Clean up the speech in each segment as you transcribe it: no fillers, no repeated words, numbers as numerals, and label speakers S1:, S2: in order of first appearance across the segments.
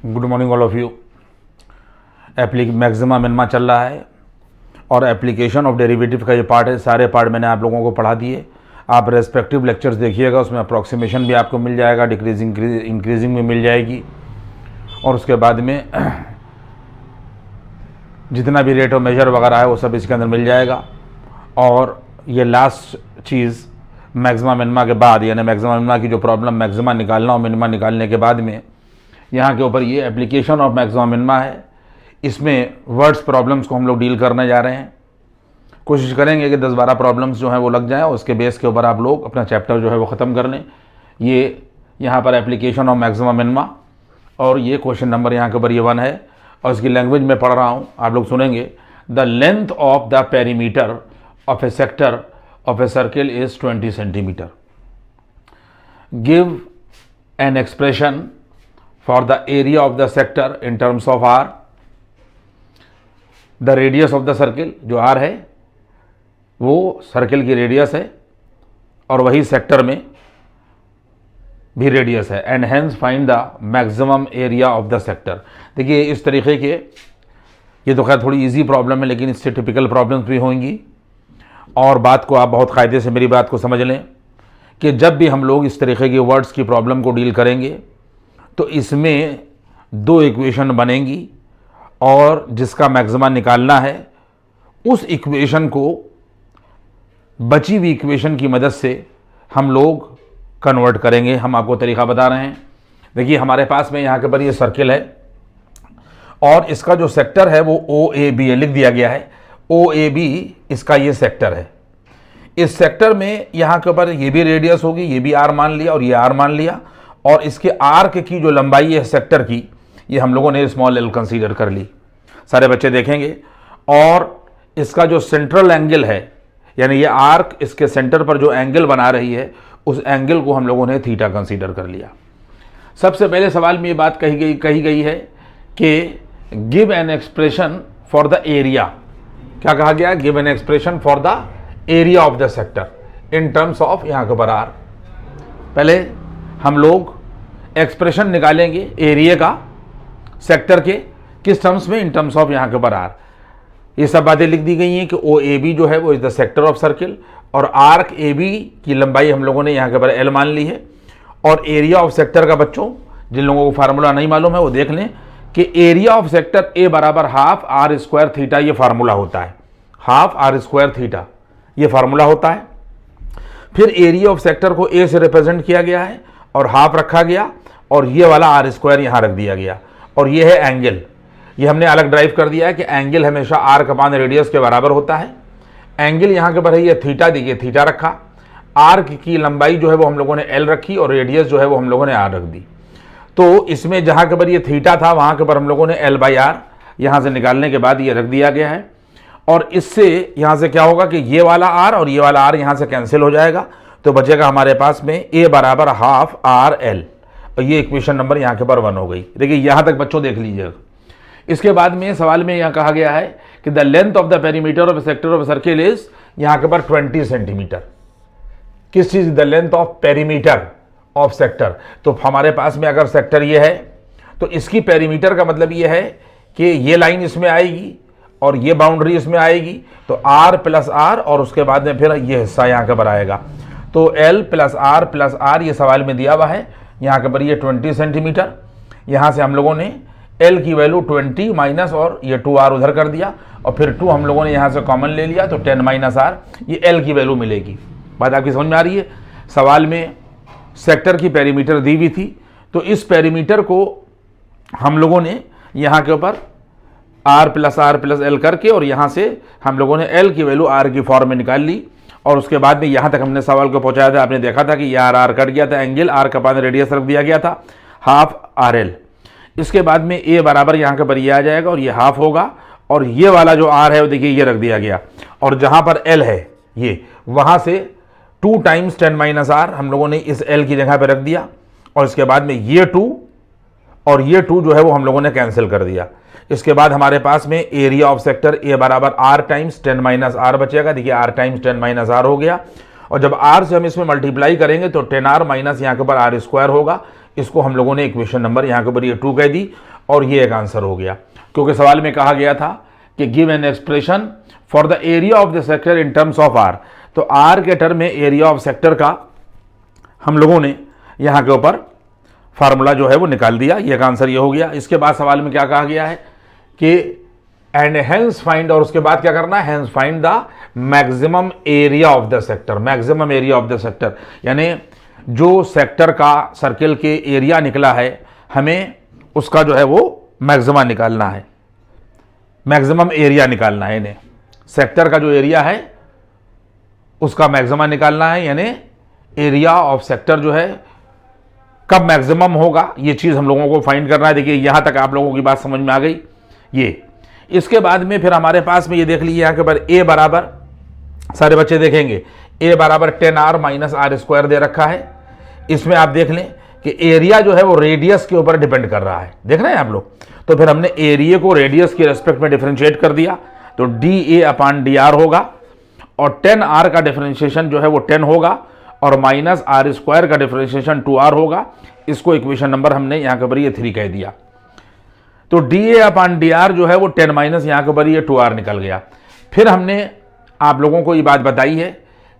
S1: Good morning all of you. Maxima minima चल रहा है और एप्लीकेशन ऑफ डेरिवेटिव का ये पार्ट है। सारे पार्ट मैंने आप लोगों को पढ़ा दिए। आप रेस्पेक्टिव लेक्चर्स देखिएगा, उसमें अप्रॉक्सीमेशन भी आपको मिल जाएगा, डिक्रीजिंग इंक्रीजिंग भी मिल जाएगी, और उसके बाद में जितना भी रेट ऑफ मेजर वगैरह है वो सब इसके अंदर मिल जाएगा। और ये लास्ट चीज़ मैक्सिमा मिनिमा के बाद, यानी मैक्सिमा मिनिमा की जो प्रॉब्लम मैक्सिमा निकालना और मिनिमा निकालने के बाद में यहाँ के ऊपर ये एप्लीकेशन ऑफ मैक्सिमा मिनिमा है। इसमें वर्ड्स प्रॉब्लम्स को हम लोग डील करने जा रहे हैं। कोशिश करेंगे कि 10-12 प्रॉब्लम्स जो हैं वो लग जाएं और उसके बेस के ऊपर आप लोग अपना चैप्टर जो है वो ख़त्म कर लें। ये यहाँ पर एप्लीकेशन ऑफ मैक्सिमा मिनिमा, और ये क्वेश्चन नंबर यहाँ के ऊपर ये 1 है, और इसकी लैंग्वेज में पढ़ रहा हूँ, आप लोग सुनेंगे। The length of the perimeter of a sector of a circle is 20 centimetre. Give an expression for the area of the sector in terms of R. The radius of the circle, जो R है वो circle की radius है और वही sector में भी radius है। And hence find the maximum area of the sector. देखिए इस तरीके के, ये तो खैर थोड़ी इजी प्रॉब्लम है, लेकिन इससे टिपिकल प्रॉब्लम्स भी होंगी। और बात को आप बहुत कायदे से मेरी बात को समझ लें कि जब भी हम लोग इस तरीके के वर्ड्स की प्रॉब्लम को डील करेंगे तो इसमें 2 इक्वेशन बनेंगी, और जिसका मैक्सिमा निकालना है उस इक्वेशन को बची हुई इक्वेशन की मदद से हम लोग कन्वर्ट करेंगे। हम आपको तरीका बता रहे हैं। देखिए हमारे पास में यहाँ के पर ये सर्किल है और इसका जो सेक्टर है वो OAB है, लिख दिया गया है OAB इसका ये सेक्टर है। इस सेक्टर में यहाँ के ऊपर ये भी रेडियस होगी, ये भी R मान लिया और ये R मान लिया, और इसके आर्क की जो लंबाई है सेक्टर की, ये हम लोगों ने स्मॉल l कंसीडर कर ली। सारे बच्चे देखेंगे। और इसका जो सेंट्रल एंगल है, यानी ये आर्क इसके सेंटर पर जो एंगल बना रही है उस एंगल को हम लोगों ने थीटा कंसीडर कर लिया। सबसे पहले सवाल में ये बात कही गई है कि give an expression for the area. क्या कहा गया? Give an expression for the area of the sector in terms of यहाँ के ऊपर आर। पहले हम लोग एक्सप्रेशन निकालेंगे एरिया का सेक्टर के, किस टर्म्स में? इन टर्म्स ऑफ यहाँ के ऊपर आर। ये सब बातें लिख दी गई हैं कि OAB जो है वो is the sector of circle, और आर्क AB की लंबाई हम लोगों ने यहाँ के ऊपर L मान ली है। और एरिया ऑफ सेक्टर का, बच्चों जिन लोगों को फार्मूला नहीं मालूम है वो देख लें कि एरिया ऑफ सेक्टर A बराबर हाफ R स्क्वायर थीटा, ये फार्मूला होता है। हाफ R स्क्वायर थीटा ये फार्मूला होता है। फिर एरिया ऑफ सेक्टर को A से रिप्रेजेंट किया गया है और हाफ रखा गया, और ये वाला R स्क्वायर यहाँ रख दिया गया, और ये है एंगल। ये हमने अलग ड्राइव कर दिया है कि एंगल हमेशा R अपान रेडियस के बराबर होता है। एंगल यहाँ के ऊपर है ये थीटा, देखिए थीटा रखा। आर्क की लंबाई जो है वो हम लोगों ने L रखी, और रेडियस जो है वो हम लोगों ने R रख दी। तो इसमें जहाँ के ऊपर ये थीटा था वहाँ के ऊपर हम लोगों ने L/R यहाँ से निकालने के बाद ये रख दिया गया है। और इससे यहाँ से क्या होगा कि ये वाला R और ये वाला R यहाँ से कैंसिल हो जाएगा, तो बचेगा हमारे पास में A बराबर हाफ RL, और ये इक्वेशन नंबर यहाँ के ऊपर 1 हो गई। देखिए यहाँ तक बच्चों देख लीजिएगा। इसके बाद में सवाल में यहाँ कहा गया है कि the length of the perimeter of sector of circle is, यहाँ के ऊपर 20 सेंटीमीटर। किस चीज? The length of perimeter of sector. तो हमारे पास में अगर सेक्टर ये है तो इसकी पेरीमीटर का मतलब ये है कि ये लाइन इसमें आएगी और ये बाउंड्री इसमें आएगी, तो R प्लस R, और उसके बाद में फिर ये हिस्सा यहाँ के ऊपर आएगा। तो L प्लस R ये सवाल में दिया हुआ है। यहाँ के ऊपर ये 20 सेंटीमीटर। यहाँ से हम लोगों ने L की वैल्यू 20 माइनस, और ये 2R उधर कर दिया, और फिर 2 हम लोगों ने यहाँ से कॉमन ले लिया, तो 10 माइनस R, ये L की वैल्यू मिलेगी। बात आपकी समझ में आ रही है? सवाल में सेक्टर की पेरीमीटर दी हुई थी, तो इस पेरीमीटर को हम लोगों ने यहाँ के ऊपर R प्लस L करके, और यहाँ से हम लोगों ने L की वैल्यू R की फॉर्म में निकाल ली। और उसके बाद में यहाँ तक हमने सवाल को पहुँचाया था। आपने देखा था कि ये R कट गया था, एंगल R का पान रेडियस रख दिया गया था, हाफ RL। इसके बाद में A बराबर यहाँ के पर ये आ जाएगा, और ये हाफ होगा, और ये वाला जो R है वो देखिए ये रख दिया गया, और जहाँ पर L है ये, वहाँ से 2 टाइम्स 10 माइनस R हम लोगों ने इस L की जगह पर रख दिया, और इसके बाद में ये 2 और ये 2 जो है वो हम लोगों ने कैंसिल कर दिया। इसके बाद हमारे पास में एरिया ऑफ सेक्टर A बराबर R टाइम्स 10 माइनस R बचेगा। देखिए R टाइम्स 10 माइनस R हो गया, और जब R से हम इसमें मल्टीप्लाई करेंगे तो 10R माइनस यहाँ के ऊपर R स्क्वायर होगा। इसको हम लोगों ने इक्वेशन नंबर यहाँ के ऊपर ये 2 कह दी, और ये एक आंसर हो गया, क्योंकि सवाल में कहा गया था कि give an expression for the area of the sector in terms of R. तो आर के टर्म में एरिया ऑफ सेक्टर का हम लोगों ने यहाँ के ऊपर फार्मूला जो है वो निकाल दिया, ये का आंसर ये हो गया। इसके बाद सवाल में क्या कहा गया है कि एंड हेंस फाइंड, और उसके बाद क्या करना है, hence find the maximum area of the sector. Maximum area of the sector यानी जो सेक्टर का सर्किल के एरिया निकला है, हमें उसका जो है वो मैक्सिमा निकालना है, मैक्सिमम एरिया निकालना है। इन्हें सेक्टर का जो एरिया है उसका मैक्सिमा निकालना है, यानी एरिया ऑफ सेक्टर जो है कब मैक्सिमम होगा, ये चीज़ हम लोगों को फाइंड करना है। देखिए यहाँ तक आप लोगों की बात समझ में आ गई। ये इसके बाद में फिर हमारे पास में ये देख लीजिए यहाँ के ऊपर ए बराबर, सारे बच्चे देखेंगे ए बराबर 10r माइनस आर स्क्वायर दे रखा है। इसमें आप देख लें कि एरिया जो है वो रेडियस के ऊपर डिपेंड कर रहा है, देख रहे हैं आप लोग। तो फिर हमने एरिया को रेडियस के रेस्पेक्ट में डिफरेंशिएट कर दिया, तो डी ए अपॉन डी आर होगा, और 10r का डिफरेंशिएशन जो है वो 10 होगा, और माइनस आर स्क्वायर का डिफरेंशिएशन 2r होगा। इसको इक्वेशन नंबर हमने यहाँ के ऊपर ये 3 कह दिया। तो डी ए अपॉन डी आर जो है वो 10 माइनस यहाँ के ऊपर ये 2r निकल गया। फिर हमने आप लोगों को ये बात बताई है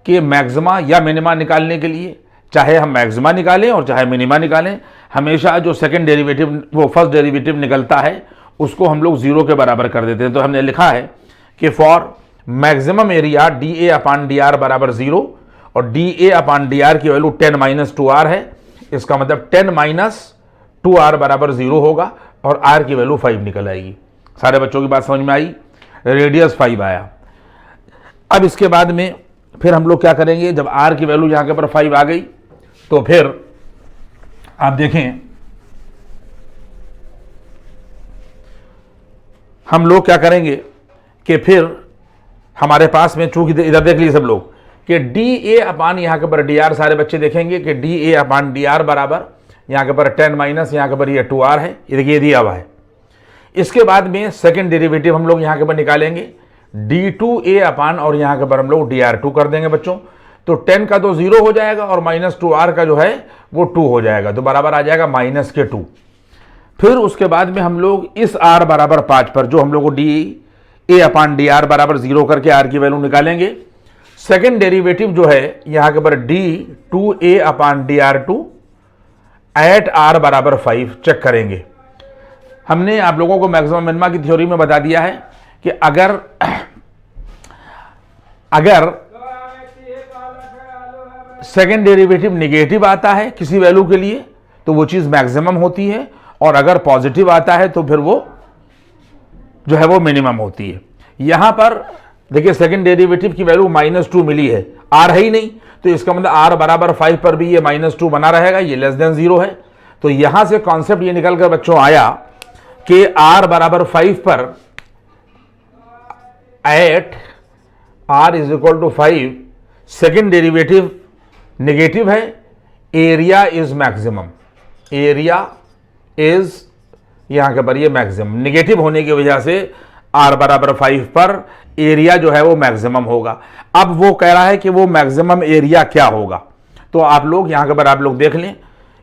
S1: कि मैक्सिमा या मिनिमा निकालने के लिए चाहे हम मैक्सिमा निकालें और चाहे मिनिमा निकालें, हमेशा जो सेकंड डेरिवेटिव वो फर्स्ट डेरिवेटिव निकलता है उसको हम लोग 0 के बराबर कर देते हैं। तो हमने लिखा है कि for maximum area D A upon D R बराबर 0, और डी ए अपॉन डी आर की वैल्यू 10 माइनस 2r है। इसका मतलब 10 माइनस 2r बराबर 0 होगा, और r की वैल्यू 5 निकल आएगी। सारे बच्चों की बात समझ में आई, रेडियस 5 आया। अब इसके बाद में फिर हम लोग क्या करेंगे, जब r की वैल्यू यहाँ के ऊपर 5 आ गई तो फिर आप देखें हम लोग क्या करेंगे कि फिर हमारे पास में, चूंकि इधर देख लीजिए सब लोग कि डी ए अपान यहाँ के ऊपर डी आर, सारे बच्चे देखेंगे कि D A upon D R बराबर यहाँ के ऊपर 10 माइनस यहाँ के ऊपर ये 2r है, ये देखिए दिया हुआ है। इसके बाद में सेकंड डेरिवेटिव हम लोग यहाँ के ऊपर निकालेंगे d2a अपान, और यहाँ के ऊपर हम लोग dr2 कर देंगे बच्चों। तो 10 का तो 0 हो जाएगा, और माइनस 2r का जो है वो 2 हो जाएगा, तो बराबर आ जाएगा माइनस के 2। फिर उसके बाद में हम लोग इस r बराबर 5 पर जो हम लोग को D A upon D R बराबर 0 करके r की वैल्यू निकालेंगे। सेकेंड डेरिवेटिव जो है यहाँ के ऊपर d2a अपान डी आर 2 एट r बराबर 5 चेक करेंगे। हमने आप लोगों को मैक्सिमम मिनिमा की थ्योरी में बता दिया है कि अगर सेकेंड डेरिवेटिव निगेटिव आता है किसी वैल्यू के लिए तो वो चीज मैक्सिमम होती है, और अगर पॉजिटिव आता है तो फिर वो जो है वो मिनिमम होती है। यहां पर देखिए सेकेंड डेरिवेटिव की वैल्यू -2 मिली है, r है ही नहीं, तो इसका मतलब r बराबर 5 पर भी ये -2 बना रहेगा, ये लेस देन 0 है। तो यहां से कॉन्सेप्ट ये निकल कर बच्चों आया कि r बराबर 5 पर at r is equal to 5 second derivative negative है, area is maximum, area is यहां के पर ये मैक्सिमम, नेगेटिव होने की वजह से r बराबर 5 पर एरिया जो है वो मैक्सिमम होगा। अब वो कह रहा है कि वो मैक्सिमम एरिया क्या होगा, तो आप लोग यहां के पर आप लोग देख लें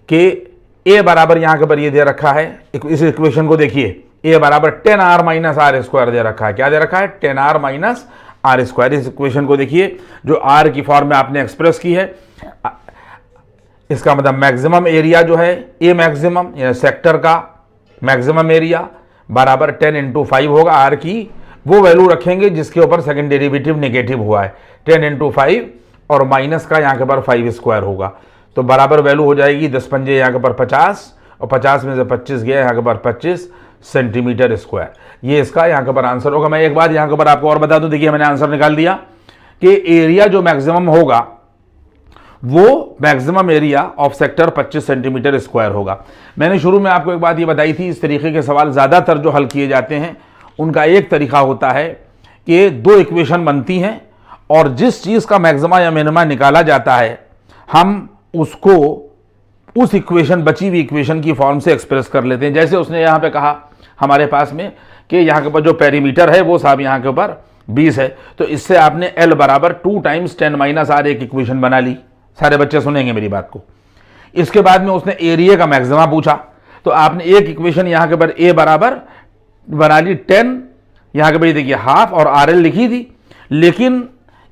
S1: कि a बराबर यहां के पर ये दे रखा है, इस इक्वेशन को देखिए, a बराबर 10r माइनस आर स्क्वायर दे रखा है। क्या दे रखा है? 10r minus R square. इस इक्वेशन को देखिए जो r की फॉर्म में आपने एक्सप्रेस की है, इसका मतलब मैक्सिमम एरिया जो है ए मैक्सिमम यानी सेक्टर का मैक्सिमम एरिया बराबर 10 इंटू 5 होगा। r की वो वैल्यू रखेंगे जिसके ऊपर सेकंड डेरिवेटिव नेगेटिव हुआ है, 10 इंटू 5, और माइनस का यहाँ के ऊपर 5 स्क्वायर होगा, तो बराबर वैल्यू हो जाएगी 10 पंजे यहाँ के ऊपर 50, और 50 में से 25 गया यहाँ के ऊपर 25 सेंटीमीटर स्क्वायर। ये इसका यहाँ के ऊपर आंसर होगा। मैं एक बात यहाँ के ऊपर आपको और बता दूं, देखिए मैंने आंसर निकाल दिया कि एरिया जो मैक्सिमम होगा वो maximum area of sector 25 centimetre square होगा। मैंने शुरू में आपको एक बात ये बताई थी, इस तरीके के सवाल ज़्यादातर जो हल किए जाते हैं उनका एक तरीका होता है कि दो इक्वेशन बनती हैं और जिस चीज़ का मैक्सिमा या मिनिमा निकाला जाता है हम उसको उस इक्वेशन, बची हुई इक्वेशन की फॉर्म से एक्सप्रेस कर लेते हैं। जैसे उसने यहाँ पे कहा हमारे पास में कि यहाँ के ऊपर जो पेरीमीटर है वो साहब यहाँ के ऊपर 20 है, तो इससे आपने L बराबर 2 टाइम्स 10 माइनस आर एक इक्वेशन बना ली। सारे बच्चे सुनेंगे मेरी बात को। इसके बाद में उसने एरिया का मैक्सिमा पूछा, तो आपने एक इक्वेशन यहां के ऊपर a बराबर बना ली 10, यहां के ऊपर देखिए हाफ और RL लिखी थी, लेकिन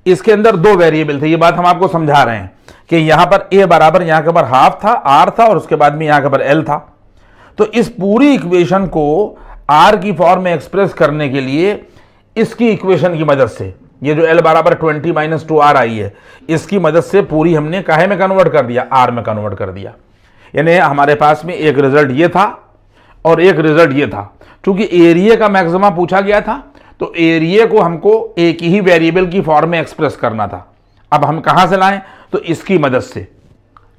S1: इसके अंदर दो वेरिएबल थे। ये बात हम आपको समझा रहे हैं कि यहां पर a बराबर यहां के ऊपर हाफ था, R था, और उसके बाद में यहां के ऊपर L था। तो इस पूरी इक्वेशन को R की फॉर्म में एक्सप्रेस करने के लिए इसकी इक्वेशन की मदद से, ये जो L बराबर 20 - 2R आई है, इसकी मदद से पूरी हमने काहे में कन्वर्ट कर दिया, R में कन्वर्ट कर दिया। यानी हमारे पास में एक रिजल्ट ये था और एक रिजल्ट ये था। चूंकि एरिया का मैक्सिमा पूछा गया था, तो एरिया को हमको एक ही वेरिएबल की फॉर्म में एक्सप्रेस करना था। अब हम कहां से लाएं, तो इसकी मदद से।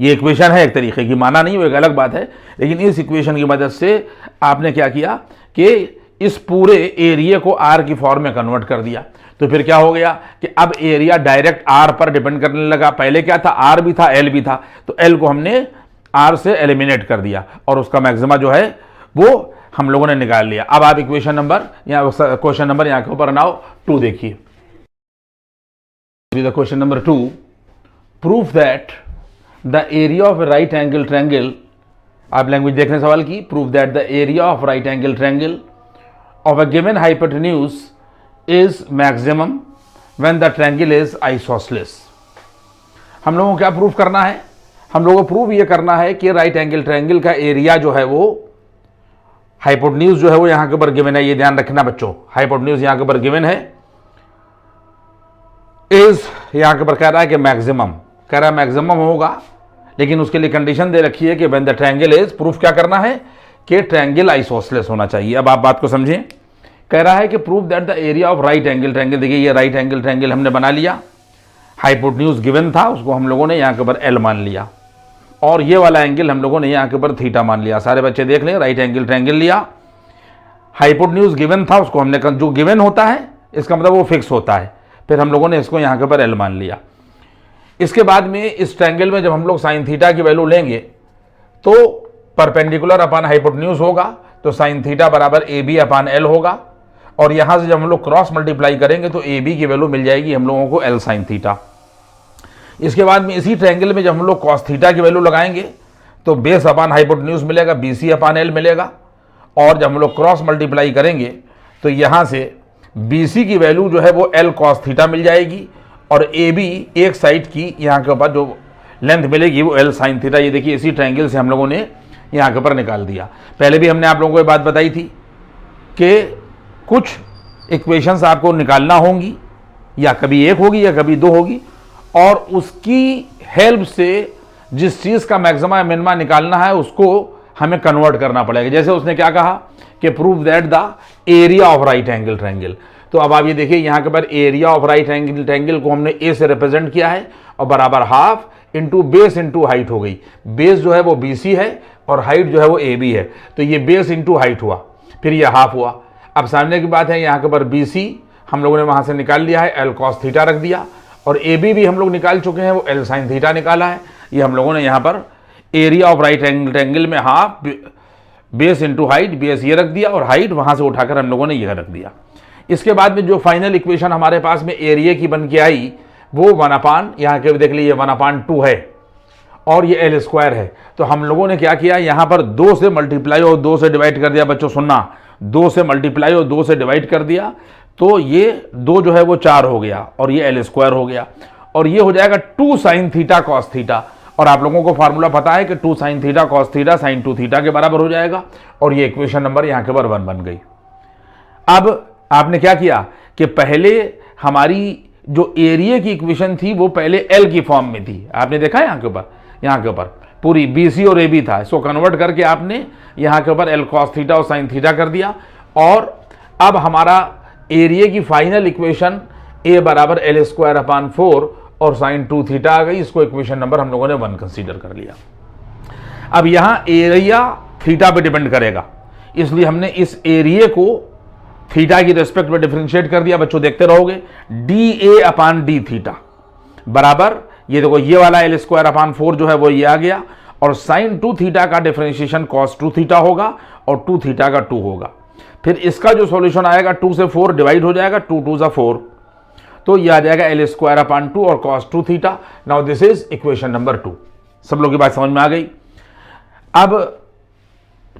S1: ये इक्वेशन है एक तरीके की, माना नहीं वो एक अलग बात है, लेकिन इस इक्वेशन की मदद से आपने क्या किया कि इस पूरे एरिया को R की फॉर्म में कन्वर्ट कर दिया। तो फिर क्या हो गया कि अब एरिया डायरेक्ट R पर डिपेंड करने लगा। पहले क्या था, R भी था, L भी था, तो L को हमने R से एलिमिनेट कर दिया और उसका मैक्सिमा जो है वो हम लोगों ने निकाल लिया। अब आप इक्वेशन नंबर या क्वेश्चन नंबर यहां के ऊपर नाउ 2 देखिए। Question number 2, proof that the area of right angle triangle, आप लैंग्वेज देखने सवाल की, proof that the area of right angle triangle of a given hypotenuse is maximum when the triangle is isosceles. हम लोगों को क्या proof करना है, हम लोगों को प्रूफ ये करना है कि राइट एंगल ट्रायंगल का एरिया जो है वो, हाइपोटेन्यूज जो है वो यहां के ऊपर गिवन है, ये ध्यान रखना बच्चों, हाइपोटेन्यूज यहां के ऊपर गिवन है, इज यहां के ऊपर कह रहा है कि मैक्सिमम, कह रहा है मैक्सिमम होगा, लेकिन उसके लिए कंडीशन दे रखी है कि when the triangle is, proof क्या करना है कि ट्रायंगल आइसोसेलेस होना चाहिए। अब आप बात को समझें, कह रहा है कि proof that the area of right angle triangle, देखिए ये राइट एंगल ट्रायंगल हमने बना लिया, हाइपोटेन्यूज गिवन था, उसको हम लोगों ने यहां के ऊपर L मान लिया, और ये वाला एंगल हम लोगों ने यहां के ऊपर थीटा मान लिया। सारे बच्चे देख लें, राइट एंगल ट्रायंगल लिया, हाइपोटेन्यूज गिवन था, उसको हमने, जो गिवन होता है इसका मतलब वो फिक्स होता है, फिर हम लोगों ने इसको यहां के ऊपर L मान लिया। इसके बाद में इस ट्रायंगल में जब हम लोग साइन थीटा की वैल्यू लेंगे तो परपेंडिकुलर अपान हाइपोटेन्यूज होगा, तो साइन थीटा बराबर AB अपान L होगा, और यहां से जब हम लोग क्रॉस मल्टीप्लाई करेंगे तो AB की वैल्यू मिल जाएगी हम लोगों को L साइन थीटा। इसके बाद में इसी ट्रायंगल में जब हम लोग कॉस थीटा की वैल्यू लगाएंगे तो बेस अपान हाइपोटेन्यूज मिलेगा, BC अपान L मिलेगा, और जब हम लोग क्रॉस मल्टीप्लाई करेंगे तो यहां से BC की वैल्यू जो है वो L कॉस थीटा मिल जाएगी, और AB एक साइड की यहाँ के ऊपर जो लेंथ मिलेगी वो L साइन थीटा। ये देखिए इसी ट्रायंगल से हम लोगों ने यहाँ के ऊपर निकाल दिया। पहले भी हमने आप लोगों को ये बात बताई थी कि कुछ इक्वेशंस आपको निकालना होंगी, या कभी एक होगी या कभी दो होगी, और उसकी हेल्प से जिस चीज़ का मैक्सिमा या मिनिमा निकालना है उसको हमें कन्वर्ट करना पड़ेगा। जैसे उसने क्या कहा कि prove that the area of right angle triangle, तो अब आप ये देखिए यहाँ के ऊपर area of right angle triangle को हमने A से रिप्रेजेंट किया है, और बराबर half into base into height हो गई। बेस जो है वो BC है और हाइट जो है वो AB है, तो ये बेस इंटू हाइट हुआ, फिर ये हाफ हुआ। अब सामने की बात है, यहाँ के ऊपर BC हम लोगों ने वहाँ से निकाल लिया है, L कॉस थीटा रख दिया, और AB भी हम लोग निकाल चुके हैं, वो L साइन थीटा निकाला है। ये हम लोगों ने यहाँ पर area of right angle triangle में half base into height, base ये रख दिया और हाइट वहाँ से उठाकर हम लोगों ने ये रख दिया। इसके बाद में जो फाइनल इक्वेशन हमारे पास में एरिया की बन के आई वो 1 अपान, यहाँ के देख लीजिए 1/2 है, और ये L स्क्वायर है। तो हम लोगों ने क्या किया, यहाँ पर 2 से मल्टीप्लाई और 2 से डिवाइड कर दिया। बच्चों सुनना, 2 से मल्टीप्लाई और 2 से डिवाइड कर दिया, तो ये 2 जो है वो 4 हो गया, और ये L स्क्वायर हो गया, और ये हो जाएगा 2 साइन थीटा कॉस थीटा। और आप लोगों को फार्मूला पता है कि 2 sine theta cos theta sine 2 theta के बराबर हो जाएगा, और ये इक्वेशन नंबर यहाँ के ऊपर 1 बन गई। अब आपने क्या किया कि पहले हमारी जो एरिया की इक्वेशन थी वो पहले L की फॉर्म में थी, आपने देखा है यहाँ के ऊपर पूरी BC और AB था, इसको कन्वर्ट करके आपने यहाँ के ऊपर L कॉस थीटा और साइन थीटा कर दिया, और अब हमारा एरिया की फाइनल इक्वेशन A बराबर L स्क्वायर अपान 4 और साइन 2 थीटा आ गई। इसको इक्वेशन नंबर हम लोगों ने 1 कंसीडर कर लिया। अब यहाँ एरिया थीटा पे डिपेंड करेगा, इसलिए हमने इस एरिया को थीटा की रेस्पेक्ट में डिफरेंशिएट कर दिया। बच्चों देखते रहोगे, DA अपान D थीटा बराबर, ये देखो ये वाला L स्क्वायर अपान 4 जो है वो ये आ गया, और साइन 2 थीटा का डिफरेंशिएशन कॉस 2 थीटा होगा, और 2 थीटा का 2 होगा। फिर इसका जो सॉल्यूशन आएगा 2 से 4 डिवाइड हो जाएगा, 2 2 4, तो ये आ जाएगा L स्क्वायर अपान 2 और cos 2 theta. Now this is equation number 2। सब लोग की बात समझ में आ गई। अब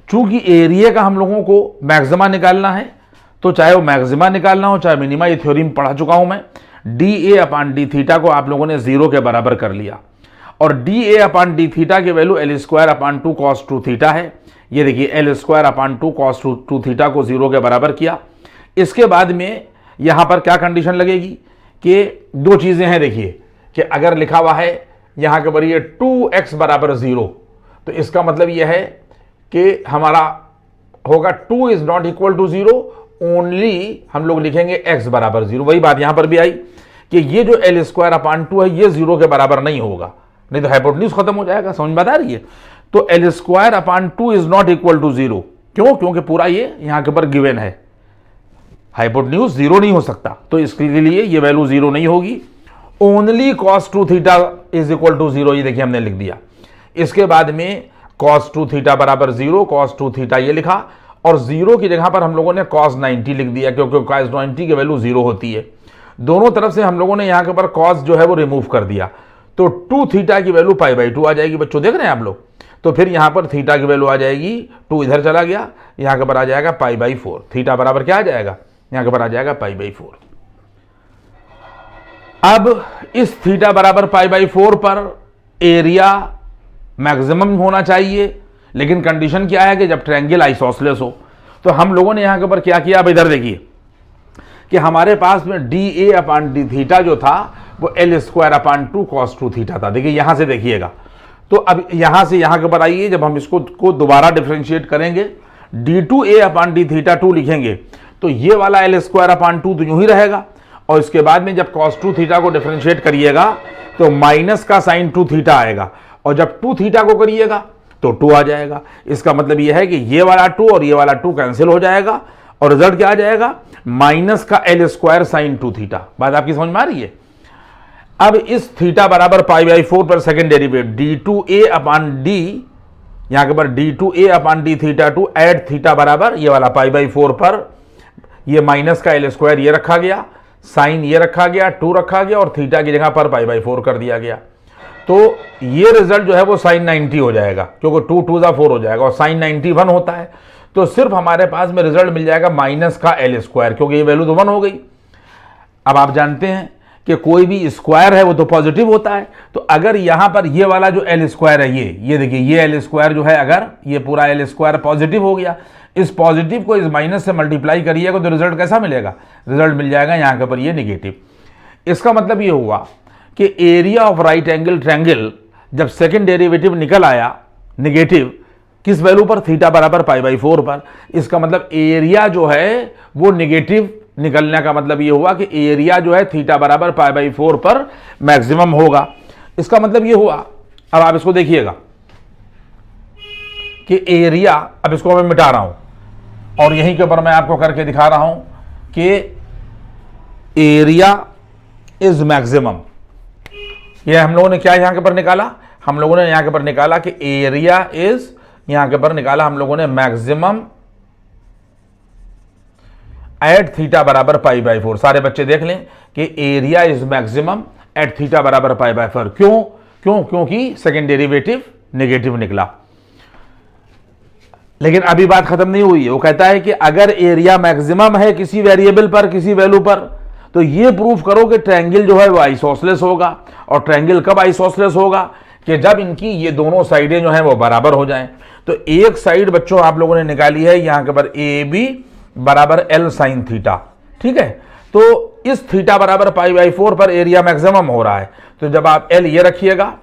S1: चूंकि एरिया का हम लोगों को मैक्सिमा निकालना है, तो चाहे वो मैक्सिमा निकालना हो चाहे मिनिमा, ये थ्योरी में पढ़ा चुका हूं मैं। D A upon D theta को आप लोगों ने 0 के बराबर कर लिया, और D A upon D theta की value L square upon 2 cos 2 theta है। ये देखिए L square upon 2 cos 2 theta को 0 के बराबर किया। इसके बाद में यहां पर क्या कंडीशन लगेगी कि दो चीजें हैं, देखिए कि अगर लिखा हुआ है यहां के ऊपर ये 2x बराबर 0, तो इसका मतलब यह है कि हमारा होगा 2 is not equal to 0, only हम लोग लिखेंगे x बराबर 0। वही बात यहां पर भी आई कि ये जो एल स्क्वायर अपान 2 है ये 0 के बराबर नहीं होगा, नहीं तो हाइपोटेन्यूज खत्म हो जाएगा। समझ में बता रही है? तो L square upon 2 is not equal to 0, क्यों? क्योंकि पूरा ये यहां के ऊपर गिवन है, हाइपोटेन्यूज 0 नहीं हो सकता, तो इसके लिए ये वैल्यू 0 नहीं होगी। Only cos 2 theta is equal to 0, ये देखिए हमने लिख दिया। इसके बाद में कॉस 2 थीटा बराबर 0, कॉस 2 थीटा ये लिखा, और 0 की जगह पर हम लोगों ने कॉस 90 लिख दिया, क्योंकि कॉस 90 की वैल्यू 0 होती है। दोनों तरफ से हम लोगों ने यहां के ऊपर कॉस जो है वो रिमूव कर दिया, तो 2 थीटा की वैल्यू π/2 आ जाएगी। बच्चों देख रहे हैं आप लोग? तो फिर यहां पर थीटा की वैल्यू आ जाएगी, 2 इधर चला गया, यहां के ऊपर आ जाएगा π/4। थीटा बराबर क्या आ जाएगा? यहां के ऊपर आ जाएगा π/4। अब इस थीटा बराबर π/4 पर एरिया मैक्सिमम होना चाहिए, लेकिन कंडीशन क्या है कि जब ट्रायंगल आइसोसेलेस हो। तो हम लोगों ने यहां के ऊपर क्या किया, अब इधर देखिए कि हमारे पास में D A upon D theta जो था वो L square upon 2 cos 2 theta था। देखिए यहां से देखिएगा, तो अब यहां से यहां के ऊपर आइए, जब हम इसको दोबारा डिफरेंशिएट करेंगे, d2a अपान डी थीटा 2 लिखेंगे, तो ये वाला एल स्क्वायर अपान 2 तो यूं ही रहेगा, और इसके बाद में जब कॉस 2 थीटा को डिफरेंशिएट करिएगा तो माइनस का साइन 2 थीटा आएगा, और जब 2 थीटा को करिएगा तो 2 आ जाएगा। इसका मतलब यह है कि ये वाला 2 और ये वाला 2 कैंसिल हो जाएगा, और रिजल्ट क्या आ जाएगा? माइनस का एल स्क्वायर साइन 2 थीटा। बात आपकी समझ में आ रही है? अब इस थीटा बराबर π/4 पर सेकेंड डेरिवेटिव d2a अपान डी, यहां के पर d2a अपान डी थीटा 2 एड थीटा बराबर ये वाला π/4 पर ये माइनस का एल स्क्वायर ये रखा गया, साइन ये रखा गया, 2 रखा गया, और थीटा की जगह पर π/4 कर दिया गया। तो ये रिजल्ट जो है वो साइन 90 हो जाएगा, क्योंकि 2 2 4 हो जाएगा, और साइन 90 1 होता है, तो सिर्फ हमारे पास में रिजल्ट मिल जाएगा माइनस का एल स्क्वायर, क्योंकि ये वैल्यू तो 1 हो गई। अब आप जानते हैं कि कोई भी स्क्वायर है वो तो पॉजिटिव होता है, तो अगर यहां पर ये वाला जो एल स्क्वायर है ये देखिए ये एल स्क्वायर जो है, अगर ये पूरा एल स्क्वायर पॉजिटिव हो गया, इस पॉजिटिव को इस माइनस से मल्टीप्लाई करिएगा तो रिजल्ट कैसा मिलेगा? रिजल्ट मिल जाएगा यहां के पर ये निगेटिव। इसका मतलब ये हुआ कि area of right angle triangle जब सेकंड डेरिवेटिव निकल आया नेगेटिव, किस वैल्यू पर? थीटा बराबर π/4 पर। इसका मतलब एरिया जो है वो नेगेटिव निकलने का मतलब ये हुआ कि एरिया जो है थीटा बराबर π/4 पर मैक्सिमम होगा। इसका मतलब ये हुआ, अब आप इसको देखिएगा कि एरिया, अब इसको मैं मिटा रहा हूं और यहीं के ऊपर मैं आपको करके दिखा रहा हूं कि एरिया इज मैक्सिमम। ये हम लोगों ने क्या यहां के ऊपर निकाला? हम लोगों ने यहां के ऊपर निकाला कि एरिया इज, यहां के ऊपर निकाला हम लोगों ने मैक्सिमम एट थीटा बराबर π/4। सारे बच्चे देख लें कि area is maximum at theta बराबर π/4। क्योंकि सेकेंड डेरिवेटिव नेगेटिव निकला। लेकिन अभी बात खत्म नहीं हुई है। वो कहता है कि अगर एरिया मैक्सिमम है किसी वेरिएबल पर, किसी वैल्यू पर, तो ये प्रूफ करो कि ट्रायंगल जो है वो आइसोसेलेस होगा। और ट्रायंगल कब आइसोसेलेस होगा? कि जब इनकी ये दोनों साइडें जो हैं वो बराबर हो जाएं। तो एक साइड बच्चों आप लोगों ने निकाली है यहां के पर ए बी बराबर एल साइन थीटा, ठीक है। तो इस थीटा बराबर π/4 पर एरिया मैक्सिमम हो रहा है, तो जब आप एल ये रखिएगा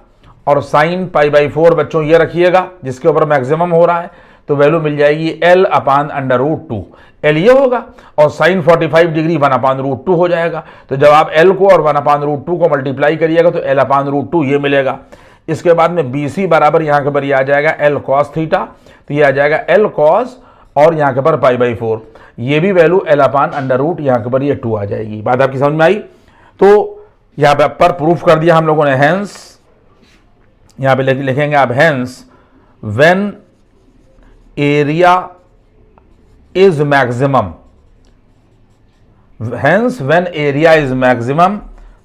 S1: और साइन π/4 बच्चों ये रखिएगा जिसके ऊपर मैक्सिमम हो रहा है, तो वैल्यू मिल जाएगी एल अपान √2। एल ये होगा और साइन 45 डिग्री 1/√2 हो जाएगा। तो जब आप एल को और 1/√2 को मल्टीप्लाई करिएगा तो एल अपान √2 ये मिलेगा। इसके बाद में बी सी बराबर यहाँ के पर ये आ जाएगा एल कॉस थीटा, तो ये आ जाएगा एल कॉस और यहाँ के पर π/4, ये भी वैल्यू एल अपान √, यहाँ के पर ये 2 आ जाएगी। बात आपकी समझ में आई? तो यहाँ पर प्रूफ कर दिया हम लोगों ने। हेंस यहाँ पे लिखेंगे आप, hence when area is maximum, hence when area is maximum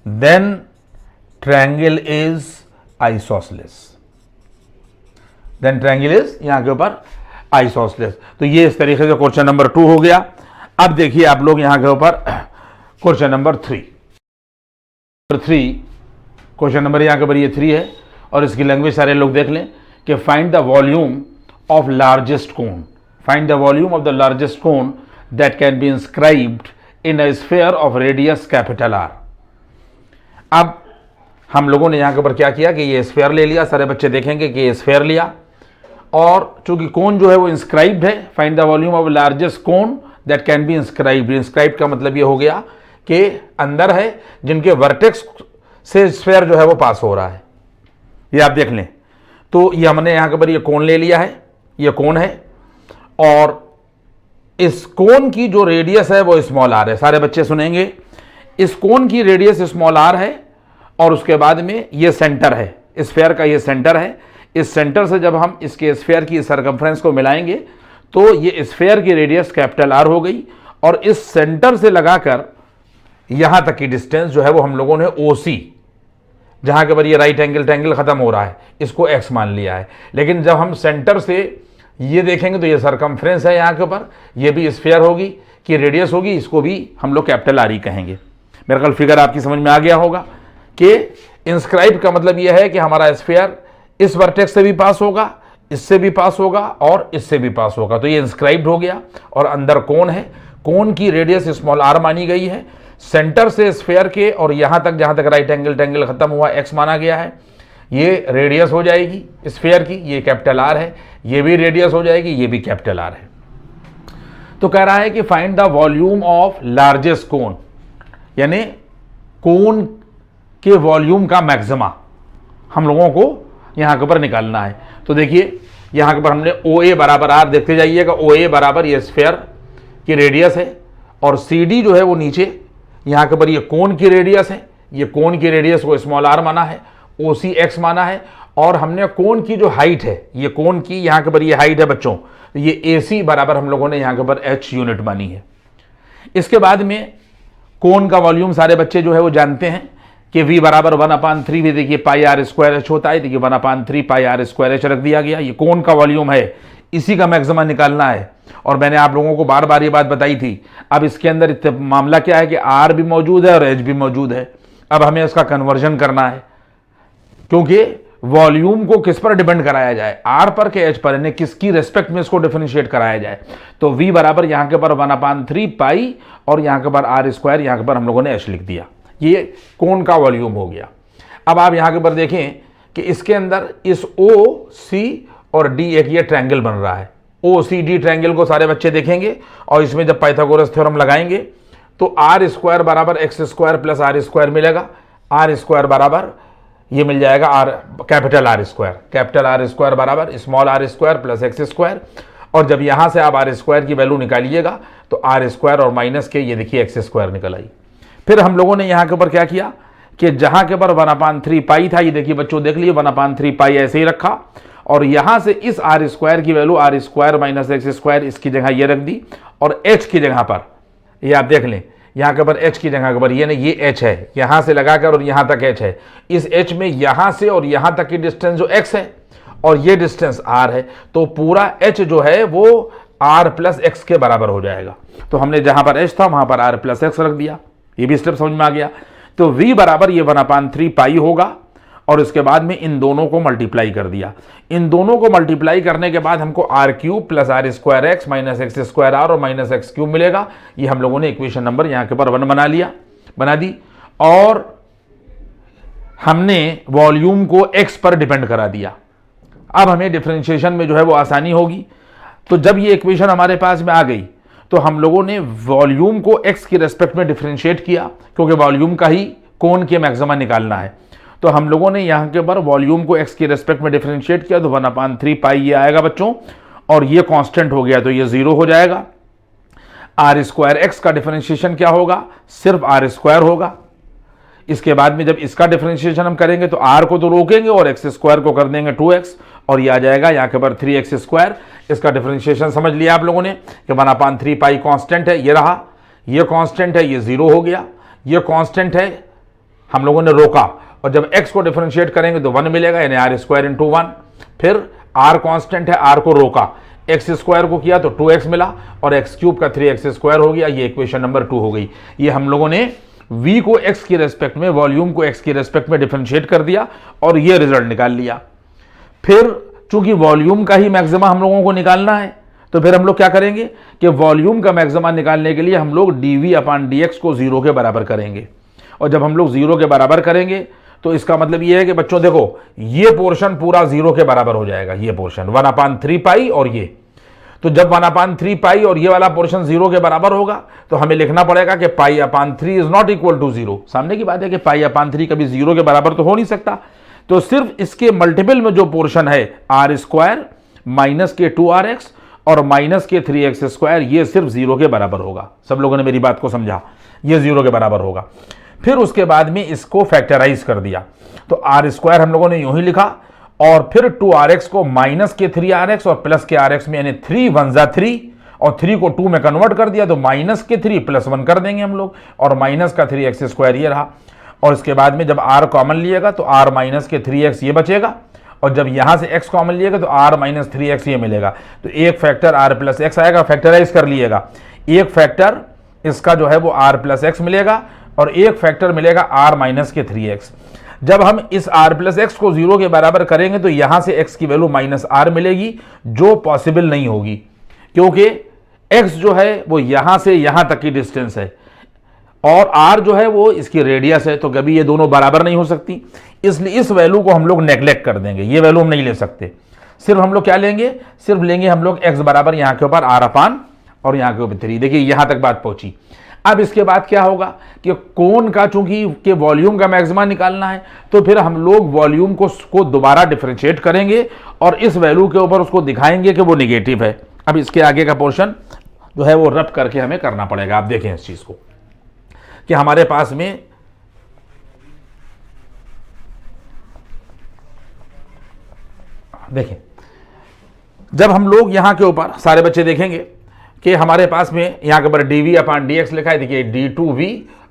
S1: then triangle is isosceles. Then triangle is, यहां के ऊपर आइसोसेलेस। तो ये इस तरीके से क्वेश्चन नंबर 2 हो गया। अब देखिए आप लोग यहां के ऊपर क्वेश्चन नंबर 3। क्वेश्चन नंबर यहां के ऊपर ये 3 है और इसकी लैंग्वेज सारे लोग देख लें कि find the volume of largest cone, find the volume of the largest cone that can be inscribed in a sphere of radius capital R. अब हम लोगों ने यहां के ऊपर क्या किया कि ये स्फीयर ले लिया, सारे बच्चे देखेंगे कि ये स्फीयर लिया और चूंकि कोन जो है वो इंस्क्राइब्ड है, find the volume of largest cone that can be inscribed. Inscribed का मतलब ये हो गया कि अंदर है जिनके वर्टेक्स से स्फीयर जो है वो पास हो रहा है, ये आप देख लें। तो ये हमने यहां के ऊपर ये कोन ले लिया है, ये कोन है और इस कोन की जो रेडियस है वो स्मॉल आर है। सारे बच्चे सुनेंगे, इस कोन की रेडियस स्मॉल आर है और उसके बाद में ये सेंटर है, स्फीयर का ये सेंटर है। इस सेंटर से जब हम इसके स्फीयर की सर्कमफ्रेंस को मिलाएंगे तो ये स्फीयर की रेडियस कैपिटल आर हो गई और इस सेंटर से लगाकर यहां तक की डिस्टेंस जो है वो हम लोगों ने ओसी, जहां के ऊपर ये राइट एंगल ट्रायंगल खत्म हो रहा है, इसको एक्स मान लिया है। लेकिन जब हम सेंटर से ये देखेंगे तो ये सर्कमफ्रेंस है यहां के ऊपर, ये भी स्फीयर होगी कि रेडियस होगी, इसको भी हम लोग कैपिटल आर ही कहेंगे। मेरा ख्याल फिगर आपकी समझ में आ गया होगा कि इंस्क्राइब का मतलब यह है कि हमारा स्फीयर इस वर्टेक्स से भी पास होगा, इससे भी पास होगा और इससे भी पास होगा। तो ये इंस्क्राइब्ड हो गया और अंदर कोन है, कोन की रेडियस स्मॉल आर मानी गई है, सेंटर से स्फीयर के और यहां तक जहां तक राइट एंगल ट्रायंगल खत्म हुआ एक्स माना गया है, ये रेडियस हो जाएगी स्फीयर की, ये कैपिटल आर है, ये भी रेडियस हो जाएगी, ये भी कैपिटल आर है। तो कह रहा है कि find the volume of largest cone, यानी कोन के वॉल्यूम का मैक्सिमा हम लोगों को यहां के ऊपर निकालना है। तो देखिए यहां के ऊपर हमने ओ ए बराबर आर, देखते जाइएगा, ओ ए बराबर ये स्फीयर की रेडियस है और सी डी जो है वो नीचे यहां के ऊपर ये कोन की रेडियस है, ये कोन की रेडियस को स्मॉल आर माना है, ओ सी एक्स माना है और हमने कोन की जो हाइट है, ये कोन की यहां के ऊपर ये हाइट है बच्चों, ये ए सी बराबर हम लोगों ने यहां के ऊपर एच यूनिट मानी है। इसके बाद में कोन का वॉल्यूम सारे बच्चे जो है वो जानते हैं कि v बराबर 1/3 भी देखिए पाई आर स्क्वायर एच होता है, देखिए 1/3 पाई आर स्क्वायर एच रख दिया गया। ये कोन का वॉल्यूम है, इसी का मैक्सिमा निकालना है और मैंने आप लोगों को बार बार ये बात बताई थी। अब इसके अंदर मामला क्या है कि आर भी मौजूद है और एच भी मौजूद है। अब हमें इसका कन्वर्जन करना है क्योंकि वॉल्यूम को किस पर डिपेंड कराया जाए, आर पर के एच पर, यानी किसकी रेस्पेक्ट में इसको डिफरेंशिएट कराया जाए। तो v बराबर यहां के पर 1/3 पाई और यहां के पर आर स्क्वायर, यहां के पर हम लोगों ने एच लिख दिया। ये कोन का वॉल्यूम हो गया। अब आप यहां के ऊपर देखें कि इसके अंदर इस ओ सी और डी एक ये ट्रायंगल बन रहा है। ओ सी डी ट्रायंगल को सारे बच्चे देखेंगे और इसमें जब पाइथागोरस थ्योरम लगाएंगे तो आर स्क्वायर बराबर x square plus R square मिलेगा। आर स्क्वायर बराबर ये मिल जाएगा आर कैपिटल आर स्क्वायर बराबर small R square plus x square. और जब यहां से आप आर स्क्वायर की वैल्यू निकालिएगा तो आर स्क्वायर और माइनस के ये देखिए एक्स स्क्वायर निकल आई। फिर हम लोगों ने यहां के ऊपर क्या किया कि जहां के ऊपर 1/3 पाई था, ये देखिए बच्चों देख लिए 1/3 पाई ऐसे ही रखा और यहां से इस आर स्क्वायर की value R square minus x square इसकी जगह ये रख दी और एच की जगह पर ये आप देख लें, यहां के ऊपर एच की जगह के ऊपर ये नहीं, ये एच है, यहां से लगाकर और यहां तक एच है। इस एच में यहां से और यहां तक की डिस्टेंस जो एक्स है और ये डिस्टेंस आर है, तो पूरा एच जो है वो आर प्लस एक्स के बराबर हो जाएगा। तो हमने जहां पर एच था वहां पर आर प्लस एक्स रख दिया, ये भी स्टेप समझ में आ गया। तो v बराबर ये 1/3 पाई होगा और इसके बाद में इन दोनों को मल्टीप्लाई कर दिया। इन दोनों को मल्टीप्लाई करने के बाद हमको R cube plus R square x minus x square R और माइनस एक्स क्यूब मिलेगा। ये हम लोगों ने इक्वेशन नंबर यहाँ के ऊपर 1 बना दी और हमने वॉल्यूम को एक्स पर डिपेंड करा दिया। अब हमें डिफरेंशिएशन में जो है वो आसानी होगी। तो जब ये इक्वेशन हमारे पास में आ गई तो हम लोगों ने वॉल्यूम को एक्स की रेस्पेक्ट में डिफरेंशिएट किया क्योंकि वॉल्यूम का ही कोन के मैक्सिमा निकालना है। तो हम लोगों ने यहाँ के ऊपर वॉल्यूम को एक्स की रेस्पेक्ट में डिफरेंशिएट किया तो 1/3 पाई ये आएगा बच्चों और ये कांस्टेंट हो गया तो ये 0 हो जाएगा। आर स्क्वायर एक्स का डिफरेंशिएशन क्या होगा, सिर्फ आर स्क्वायर होगा। इसके बाद में जब इसका डिफरेंशिएशन हम करेंगे तो आर को तो रोकेंगे और एक्स स्क्वायर को कर देंगे 2x और ये आ जाएगा यहाँ के ऊपर 3x स्क्वायर। इसका डिफरेंशिएशन समझ लिया आप लोगों ने कि 1/3 पाई कांस्टेंट है, ये रहा, ये कांस्टेंट है, ये 0 हो गया, ये कांस्टेंट है, हम लोगों ने रोका और जब x को डिफरेंशिएट करेंगे तो 1 मिलेगा यानी आर स्क्वायर इंटू 1। फिर r कांस्टेंट है, r को रोका, एक्स स्क्वायर को किया तो 2x मिला और एक्स क्यूब का 3x स्क्वायर हो गया। ये इक्वेशन नंबर 2 हो गई। ये हम लोगों ने v को x की रेस्पेक्ट में, वॉल्यूम को x की रेस्पेक्ट में डिफरेंशिएट कर दिया और ये रिजल्ट निकाल लिया। फिर चूंकि वॉल्यूम का ही मैक्सिमा हम लोगों को निकालना है तो फिर हम लोग क्या करेंगे कि वॉल्यूम का मैक्सिमा निकालने के लिए हम लोग dv/dx को 0 के बराबर करेंगे। और जब हम लोग 0 के बराबर करेंगे तो इसका मतलब ये है कि बच्चों देखो, ये पोर्शन पूरा 0 के बराबर हो जाएगा। ये पोर्शन 1/3 पाई और ये, तो जब 1/3 पाई और ये वाला पोर्शन 0 के बराबर होगा तो हमें लिखना पड़ेगा कि π/3 इज नॉट इक्वल टू 0। सामने की बात है कि π/3 कभी 0 के बराबर तो हो नहीं सकता। तो सिर्फ इसके मल्टीपल में जो पोर्शन है r² माइनस के 2rx और माइनस के 3x स्क्वायर, ये सिर्फ 0 के बराबर होगा। सब लोगों ने मेरी बात को समझा, ये 0 के बराबर होगा। फिर उसके बाद में इसको फैक्टराइज कर दिया तो r² हम लोगों ने यूं ही लिखा और फिर 2rx को माइनस के 3rx और प्लस के rx में, यानी 3 1 जा 3 और 3 को 2 में कन्वर्ट कर दिया तो माइनस के 3 प्लस 1 कर देंगे हम लोग और माइनस का 3x स्क्वायर ये रहा। और इसके बाद में जब r कॉमन लिएगा तो r माइनस के 3x ये बचेगा और जब यहां से x कॉमन लिएगा तो r माइनस 3x ये मिलेगा। तो एक फैक्टर r प्लस x आएगा, फैक्टराइज कर लिएगा। एक फैक्टर इसका जो है वो r प्लस x मिलेगा और एक फैक्टर मिलेगा r माइनस के 3x। जब हम इस r प्लस एक्स को 0 के बराबर करेंगे तो यहां से x की वैल्यू माइनस r मिलेगी, जो पॉसिबल नहीं होगी क्योंकि x जो है वो यहां से यहां तक की डिस्टेंस है और r जो है वो इसकी रेडियस है, तो कभी ये दोनों बराबर नहीं हो सकती। इसलिए इस वैल्यू को हम लोग नेग्लेक्ट कर देंगे, ये वैल्यू हम नहीं ले सकते। सिर्फ हम लोग क्या लेंगे, सिर्फ लेंगे हम लोग x बराबर यहां के ऊपर r/, और यहां के ऊपर 3। देखिए यहां तक बात पहुंची। अब इसके बाद क्या होगा कि कोण का चूंकि के वॉल्यूम का मैक्सिमा निकालना है तो फिर हम लोग वॉल्यूम को दोबारा डिफरेंशिएट करेंगे और इस वैल्यू के ऊपर उसको दिखाएंगे कि वो नेगेटिव है। अब इसके आगे का पोर्शन जो है वो रब करके हमें करना पड़ेगा। आप देखें इस चीज को कि हमारे पास में देखें, जब हम लोग यहां के ऊपर सारे बच्चे देखेंगे कि हमारे पास में यहाँ के ऊपर dv/dx लिखा है। देखिए d2v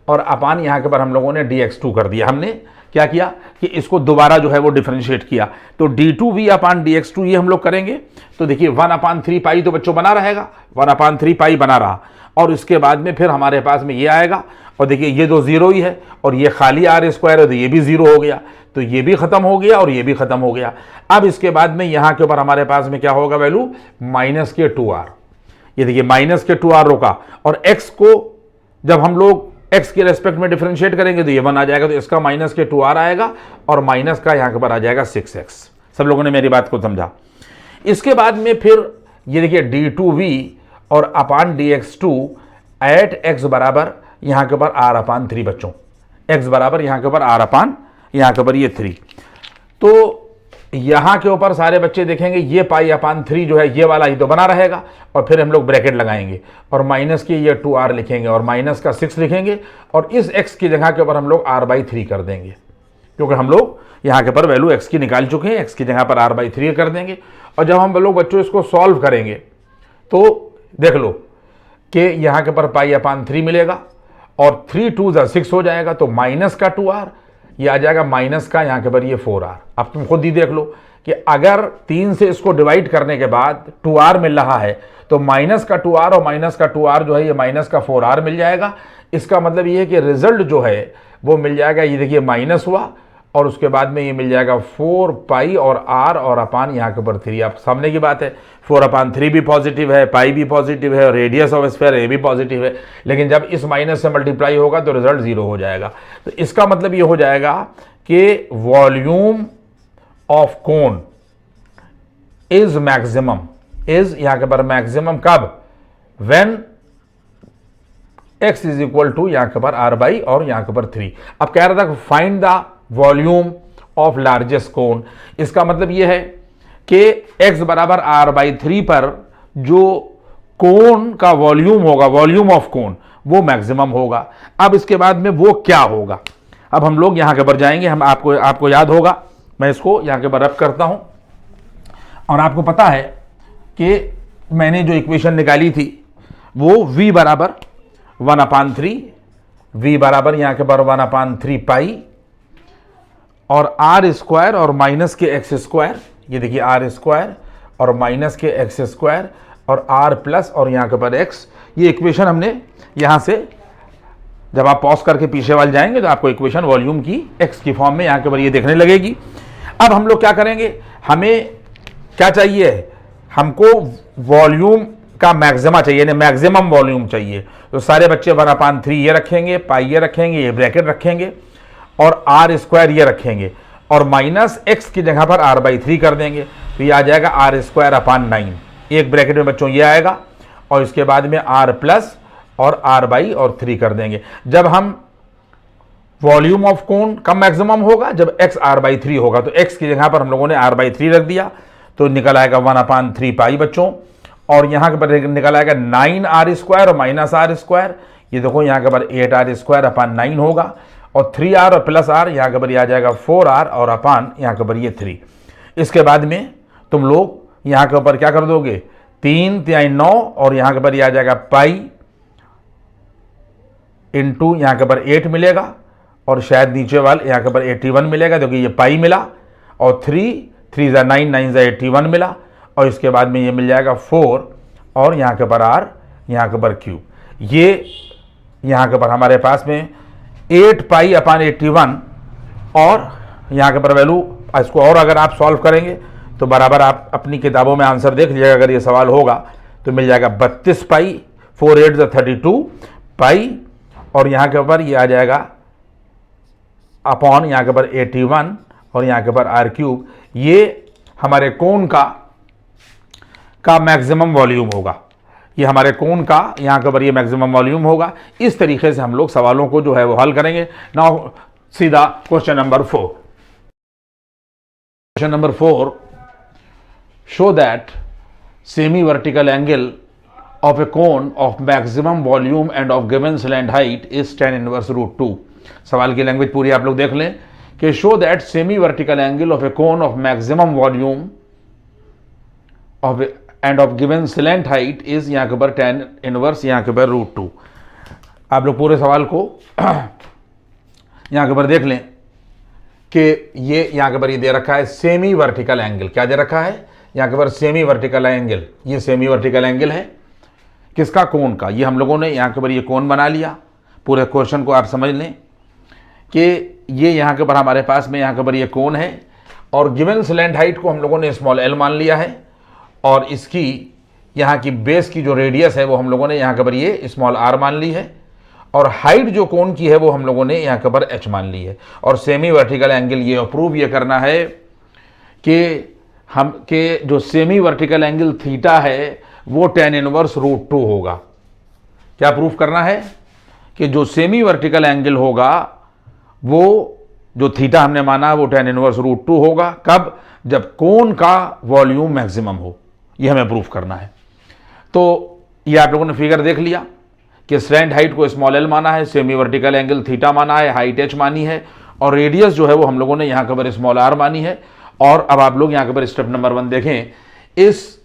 S1: और अपान यहाँ के ऊपर हम लोगों ने dx2 कर दिया। हमने क्या किया कि इसको दोबारा जो है वो डिफरेंशिएट किया तो d2v/dx2 ये हम लोग करेंगे। तो देखिए 1/3 पाई तो बच्चों बना रहेगा, 1/3 पाई बना रहा और इसके बाद में फिर हमारे पास में ये आएगा और देखिए ये तो 0 ही है और ये खाली r² है तो ये भी 0 हो गया, तो ये भी खत्म हो गया और ये भी खत्म हो गया। अब इसके बाद में यहाँ के ऊपर हमारे पास में क्या होगा वैल्यू, माइनस के 2r। ये देखिए माइनस के 2r रोका और x को जब हम लोग x के रेस्पेक्ट में डिफरेंशिएट करेंगे तो ये 1 आ जाएगा, तो इसका माइनस के 2r आएगा और माइनस का यहाँ के ऊपर आ जाएगा 6x। सब लोगों ने मेरी बात को समझा। इसके बाद में फिर ये देखिए d2v और अपान dx2 एट x बराबर यहाँ के ऊपर r/3 बच्चों, x बराबर यहाँ के ऊपर r/, यहाँ के ऊपर ये 3। तो यहाँ के ऊपर सारे बच्चे देखेंगे ये π/3 जो है ये वाला ही तो बना रहेगा और फिर हम लोग ब्रैकेट लगाएंगे और माइनस के ये 2r लिखेंगे और माइनस का 6 लिखेंगे और इस x की जगह के ऊपर हम लोग r/3 कर देंगे क्योंकि हम लोग यहाँ के ऊपर वैल्यू x की निकाल चुके हैं। x की जगह पर r/3 कर देंगे और जब हम लोग बच्चों इसको सॉल्व करेंगे तो देख लो कि यहाँ के ऊपर π/3 मिलेगा और 3 2 6 हो जाएगा तो माइनस का 2r ये आ जाएगा, माइनस का यहाँ के ऊपर ये 4r। अब तुम खुद ही देख लो कि अगर 3 से इसको डिवाइड करने के बाद 2r मिल रहा है तो माइनस का 2r और माइनस का 2r जो है ये माइनस का 4r मिल जाएगा। इसका मतलब ये है कि रिजल्ट जो है वो मिल जाएगा, ये देखिए माइनस हुआ और उसके बाद में ये मिल जाएगा 4 पाई और r और अपान यहाँ के ऊपर 3। आप सामने की बात है 4/3 भी पॉजिटिव है, पाई भी पॉजिटिव है और रेडियस ऑफ स्फीयर ये भी पॉजिटिव है, लेकिन जब इस माइनस से मल्टीप्लाई होगा तो रिजल्ट 0 हो जाएगा। तो इसका मतलब ये हो जाएगा कि volume of cone is maximum, is यहाँ के ऊपर मैक्सिमम कब, when x is equal to यहाँ के ऊपर r/ और यहाँ के ऊपर 3। अब कह रहा था find the volume of largest cone. इसका मतलब यह है कि x बराबर r/3 पर जो कोन का वॉल्यूम होगा, वॉल्यूम ऑफ कोन, वो मैक्सिमम होगा। अब इसके बाद में वो क्या होगा, अब हम लोग यहां के ऊपर जाएंगे। हम आपको याद होगा, मैं इसको यहां के ऊपर रब करता हूं और आपको पता है कि मैंने जो इक्वेशन निकाली थी वो v बराबर 1/3, v बराबर यहां के ऊपर 1/3 पाई और r² और माइनस के x², ये देखिए r² और माइनस के एक्स स्क्वायर और आर प्लस और यहाँ के ऊपर एक्स। ये इक्वेशन हमने यहाँ से, जब आप पॉज करके पीछे वाले जाएंगे तो आपको इक्वेशन वॉल्यूम की एक्स की फॉर्म में यहाँ के ऊपर ये देखने लगेगी। अब हम लोग क्या करेंगे, हमें क्या चाहिए, हमको वॉल्यूम का मैक्सिमा चाहिए, यानी मैक्सिमम वॉल्यूम चाहिए। तो सारे बच्चे 1/3 ये रखेंगे, पाई ये रखेंगे, ये ब्रैकेट रखेंगे और आर स्क्वायर ये रखेंगे और माइनस एक्स की जगह पर r/3 कर देंगे। तो ये आ जाएगा r²/9। एक ब्रैकेट में बच्चों ये आएगा और इसके बाद में r प्लस और r/3 कर देंगे। जब हम वॉल्यूम ऑफ कोन का मैक्सिमम होगा जब x r/3 होगा, तो x की जगह पर हम लोगों ने r/3 रख दिया, तो निकल आएगा 1/3 पाई बच्चों। और यहाँ के पर निकल आएगा 9r² और माइनस r²। ये देखो यहाँ के पर 8r²/9 होगा और 3r और प्लस r, यहाँ के पर ये आ जाएगा 4r और अपान यहाँ के पर ये 3। इसके बाद में तुम लोग यहाँ के ऊपर क्या कर दोगे, 3 × 9 और यहाँ के पर ये आ जाएगा पाई इंटू यहाँ के पर 8 मिलेगा और शायद नीचे वाले यहाँ के पर 81 मिलेगा, क्योंकि ये पाई मिला और 3 3 × 9 9 × 81 मिला और इसके बाद में ये मिल जाएगा 4 और यहाँ के पर r, यहाँ के पर q। ये यहाँ के पर हमारे पास में 8 पाई/81 और यहाँ के पर वैल्यू, इसको और अगर आप सॉल्व करेंगे तो बराबर आप अपनी किताबों में आंसर देख लीजिएगा। अगर ये सवाल होगा तो मिल जाएगा 32 पाई, 4 8 = 32 पाई और यहाँ के ऊपर ये आ जाएगा अपॉन यहाँ के ऊपर 81 और यहाँ के ऊपर r³। ये हमारे कोन का मैक्सिमम वॉल्यूम होगा, ये हमारे कोन का यहाँ के ऊपर ये मैक्सिमम वॉल्यूम होगा। इस तरीके से हम लोग सवालों को जो है वो हल करेंगे। नाउ सीधा question number 4। Question number 4, show that semi vertical angle of a cone of maximum volume and of given slant height is tan inverse √2। सवाल की लैंग्वेज पूरी आप लोग देख लें कि show that semi vertical angle of A cone of maximum volume of end of given slant height is, यहाँ के ऊपर tan इनवर्स यहाँ के ऊपर √2। आप लोग पूरे सवाल को यहाँ के ऊपर देख लें कि ये यहाँ के ऊपर ये दे रखा है सेमी वर्टिकल एंगल। क्या दे रखा है यहाँ के ऊपर, सेमी वर्टिकल एंगल। ये सेमी वर्टिकल एंगल है किसका, कोन का। ये हम लोगों ने यहाँ के ऊपर ये कोन बना लिया। पूरे क्वेश्चन को आप समझ लें कि ये यहाँ के ऊपर हमारे पास में यहाँ के ऊपर ये कोन है और गिवन स्लैंट हाइट को हम लोगों ने स्मॉल l मान लिया है और इसकी यहाँ की बेस की जो रेडियस है वो हम लोगों ने यहाँ के ऊपर ये स्मॉल r मान ली है और हाइट जो कोन की है वो हम लोगों ने यहाँ के ऊपर h मान ली है। और सेमी वर्टिकल एंगल ये अप्रूव ये करना है कि जो सेमी वर्टिकल एंगल थीटा है वो tan इनवर्स √2 होगा। क्या प्रूफ करना है कि जो सेमी वर्टिकल एंगल होगा वो जो थीटा हमने माना वो tan इनवर्स √2 होगा। कब, जब कोन का वॉल्यूम मैक्सिमम हो, ये हमें प्रूफ करना है। तो ये आप लोगों ने फिगर देख लिया कि स्लैंट हाइट को स्मॉल l माना है, सेमी वर्टिकल एंगल थीटा माना है, हाइट h मानी है और रेडियस जो है वो हम लोगों ने यहाँ के ऊपर स्मॉल r मानी है। और अब आप लोग यहाँ के ऊपर स्टेप नंबर 1 देखें, इस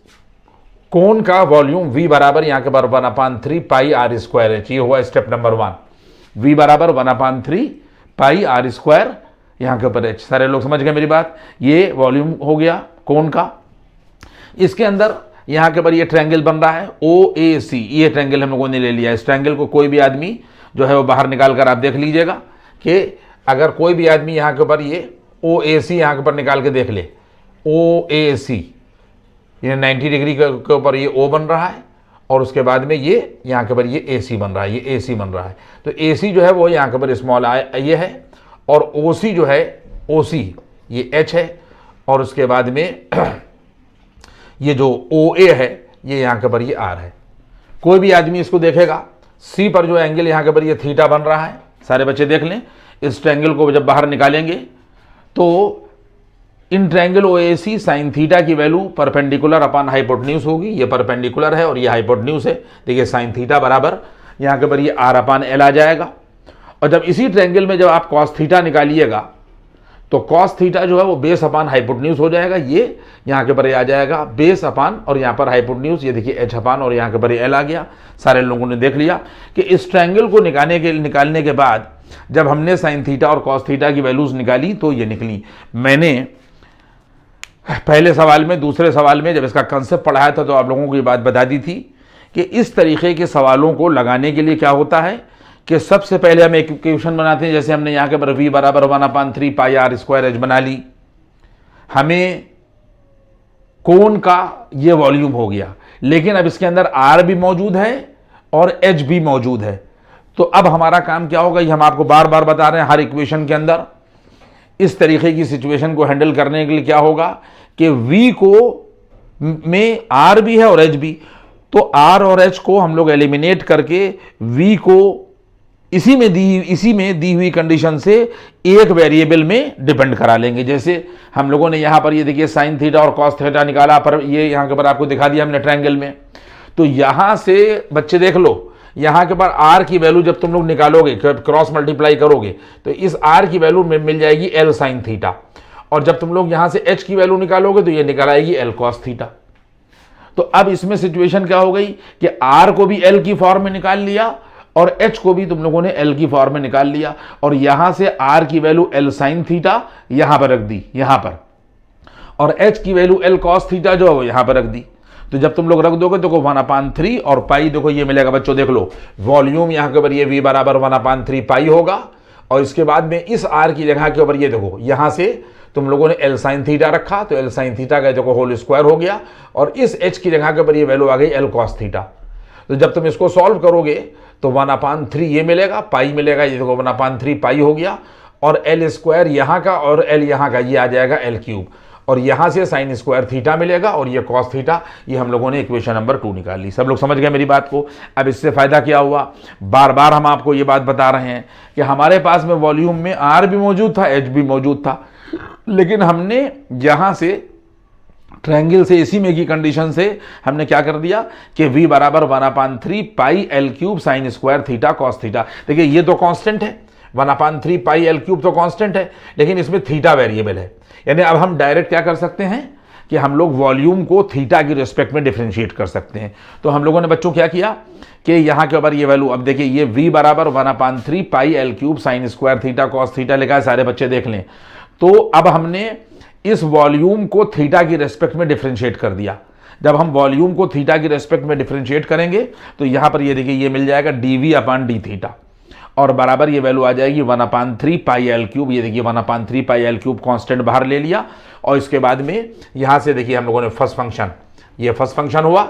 S1: कोन का वॉल्यूम v बराबर यहाँ के बराबर 1/3 पाई r²h। ये हुआ स्टेप नंबर 1। v बराबर 1/3 पाई r² यहाँ के ऊपर h। सारे लोग समझ गए मेरी बात। ये वॉल्यूम हो गया कोन का। इसके अंदर यहाँ के ऊपर ये ट्रायंगल बन रहा है OAC। ये ट्रायंगल हम लोगों ने ले लिया। इस ट्रायंगल को कोई भी आदमी जो है वो बाहर निकाल कर आप देख लीजिएगा कि अगर कोई भी आदमी यहाँ के ऊपर ये OAC यहाँ के ऊपर निकाल के देख ले, OAC ये 90 डिग्री के ऊपर ये O बन रहा है और उसके बाद में ये यहाँ के ऊपर ये AC बन रहा है, ये AC बन रहा है। तो AC जो है वो यहाँ के ऊपर स्मॉल I ये है और OC जो है OC ये H है और उसके बाद में ये जो OA है ये यहाँ के ऊपर ये R है। कोई भी आदमी इसको देखेगा, C पर जो एंगल यहाँ के ऊपर ये थीटा बन रहा है, सारे बच्चे देख लें। इस ट्रायंगल को जब बाहर निकालेंगे तो in triangle OAC sine theta की वैल्यू परपेंडिकुलर अपॉन हाइपोटेन्यूज होगी। ये परपेंडिकुलर है और ये हाइपोटेन्यूज है। देखिए साइन थीटा बराबर यहाँ के ऊपर ये r/l आ जाएगा। और जब इसी ट्रायंगल में जब आप कॉस थीटा निकालिएगा तो कॉस थीटा जो है वो बेस अपॉन हाइपोटेन्यूज हो जाएगा। ये यहाँ के ऊपर आ जाएगा बेस अपॉन और यहाँ पर हाइपोटेन्यूज, ये देखिए h अपॉन और यहाँ के ऊपर l आ गया। सारे लोगों ने देख लिया कि इस ट्रायंगल को निकालने के बाद जब हमने साइन थीटा और कॉस थीटा की वैल्यूज निकाली तो ये निकली। मैंने पहले सवाल में, दूसरे सवाल में जब इसका कंसेप्ट पढ़ाया था तो आप लोगों को ये बात बता दी थी कि इस तरीके के सवालों को लगाने के लिए क्या होता है कि सबसे पहले हम एक इक्वेशन बनाते हैं। जैसे हमने यहाँ के पर v बराबर 1/3 पाई आर स्क्वायर एच बना ली। हमें कोन का ये वॉल्यूम हो गया, लेकिन अब इसके अंदर आर भी मौजूद है और एच भी मौजूद है। तो अब हमारा काम क्या होगा, ये हम आपको बार बार बता रहे हैं हर इक्वेशन के अंदर। इस तरीके की सिचुएशन को हैंडल करने के लिए क्या होगा कि v को में r भी है और h भी, तो r और h को हम लोग एलिमिनेट करके v को इसी में दी हुई कंडीशन से एक वेरिएबल में डिपेंड करा लेंगे। जैसे हम लोगों ने यहां पर ये देखिए साइन थीटा और कॉस थीटा निकाला, पर ये यहां के पर आपको दिखा दिया हमने ट्रायंगल में। तो यहां से बच्चे देख लो, यहां के पर r की वैल्यू जब तुम लोग निकालोगे, क्रॉस मल्टीप्लाई करोगे, तो इस r की वैल्यू में मिल जाएगी l साइन थीटा, और जब तुम लोग यहां से h की वैल्यू निकालोगे तो ये निकल आएगी l कॉस थीटा। तो अब इसमें सिचुएशन क्या हो गई कि r को भी l की फॉर्म में निकाल लिया और h को भी तुम लोगों ने l की फॉर्म में निकाल लिया, और यहां से r की वैल्यू l साइन थीटा यहां पर रख दी यहां पर, और h की वैल्यू l कॉस थीटा जो है वो यहां पर रख दी। तो जब तुम लोग रख दोगे तो 1/3 और पाई देखो ये मिलेगा बच्चों, देख लो वॉल्यूम यहाँ के ऊपर ये v बराबर 1/3 पाई होगा, और इसके बाद में इस r की जगह के ऊपर ये देखो यहां से तुम लोगों ने l साइन थीटा रखा, तो l साइन थीटा का देखो होल स्क्वायर हो गया, और इस h की जगह के ऊपर ये वैल्यू आ गई l कॉस थीटा। तो जब तुम इसको सॉल्व करोगे तो 1/3 ये मिलेगा, पाई मिलेगा, ये देखो 1/3 पाई हो गया, और l स्क्वायर यहाँ का और l यहाँ का ये आ जाएगा l क्यूब, और यहां से साइन स्क्वायर थीटा मिलेगा, और ये कॉस थीटा। ये हम लोगों ने इक्वेशन नंबर 2 निकाल ली। सब लोग समझ गए मेरी बात को। अब इससे फायदा क्या हुआ, बार बार हम आपको ये बात बता रहे हैं कि हमारे पास में वॉल्यूम में आर भी मौजूद था, एच भी मौजूद था, लेकिन हमने यहां से ट्रायंगल से इसी में की कंडीशन से हमने क्या कर दिया कि v बराबर 1/3 pi L cube sine square theta cos theta. देखिए ये तो कांस्टेंट है, 1/3 पाई एल क्यूब तो कांस्टेंट है, लेकिन इसमें थीटा वेरिएबल है। यानी अब हम डायरेक्ट क्या कर सकते हैं कि हम लोग वॉल्यूम को थीटा की रिस्पेक्ट में डिफरेंशिएट कर सकते हैं। तो हम लोगों ने बच्चों क्या किया कि यहाँ के ऊपर ये वैल्यू, अब देखिए ये v बराबर 1/3 pi L cube sine square theta cos theta लिखा है, सारे बच्चे देख लें। तो अब हमने इस वॉल्यूम को थीटा की रेस्पेक्ट में डिफरेंशिएट कर दिया। जब हम वॉल्यूम को थीटा की रेस्पेक्ट में डिफरेंशिएट करेंगे तो यहां पर ये देखिए ये मिल जाएगा dv/d थीटा, और बराबर ये वैल्यू आ जाएगी 1/3 पाई एल क्यूब। ये देखिए 1/3 पाई एल क्यूब कांस्टेंट बाहर ले लिया, और इसके बाद में यहां से देखिए हम लोगों ने फर्स्ट फंक्शन, ये फर्स्ट फंक्शन हुआ,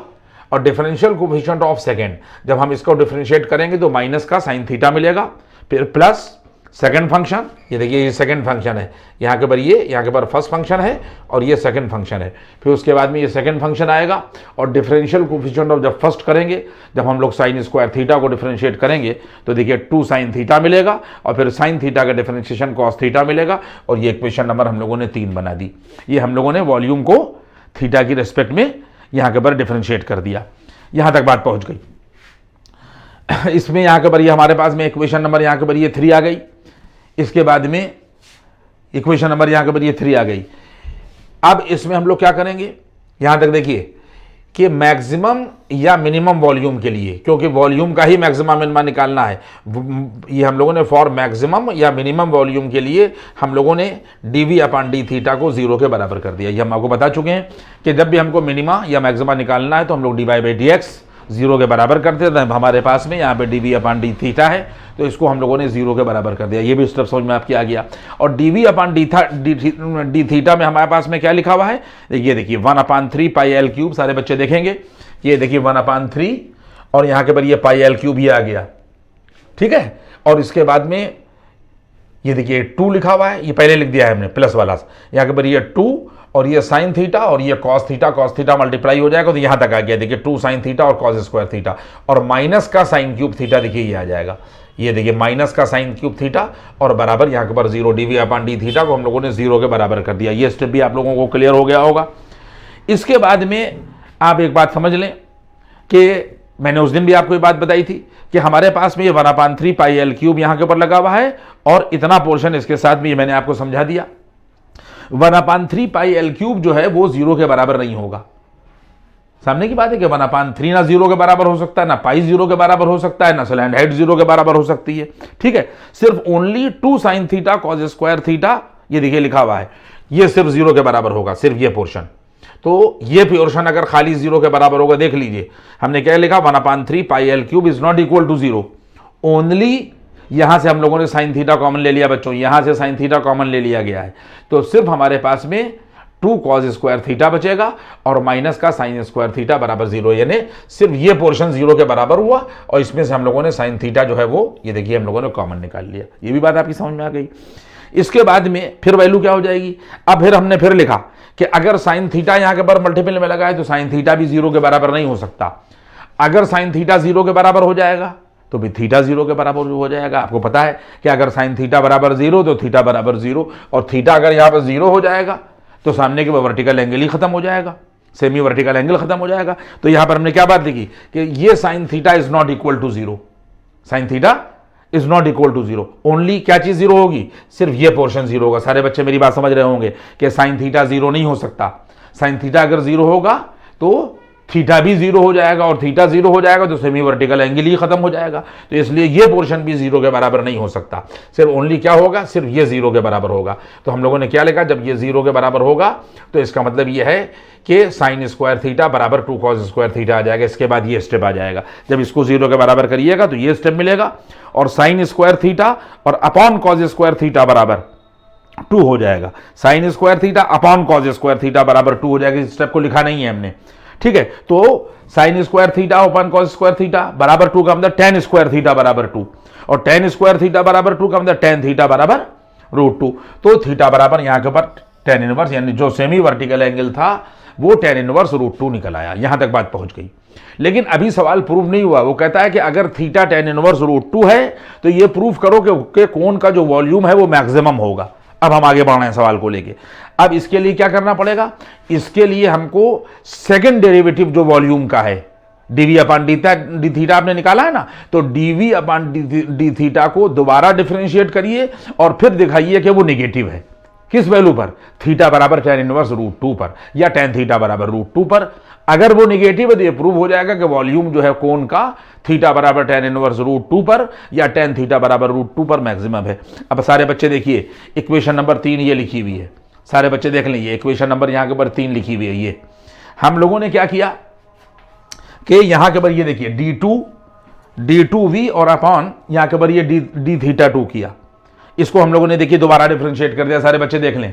S1: और डिफरेंशियल कोएफिशिएंट ऑफ सेकंड, जब हम इसको डिफरेंशिएट करेंगे तो माइनस का साइन थीटा मिलेगा, फिर प्लस सेकंड फंक्शन, ये देखिए ये सेकंड फंक्शन है, यहाँ के ऊपर ये, यहाँ के ऊपर फर्स्ट फंक्शन है, और ये सेकंड फंक्शन है। फिर उसके बाद में ये सेकंड फंक्शन आएगा, और डिफरेंशियल कोएफिशिएंट ऑफ जब फर्स्ट करेंगे, जब हम लोग साइन स्क्वायर थीटा को डिफरेंशिएट करेंगे तो देखिए 2 साइन थीटा मिलेगा, और फिर साइन थीटा का डिफरेंशिएशन कॉस थीटा मिलेगा, और ये इक्वेशन नंबर हम लोगों ने 3 बना दी। ये हम लोगों ने वॉल्यूम को थीटा की रिस्पेक्ट में यहाँ के ऊपर डिफरेंशिएट कर दिया। यहाँ तक बात पहुँच गई। इसमें यहाँ के ऊपर ये हमारे पास में इक्वेशन नंबर यहाँ के ऊपर ये 3 आ गई, इसके बाद में इक्वेशन नंबर यहां के ऊपर ये 3 आ गई। अब इसमें हम लोग क्या करेंगे, यहां तक देखिए कि मैक्सिमम या मिनिमम वॉल्यूम के लिए, क्योंकि वॉल्यूम का ही मैक्सिमम मिनिमम निकालना है, ये हम लोगों ने फॉर मैक्सिमम या मिनिमम वॉल्यूम के लिए हम लोगों ने dv/d थीटा को 0 के बराबर कर दिया। ये हम आपको बता चुके हैं कि जब भी हमको मिनिमा या मैक्सिमा निकालना है तो हम लोग dy/dx 0 के बराबर करते हैं। हमारे पास में यहाँ पे dv/d थीटा है, तो इसको हम लोगों ने 0 के बराबर कर दिया। ये भी स्टेप समझ में आपकी आ गया। और dv/d थीटा में हमारे पास में क्या लिखा हुआ है, ये देखिए 1/3 पाई एल क्यूब, सारे बच्चे देखेंगे, ये देखिए 1/3 और यहाँ के पर ये पाई एल क्यूब ही आ गया, ठीक है। और इसके बाद में ये देखिए 2 लिखा हुआ है, ये पहले लिख दिया है हमने प्लस वाला, यहाँ के पर ये 2 और ये साइन थीटा और ये कॉस थीटा मल्टीप्लाई हो जाएगा, तो यहाँ तक आ गया देखिए 2 साइन थीटा और कॉस स्क्वायर थीटा, और माइनस का साइन क्यूब थीटा देखिए ये आ जाएगा, ये देखिए माइनस का साइन क्यूब थीटा, और बराबर यहाँ के ऊपर 0 dv/d थीटा को हम लोगों ने 0 के बराबर कर दिया। ये स्टेप भी आप लोगों को क्लियर हो गया होगा। इसके बाद में आप एक बात समझ लें कि मैंने उस दिन भी आपको ये बात बताई थी कि हमारे पास में ये 1/3 पाई एल क्यूब यहाँ के ऊपर लगा हुआ है, और इतना पोर्शन इसके साथ भी मैंने आपको समझा दिया। 1/3 पाई एल क्यूब जो है वो 0 के बराबर नहीं होगा। सामने की बात है कि 1/3 ना 0 के बराबर हो सकता है, ना पाई 0 के बराबर हो सकता है, ना स्लैंड हेड 0 के बराबर हो सकती है, ठीक है। सिर्फ only 2 sine theta cos square theta, ये देखिए लिखा हुआ है, ये सिर्फ जीरो के बराबर होगा, सिर्फ ये पोर्शन। तो ये पोर्शन अगर खाली जीरो के बराबर होगा, देख लीजिए हमने क्या लिखा, 1/3 pi L cube is not equal to zero. Only यहां से हम लोगों ने साइन थीटा कॉमन ले लिया बच्चों, यहां से साइन थीटा कॉमन ले लिया गया है, तो सिर्फ हमारे पास में 2 कॉस स्क्वायर थीटा बचेगा और माइनस का साइन स्क्वायर थीटा बराबर जीरो, यानी सिर्फ ये पोर्शन जीरो के बराबर हुआ और इसमें से हम लोगों ने साइन थीटा जो है वो, ये देखिए हम लोगों ने कॉमन निकाल लिया। ये भी बात आपकी समझ में आ गई। इसके बाद में फिर वैल्यू क्या हो जाएगी, अब फिर हमने फिर लिखा कि अगर साइन थीटा यहां के पर मल्टीपल में लगा है तो साइन थीटा भी जीरो के बराबर नहीं हो सकता। अगर साइन थीटा जीरो के बराबर हो जाएगा तो भी थीटा जीरो के बराबर हो जाएगा। आपको पता है कि अगर साइन थीटा बराबर जीरो तो थीटा बराबर जीरो, और थीटा अगर यहां पर जीरो हो जाएगा तो सामने के वर्टिकल एंगल ही खत्म हो जाएगा, सेमी वर्टिकल एंगल खत्म हो जाएगा। तो यहां पर हमने क्या बात लिखी कि ये sine theta is not equal to zero, sine theta is not equal to zero. Only क्या चीज जीरो होगी, सिर्फ ये पोर्शन जीरो होगा। सारे बच्चे मेरी बात समझ रहे होंगे कि साइन थीटा जीरो नहीं हो सकता। साइन थीटा अगर जीरो होगा तो थीटा भी जीरो हो जाएगा, और थीटा जीरो हो जाएगा तो सेमी वर्टिकल एंगल ही खत्म हो जाएगा। तो इसलिए ये पोर्शन भी जीरो के बराबर नहीं हो सकता। सिर्फ ओनली क्या होगा, सिर्फ ये जीरो के बराबर होगा। तो हम लोगों ने क्या लिखा, जब ये जीरो के बराबर होगा तो इसका मतलब ये है कि साइन स्क्वायर थीटा बराबर 2 कॉस स्क्वायर थीटा आ जाएगा। इसके बाद ये स्टेप आ जाएगा, जब इसको जीरो के बराबर करिएगा तो ये स्टेप मिलेगा, और साइन स्क्वायर थीटा और अपॉन कॉस स्क्वायर थीटा बराबर 2 हो जाएगा। Sine square theta upon cos square theta बराबर 2 हो जाएगा। इस स्टेप को लिखा नहीं है हमने, ठीक है। तो साइन स्क्वायर थीटा अपन कॉस स्क्वायर थीटा बराबर 2 का मतलब टेन स्क्वायर थीटा बराबर 2, और टेन स्क्वायर थीटा बराबर 2 का मतलब टेन थीटा बराबर √2। तो थीटा बराबर यहां के ऊपर टेन इनवर्स, यानी जो सेमी वर्टिकल एंगल था वो टेन इनवर्स √2 निकल आया। यहां तक बात पहुंच गई। लेकिन अभी सवाल प्रूव नहीं हुआ। वो कहता है कि अगर थीटा टेन इनवर्स √2 है तो ये प्रूव करो कि कोण का जो वॉल्यूम है वो मैक्सिमम होगा। अब हम आगे बढ़ रहे हैं सवाल को लेके। अब इसके लिए क्या करना पड़ेगा, इसके लिए हमको सेकंड डेरिवेटिव जो वॉल्यूम का है, dv अपॉन डी थीटा आपने निकाला है ना, तो dv अपॉन डी थीटा को दोबारा डिफरेंशिएट करिए और फिर दिखाइए कि वो नेगेटिव है। किस वैल्यू पर, थीटा बराबर टेन इनवर्स √2 पर, या टेन थीटा बराबर √2 पर। अगर वो नेगेटिव है तो ये प्रूव हो जाएगा कि वॉल्यूम जो है कोण का थीटा बराबर टेन इनवर्स √2 पर या टेन थीटा बराबर √2 पर मैक्सिमम है। अब सारे बच्चे देखिए, इक्वेशन नंबर 3 ये लिखी हुई है। सारे बच्चे देख लीजिए, इक्वेशन नंबर यहाँ के ऊपर 3 लिखी हुई है। ये हम लोगों ने क्या किया कि यहाँ के ऊपर ये देखिए d2v और अपॉन यहाँ के ऊपर ये डी थीटा 2 किया। इसको हम लोगों ने देखिए दोबारा डिफरेंशिएट कर दिया। सारे बच्चे देख लें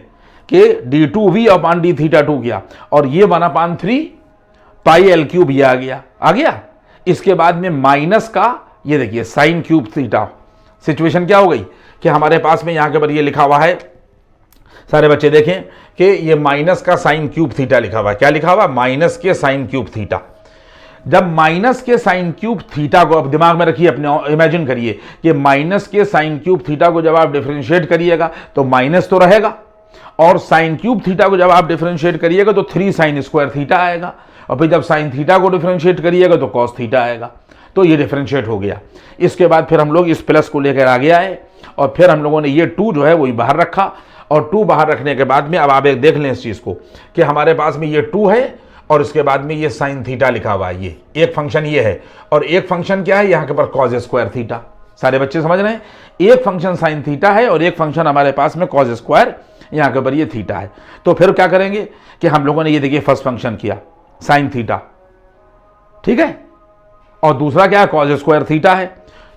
S1: कि d2v अपॉन डी थीटा 2 किया, और ये 1/3 पाई एल क्यूब ये आ गया। इसके बाद में माइनस का ये देखिए साइन क्यूब थीटा। सिचुएशन क्या हो गई कि हमारे पास में यहाँ के ऊपर ये लिखा हुआ है, सारे बच्चे देखें कि ये माइनस का साइन क्यूब थीटा लिखा हुआ है। क्या लिखा हुआ, माइनस के साइन क्यूब थीटा। जब माइनस के साइन क्यूब थीटा को, अब दिमाग में रखिए, अपने इमेजिन करिए कि माइनस के साइन क्यूब थीटा को जब आप डिफरेंशिएट करिएगा तो माइनस तो रहेगा, और साइन क्यूब थीटा को जब आप डिफरेंशिएट करिएगा तो 3 साइन स्क्वायर थीटा आएगा, और फिर जब साइन थीटा को डिफरेंशिएट करिएगा तो कॉस थीटा आएगा। तो ये डिफरेंशिएट हो गया। इसके बाद फिर हम लोग इस प्लस को लेकर आगे आए, और फिर हम लोगों ने ये 2 जो है वही बाहर रखा, और 2 बाहर रखने के बाद में अब आप एक देख लें इस चीज़ को कि हमारे पास में ये 2 है, और इसके बाद में ये साइन थीटा लिखा हुआ है। ये एक फंक्शन ये है, और एक फंक्शन क्या है यहाँ के ऊपर कॉस स्क्वायर थीटा। सारे बच्चे समझ रहे हैं, एक फंक्शन साइन थीटा है और एक फंक्शन हमारे पास में कॉस स्क्वायर यहाँ के ऊपर ये थीटा है। तो फिर क्या करेंगे कि हम लोगों ने ये देखिए फर्स्ट फंक्शन किया साइन थीटा, ठीक है, और दूसरा क्या है, कॉस स्क्वायर थीटा है।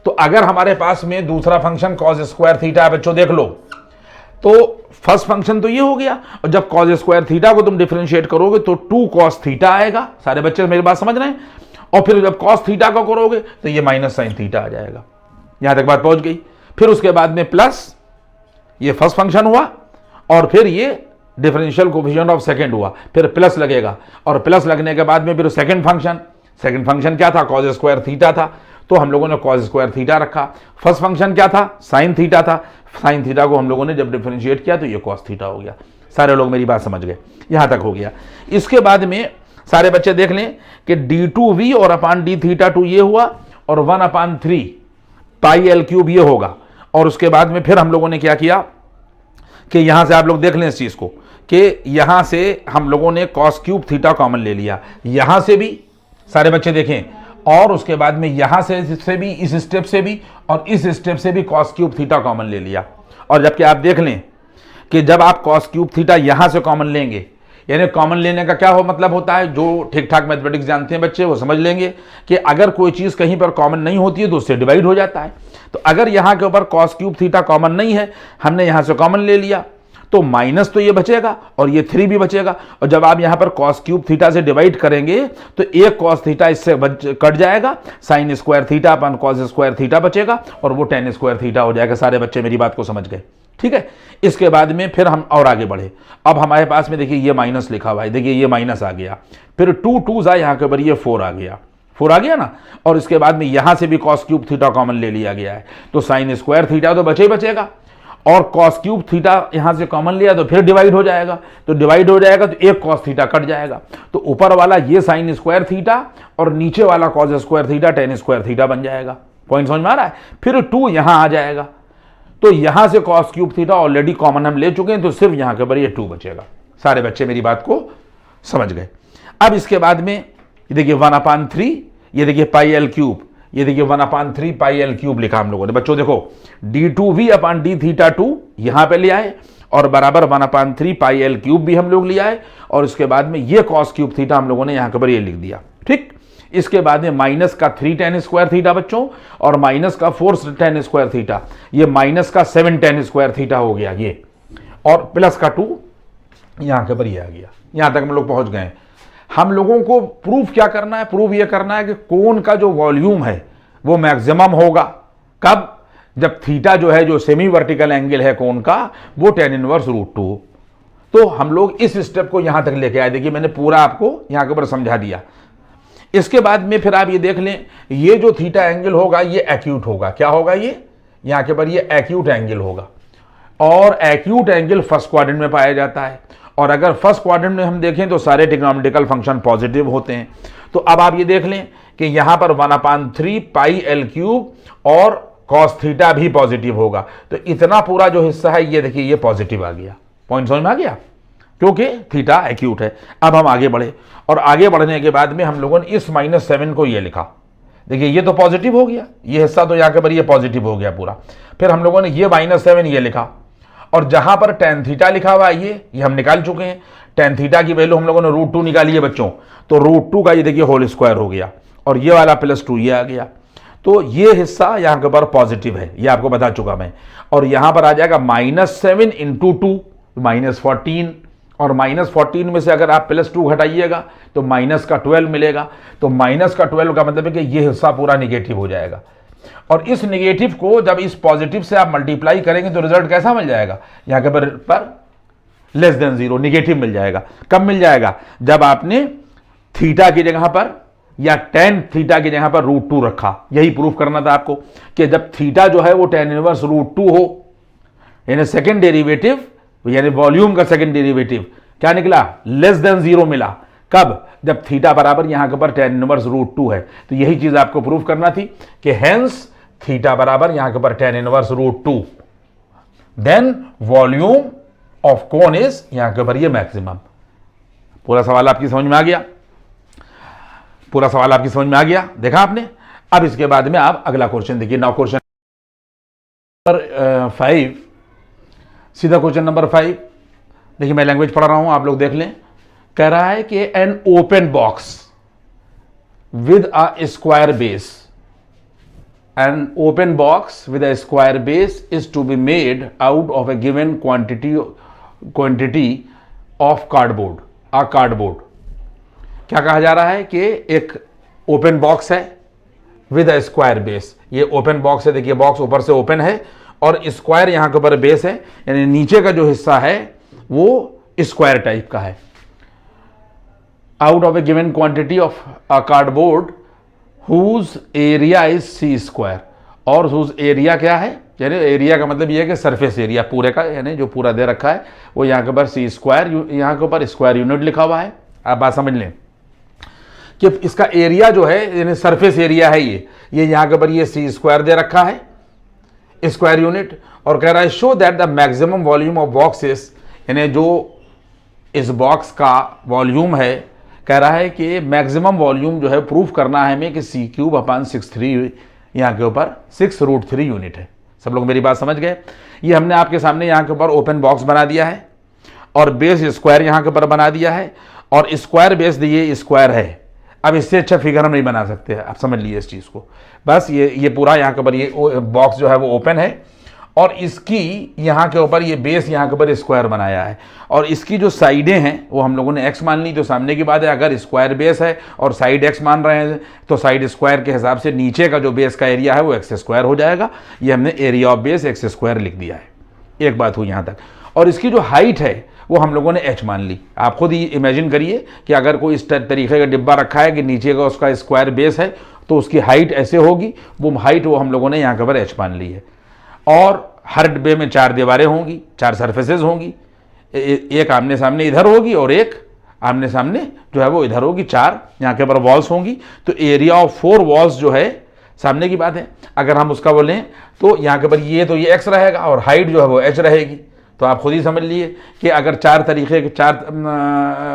S1: तो अगर हमारे पास में दूसरा फंक्शन कॉस स्क्वायर थीटा है बच्चों, देख लो, तो फर्स्ट फंक्शन तो ये हो गया, और जब कॉस स्क्वायर थीटा को तुम डिफरेंशिएट करोगे तो 2 कॉस थीटा आएगा। सारे बच्चे मेरी बात समझ रहे हैं, और फिर जब कॉस थीटा को करोगे तो ये माइनस साइन थीटा आ जाएगा। यहां तक बात पहुंच गई। फिर उसके बाद में प्लस ये फर्स्ट फंक्शन हुआ, और फिर ये डिफरेंशियल कोएफिशिएंट ऑफ सेकंड हुआ, फिर प्लस लगेगा, और प्लस लगने के बाद में फिर सेकंड फंक्शन क्या था, कॉस स्क्वायर थीटा था, तो हम लोगों ने कॉस स्क्वायर थीटा रखा। फर्स्ट फंक्शन क्या था, साइन थीटा था, साइन थीटा को हम लोगों ने जब डिफरेंशिएट किया तो ये कॉस थीटा हो गया। सारे लोग मेरी बात समझ गए, यहां तक हो गया। इसके बाद में सारे बच्चे देख लें कि d2v और अपॉन डी थीटा 2 ये हुआ, और 1/3 पाई एल क्यूब ये होगा। और उसके बाद में फिर हम लोगों ने क्या किया कि यहां से आप लोग देख लें इस चीज को कि यहां से हम लोगों ने कॉस क्यूब थीटा कॉमन ले लिया, यहां से भी, सारे बच्चे देखें, और उसके बाद में यहां से भी, इस स्टेप से भी, और इस स्टेप से भी कॉस क्यूब थीटा कॉमन ले लिया। और जबकि आप देख लें कि जब आप कॉस क्यूब थीटा यहां से कॉमन लेंगे, यानी कॉमन लेने का क्या हो मतलब होता है, जो ठीक ठाक मैथमेटिक्स जानते हैं बच्चे वो समझ लेंगे कि अगर कोई चीज कहीं पर कॉमन नहीं होती है तो उससे डिवाइड हो जाता है। तो अगर यहां के ऊपर कॉस क्यूब थीटा कॉमन नहीं है, हमने यहां से कॉमन ले लिया, तो माइनस तो ये बचेगा और ये 3 भी बचेगा। और जब आप यहां पर कॉस क्यूब थीटा से डिवाइड करेंगे तो एक कॉस थीटा इससे कट जाएगा, साइन स्क्वायर थीटा अपन कॉस स्क्वायर थीटा बचेगा और वो टेन स्क्वायर थीटा हो जाएगा। सारे बच्चे मेरी बात को समझ गए, ठीक है। इसके बाद में फिर हम और आगे बढ़े। अब हमारे पास में देखिए ये माइनस लिखा हुआ है, देखिए ये माइनस आ गया, फिर 2 2 यहाँ के ऊपर ये 4 आ गया, 4 आ गया ना। और इसके बाद में यहां से भी कॉस क्यूब थीटा कॉमन ले लिया गया है, तो साइन स्क्वायर थीटा तो बचे ही बचेगा, और कॉस क्यूब थीटा यहां से कॉमन लिया तो फिर डिवाइड हो जाएगा, तो डिवाइड हो जाएगा तो एक कॉस थीटा कट जाएगा, तो ऊपर वाला ये साइन स्क्वायर थीटा और नीचे वाला cos square theta tan square theta बन जाएगा। पॉइंट समझ में आ रहा है। फिर 2 यहां आ जाएगा, तो यहां से cos cube theta already common हम ले चुके हैं, तो सिर्फ यहां के ऊपर ये 2 बचेगा। सारे बच्चे मेरी बात को समझ गए। अब इसके बाद में देखिए 1/3, ये देखिए पाई एल क्यूब, ये देखिए 1/3 पाई एल क्यूब लिखा हम लोगों ने। बच्चों देखो d2v/d थीटा 2 यहां पे ले आए और बराबर 1/3 पाई एल क्यूब भी हम लोग ले आए, और इसके बाद में ये कॉस क्यूब थीटा हम लोगों ने यहां के ऊपर ये लिख दिया, ठीक। इसके बाद में माइनस का 3 टेन स्क्वायर थीटा बच्चों, और माइनस का 4 टेन स्क्वायर थीटा, ये माइनस का 7 टेन स्क्वायर थीटा हो गया ये, और प्लस का 2 यहां के ऊपर ये आ गया। यहां तक हम लोग पहुंच गए। हम लोगों को प्रूफ क्या करना है, प्रूफ ये करना है कि कोन का जो वॉल्यूम है वो मैक्सिमम होगा कब, जब थीटा जो है जो सेमी वर्टिकल एंगल है कोन का वो tan इनवर्स √2। तो हम लोग इस स्टेप को यहां तक लेके आए। देखिए मैंने पूरा आपको यहां के ऊपर समझा दिया। इसके बाद में फिर आप ये देख लें, ये जो थीटा एंगल होगा ये एक्यूट होगा। क्या होगा ये, यहां के ऊपर ये एक्यूट एंगल होगा, और एक्यूट एंगल फर्स्ट क्वाड्रेंट में पाया जाता है। और अगर फर्स्ट क्वाड्रेंट में हम देखें तो सारे ट्रिग्नोमेट्रिकल फंक्शन पॉजिटिव होते हैं। तो अब आप ये देख लें कि यहां पर 1/3 पाई एल क्यूब और कॉस थीटा भी पॉजिटिव होगा, तो इतना पूरा जो हिस्सा है ये देखिए ये पॉजिटिव आ गया। पॉइंट समझ में आ गया, क्योंकि थीटा एक्यूट है। अब हम आगे बढ़े, और आगे बढ़ने के बाद में हम लोगों ने इस -7 को ये लिखा। देखिए ये तो पॉजिटिव हो गया, ये हिस्सा तो यहाँ के पर ये पॉजिटिव हो गया पूरा। फिर हम लोगों ने ये -7 ये लिखा, और जहां पर tan थीटा लिखा हुआ है ये हम निकाल चुके हैं। tan थीटा की वैल्यू हम लोगों ने √2 निकाली है बच्चों, तो √2 का ये देखिए होल स्क्वायर हो गया, और ये वाला +2 ये आ गया। तो ये हिस्सा यहाँ के ऊपर पॉजिटिव है, ये आपको बता चुका मैं। और यहां पर आ जाएगा -7 × 2 -14, और -14 में से अगर आप +2 घटाइएगा तो माइनस का 12 मिलेगा। तो माइनस का 12 का मतलब है कि ये हिस्सा पूरा निगेटिव हो जाएगा, और इस निगेटिव को जब इस पॉजिटिव से आप मल्टीप्लाई करेंगे तो रिजल्ट कैसा मिल जाएगा, यहाँ के पर <0 निगेटिव मिल जाएगा। कब मिल जाएगा, जब आपने थीटा की जगह पर या tan थीटा की जगह पर √2 रखा। यही प्रूफ करना था आपको कि जब थीटा जो है वो tan इनवर्स √2 हो, यानी सेकेंड डेरिवेटिव यानी वॉल्यूम का सेकेंड डेरिवेटिव क्या निकला, <0 मिला। कब, जब थीटा बराबर यहां के ऊपर tan इनवर्स √2 है। तो यही चीज आपको प्रूफ करना थी कि हेंस थीटा बराबर यहां के ऊपर tan inverse √2, then volume of cone is यहां के ऊपर ये मैक्सिमम। पूरा सवाल आपकी समझ में आ गया, पूरा सवाल आपकी समझ में आ गया, देखा आपने। अब इसके बाद में आप अगला क्वेश्चन देखिए। नाउ क्वेश्चन नंबर 5, सीधा क्वेश्चन नंबर 5 देखिए, मैं लैंग्वेज पढ़ रहा हूं, आप लोग देख लें। कह रहा है कि an open box with a square base, an open box with a square base is to be made out of a given quantity of cardboard. A cardboard क्या कहा जा रहा है कि एक ओपन बॉक्स है विद अ स्क्वायर बेस। ये open box है, देखिए बॉक्स ऊपर से ओपन है और स्क्वायर यहां के ऊपर बेस है, यानी नीचे का जो हिस्सा है वो स्क्वायर टाइप का है। Out of a given quantity of a cardboard whose area is c square, और हुज एरिया क्या है, यानी एरिया का मतलब ये है कि सरफेस एरिया पूरे का, यानी जो पूरा दे रखा है वो यहां के ऊपर सी स्क्वायर, यहां के ऊपर स्क्वायर यूनिट लिखा हुआ है। आप बात समझ लें कि इसका एरिया जो है यानी सरफेस एरिया है, ये यहां के ऊपर ये सी स्क्वायर दे रखा है स्क्वायर यूनिट, और कह रहा है show that the maximum volume of box is, यानी जो इस बॉक्स का वॉल्यूम है, कह रहा है कि मैक्सिमम वॉल्यूम जो है प्रूफ करना है हमें कि c³/63 यहां के ऊपर 6√3 यूनिट है। सब लोग मेरी बात समझ गए। ये हमने आपके सामने यहाँ के ऊपर ओपन बॉक्स बना दिया है और बेस स्क्वायर यहाँ के ऊपर बना दिया है और स्क्वायर बेस ये स्क्वायर है। अब इससे अच्छा फिगर हम नहीं बना सकते, आप समझ लीजिए इस चीज़ को। बस ये पूरा यहाँ के ऊपर ये बॉक्स जो है वो ओपन है और इसकी यहाँ के ऊपर ये बेस यहाँ के ऊपर स्क्वायर बनाया है और इसकी जो साइडें हैं वो हम लोगों ने एक्स मान ली, तो सामने की बात है। अगर स्क्वायर बेस है और साइड एक्स मान रहे हैं तो साइड स्क्वायर के हिसाब से नीचे का जो बेस का एरिया है वो एक्स स्क्वायर हो जाएगा। ये हमने area of base x square लिख दिया है। एक बात हुई यहाँ तक। और इसकी जो हाइट है वो हम लोगों ने एच मान ली। आप खुद ही इमेजिन करिए कि अगर कोई इस तरीके का डिब्बा रखा है कि नीचे का उसका स्क्वायर बेस है तो उसकी हाइट ऐसे होगी, वो हाइट वो हम लोगों ने यहाँ के ऊपर एच मान ली है। और हर डिब्बे में 4 दीवारें होंगी, 4 सरफेसेस होंगी, एक आमने सामने इधर होगी और एक आमने सामने जो है वो इधर होगी। 4 यहाँ के ऊपर वॉल्स होंगी। तो एरिया ऑफ 4 वॉल्स जो है सामने की बात है, अगर हम उसका बोलें तो यहाँ के ऊपर ये तो ये एक्स रहेगा और हाइट जो है वो एच रहेगी। तो आप खुद ही समझ लिए कि अगर 4 तरीके के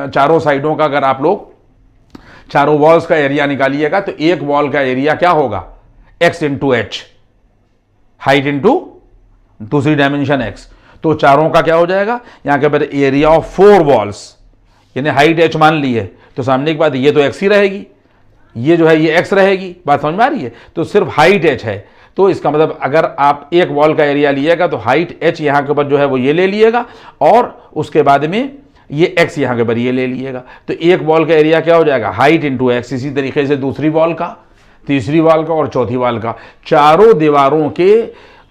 S1: चारों साइडों का अगर आप लोग चारों वॉल्स का एरिया निकालिएगा तो एक वॉल का एरिया क्या होगा, x into H, height into दूसरी डायमेंशन एक्स। तो चारों का क्या हो जाएगा, यहां के ऊपर एरिया ऑफ 4 वॉल्स, यानी हाइट एच मान ली है तो सामने की बात ये तो एक्स ही रहेगी, ये जो है ये एक्स रहेगी। बात समझ में आ रही है। तो सिर्फ हाइट एच है, तो इसका मतलब अगर आप एक वॉल का एरिया लिएगा तो हाइट एच यहाँ के ऊपर जो है वो ये ले लिएगा और उसके बाद में ये एक्स यहाँ के ऊपर ये ले लिएगा। तो एक वॉल का एरिया क्या हो जाएगा, हाइट इंटू एक्स। इसी तरीके से दूसरी वॉल का, तीसरी वॉल का और चौथी वॉल का, चारों दीवारों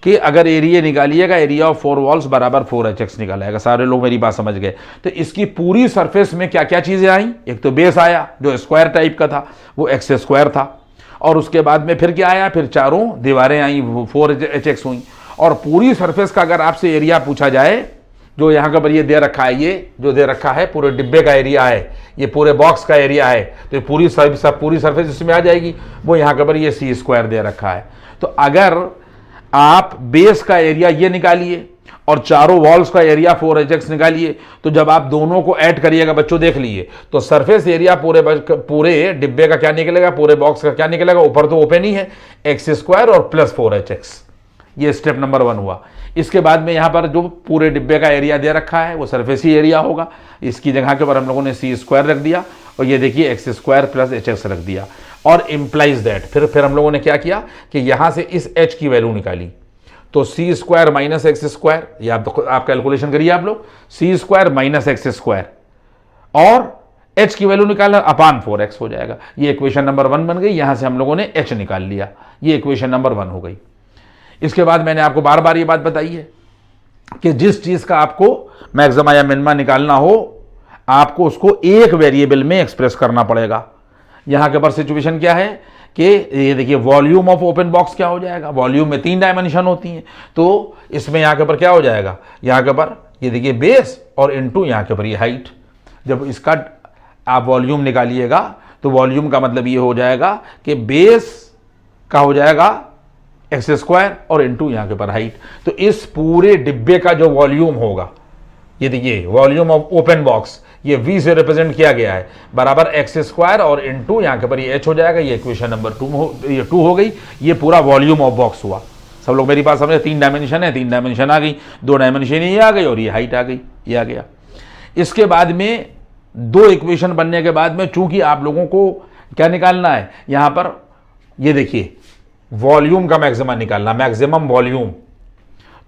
S1: के अगर एरिया निकालिएगा, एरिया ऑफ 4 वॉल्स बराबर 4hx निकालेगा। सारे लोग मेरी बात समझ गए। तो इसकी पूरी सरफेस में क्या क्या चीज़ें आई, एक तो बेस आया जो स्क्वायर टाइप का था वो एक्स स्क्वायर था और उसके बाद में फिर क्या आया, फिर चारों दीवारें आई 4hx हुई। और पूरी सरफेस का अगर आपसे एरिया पूछा जाए, जो यहाँ का पर ये दे रखा है, ये जो दे रखा है पूरे डिब्बे का एरिया है, ये पूरे बॉक्स का एरिया है, तो पूरी सरफेस इसमें आ जाएगी। वो यहाँ का पर ये सी स्क्वायर दे रखा है। तो अगर आप बेस का एरिया ये निकालिए और चारों वॉल्स का एरिया 4hx निकालिए, तो जब आप दोनों को ऐड करिएगा बच्चों देख लीजिए, तो सरफेस एरिया पूरे डिब्बे का क्या निकलेगा, पूरे बॉक्स का क्या निकलेगा, ऊपर तो ओपन ही है, एक्स स्क्वायर और प्लस 4hx। ये स्टेप नंबर 1 हुआ। इसके बाद में यहाँ पर जो पूरे डिब्बे का एरिया दे रखा है वो सरफेस ही एरिया होगा। इसकी जगह के ऊपर हम लोगों ने सी स्क्वायर रख दिया और ये देखिए एक्स स्क्वायर प्लस hx रख दिया। और इम्प्लाइज दैट फिर हम लोगों ने क्या किया कि यहाँ से इस h की वैल्यू निकाली। तो सी स्क्वायर माइनस एक्स स्क्वायर, ये आप कैलकुलेशन करिए आप लोग, सी स्क्वायर माइनस एक्स स्क्वायर और h की वैल्यू निकालना अपान 4x हो जाएगा। ये इक्वेशन नंबर 1 बन गई। यहां से हम लोगों ने h निकाल लिया, ये इक्वेशन नंबर 1 हो गई। इसके बाद मैंने आपको बार बार ये बात बताई है कि जिस चीज का आपको मैक्सिमा या मिनिमा निकालना हो, आपको उसको एक वेरिएबल में एक्सप्रेस करना पड़ेगा। यहां के ऊपर सिचुएशन क्या है कि ये देखिए वॉल्यूम ऑफ ओपन बॉक्स क्या हो जाएगा, वॉल्यूम में 3 डायमेंशन होती हैं, तो इसमें यहाँ के ऊपर क्या हो जाएगा, यहाँ के ऊपर ये देखिए बेस और इनटू यहाँ के ऊपर ये हाइट। जब इसका आप वॉल्यूम निकालिएगा तो वॉल्यूम का मतलब ये हो जाएगा कि बेस का हो जाएगा एक्स स्क्वायर और इनटू यहाँ के ऊपर हाइट। तो इस पूरे डिब्बे का जो वॉल्यूम होगा, ये देखिए वॉल्यूम ऑफ ओपन बॉक्स, ये v से रिप्रेजेंट किया गया है, बराबर एक्स स्क्वायर और इनटू यहाँ के ऊपर ये h हो जाएगा। ये इक्वेशन नंबर 2 हो गई। ये पूरा वॉल्यूम ऑफ बॉक्स हुआ। सब लोग मेरी बात समझे। 3 डायमेंशन है, 3 डायमेंशन आ गई, 2 डायमेंशन ये आ गई और ये हाइट आ गई, ये आ गया। इसके बाद में 2 इक्वेशन बनने के बाद में चूंकि आप लोगों को क्या निकालना है, यहाँ पर ये देखिए वॉल्यूम का मैक्सिमम निकालना, मैक्सिमम वॉल्यूम।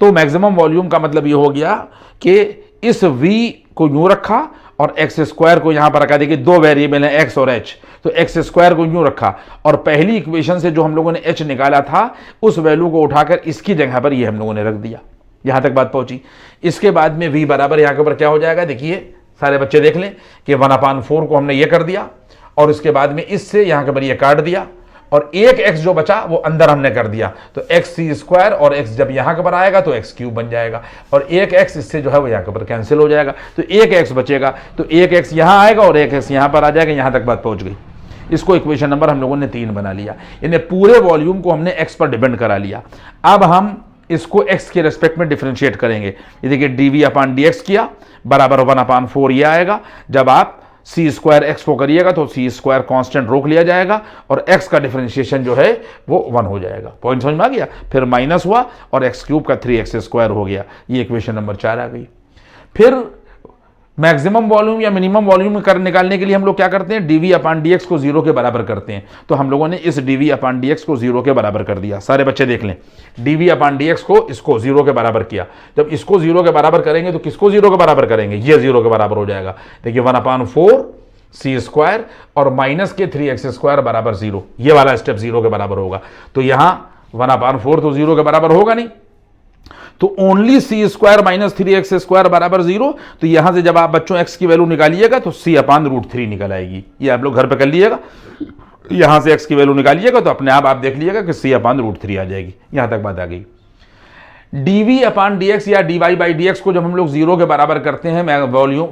S1: तो मैक्सिमम वॉल्यूम का मतलब ये हो गया कि इस v को यूं रखा और एक्स स्क्वायर को यहां पर रखा। देखिए 2 वेरिएबल हैं एक्स और एच, तो एक्स स्क्वायर को यूं रखा और पहली इक्वेशन से जो हम लोगों ने एच निकाला था उस वैल्यू को उठाकर इसकी जगह पर ये हम लोगों ने रख दिया। यहां तक बात पहुंची। इसके बाद में v बराबर यहां के ऊपर क्या हो जाएगा, देखिए सारे बच्चे देख लें कि 1/4 को हमने ये कर दिया और इसके बाद में इससे यहां के ऊपर ये काट दिया और एक x जो बचा वो अंदर हमने कर दिया। तो एक्स सी स्क्वायर और x जब यहां के ऊपर आएगा तो एक्स क्यूब बन जाएगा और एक x इससे जो है वो यहां के ऊपर कैंसिल हो जाएगा। तो एक x बचेगा, तो एक x यहां आएगा और एक x यहां पर आ जाएगा। यहां तक बात पहुंच गई। इसको इक्वेशन नंबर हम लोगों ने 3 बना लिया, यानी पूरे वॉल्यूम को हमने x पर डिपेंड करा लिया। अब हम इसको x के रेस्पेक्ट में डिफरेंशिएट करेंगे। ये देखिए dv/dx किया बराबर 1/4 ये आएगा। जब आप सी स्क्वायर एक्स को करिएगा तो सी स्क्वायर कांस्टेंट रोक लिया जाएगा और एक्स का डिफरेंशिएशन जो है वो 1 हो जाएगा। पॉइंट समझ में आ गया। फिर माइनस हुआ और एक्स क्यूब का 3x स्क्वायर हो गया। ये इक्वेशन नंबर 4 आ गई। फिर मैक्सिमम वॉल्यूम या मिनिमम वॉल्यूम निकालने के लिए हम लोग क्या करते हैं, dv अपान dx को 0 के बराबर करते हैं। तो हम लोगों ने इस dv अपान dx को 0 के बराबर कर दिया। सारे बच्चे देख लें, dv अपान dx को इसको 0 के बराबर किया। जब इसको 0 के बराबर करेंगे तो किसको 0 के बराबर करेंगे, ये 0 के बराबर हो जाएगा। देखिए 1/4 सी स्क्वायर और माइनस के 3x स्क्वायर बराबर 0, ये वाला स्टेप 0 के बराबर होगा। तो यहां 1/4 तो 0 के बराबर होगा नहीं, तो ओनली सी स्क्वायर माइनस 3x स्क्वायर बराबर 0। तो यहां से जब आप बच्चों x की वैल्यू निकालिएगा तो c अपान √3 निकल आएगी। ये आप लोग घर पे कर लीजिएगा। यहां से x की वैल्यू निकालिएगा तो अपने आप देख लीजिएगा कि c अपान √3 आ जाएगी। यहां तक बात आ गई। dv अपान dx या dy बाई dx को जब हम लोग 0 के बराबर करते हैं वॉल्यूम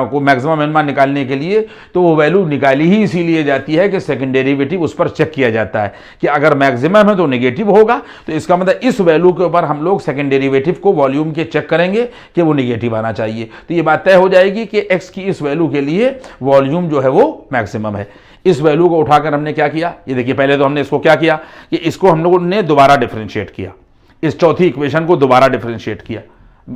S1: को मैक्सिमम मिनिमा निकालने के लिए, तो वो वैल्यू निकाली ही इसीलिए जाती है कि सेकंड डेरिवेटिव उस पर चेक किया जाता है कि अगर मैक्सिमम है तो नेगेटिव होगा। तो इसका मतलब इस वैल्यू के ऊपर हम लोग सेकंड डेरिवेटिव को वॉल्यूम के चेक करेंगे कि वो निगेटिव आना चाहिए। तो ये बात तय हो जाएगी कि x की इस वैल्यू के लिए वॉल्यूम जो है वो मैक्सिमम है। इस वैल्यू को उठाकर हमने क्या किया, ये देखिए पहले तो हमने इसको क्या किया कि इसको हम लोगों ने दोबारा डिफरेंशिएट किया, इस चौथी इक्वेशन को दोबारा डिफरेंशिएट किया।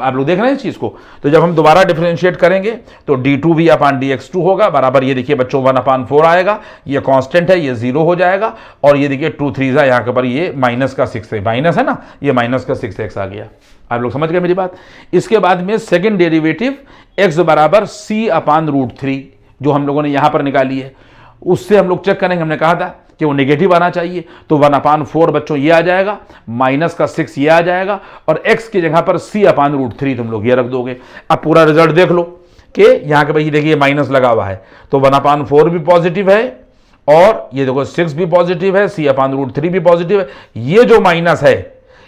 S1: आप लोग देख रहे हैं इस चीज को। तो जब हम दोबारा डिफरेंशिएट करेंगे तो d2v अपान dx2 होगा बराबर, ये देखिए बच्चों 1/4 आएगा, ये कांस्टेंट है, ये 0 हो जाएगा। और ये देखिए 2 3 यहाँ के पर ये माइनस का 6 है, माइनस है ना, ये माइनस का 6x आ गया। आप लोग समझ गए मेरी बात। इसके बाद में सेकेंड डेरिवेटिव x बराबर c अपान √3 जो हम लोगों ने यहां पर निकाली है, उससे हम लोग चेक करेंगे। हमने कहा था कि वो नेगेटिव आना चाहिए, तो 1/4 बच्चों ये आ जाएगा, माइनस का 6 ये आ जाएगा और x की जगह पर c अपान √3 तुम लोग ये रख दोगे। अब पूरा रिजल्ट देख लो कि यहां के भाई देखिए माइनस लगा हुआ है, तो 1/4 भी पॉजिटिव है और ये देखो 6 भी पॉजिटिव है, c अपान √3 भी पॉजिटिव है। ये जो माइनस है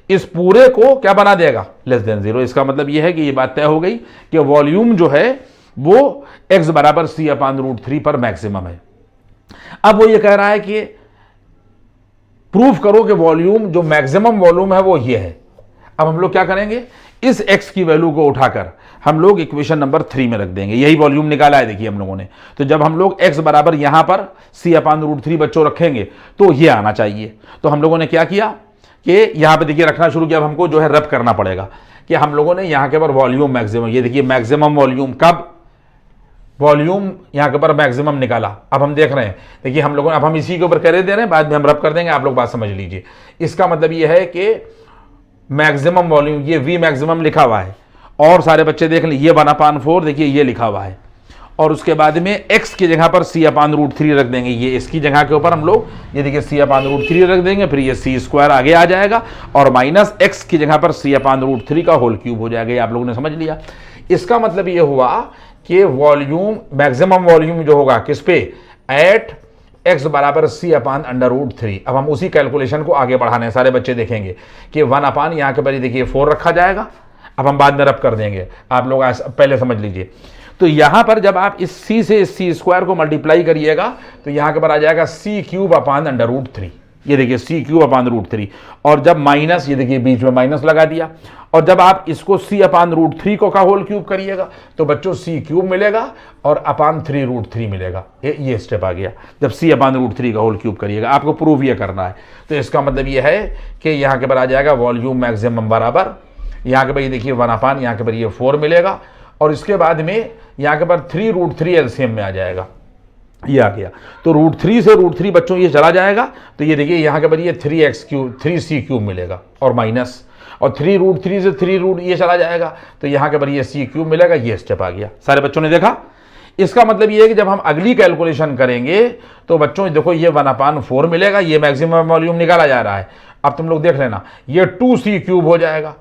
S1: इस पूरे को क्या बना देगा, लेस देन 0। इसका मतलब ये है कि ये बात तय हो गई कि वॉल्यूम जो है वो x बराबर c अपान √3 पर मैक्सिमम है। अब वो ये कह रहा है कि प्रूफ करो कि वॉल्यूम जो मैक्सिमम वॉल्यूम है वो ये है। अब हम लोग क्या करेंगे, इस x की वैल्यू को उठाकर हम लोग इक्वेशन नंबर 3 में रख देंगे। यही वॉल्यूम निकाला है देखिए हम लोगों ने। तो जब हम लोग x बराबर यहां पर c अपान √3 बच्चों रखेंगे तो ये आना चाहिए। तो हम लोगों ने क्या किया कि यहां पे देखिए रखना शुरू किया। अब हमको जो है रब करना पड़ेगा कि हम लोगों ने यहां के पर वॉल्यूम मैक्सिमम, ये देखिए मैक्सिमम वॉल्यूम, कब वॉल्यूम यहां के ऊपर मैक्सिमम निकाला। अब हम देख रहे हैं, देखिए हम लोगों ने, अब हम इसी के ऊपर करे दे रहे हैं, बाद में हम रब कर देंगे। आप लोग बात समझ लीजिए। इसका मतलब ये है कि मैक्सिमम वॉल्यूम, ये v मैक्सिमम लिखा हुआ है और सारे बच्चे देख लें, ये 1/4 देखिए ये लिखा हुआ है और उसके बाद में x की जगह पर c अपान √3 रख देंगे। ये इसकी जगह के ऊपर हम लोग ये देखिए c अपान √3 रख देंगे, फिर ये c स्क्वायर आगे आ जाएगा और माइनस x की जगह पर c अपान √3 का होल क्यूब हो जाएगा। ये आप लोगों ने समझ लिया। इसका मतलब ये हुआ कि वॉल्यूम, मैक्सिमम वॉल्यूम जो होगा किस पे, एट x बराबर c अपान √3। अब हम उसी कैलकुलेशन को आगे बढ़ाने हैं। सारे बच्चे देखेंगे कि 1 अपान यहाँ के पर देखिए 4 रखा जाएगा। अब हम बाद में रब कर देंगे, आप लोग पहले समझ लीजिए। तो यहां पर जब आप इस c से इस c स्क्वायर को मल्टीप्लाई करिएगा तो यहां के पर आ जाएगा c³ अपान √3। ये देखिए c³ अपान √3 और जब माइनस, ये देखिए बीच में माइनस लगा दिया और जब आप इसको c अपान √3 को का होल क्यूब करिएगा तो बच्चों c³ मिलेगा और अपान 3√3 मिलेगा। ये स्टेप आ गया। जब c अपान √3 का होल क्यूब करिएगा, आपको प्रूफ ये करना है। तो इसका मतलब ये है कि यहाँ के पर आ जाएगा वॉल्यूम मैक्सिमम बराबर, यहाँ के पर ये देखिए 1 अपान, यहाँ के पर ये 4 मिलेगा और इसके बाद में यहाँ के पर 3√3 एलसीएम में आ जाएगा। ये आ गया। तो √3 से √3 बच्चों ये चला जाएगा तो ये देखिए यहाँ के पर ये 3c³ मिलेगा और माइनस, और 3√3 से 3 ये चला जाएगा तो यहाँ के पर ये c³ मिलेगा। ये स्टेप आ गया। सारे बच्चों ने देखा। इसका मतलब ये है कि जब हम अगली कैलकुलेशन करेंगे तो बच्चों देखो ये 1/4 मिलेगा, ये मैक्सिमम वॉल्यूम निकाला जा रहा है। अब तुम लोग देख लेना, ये 2c³ हो जाएगा,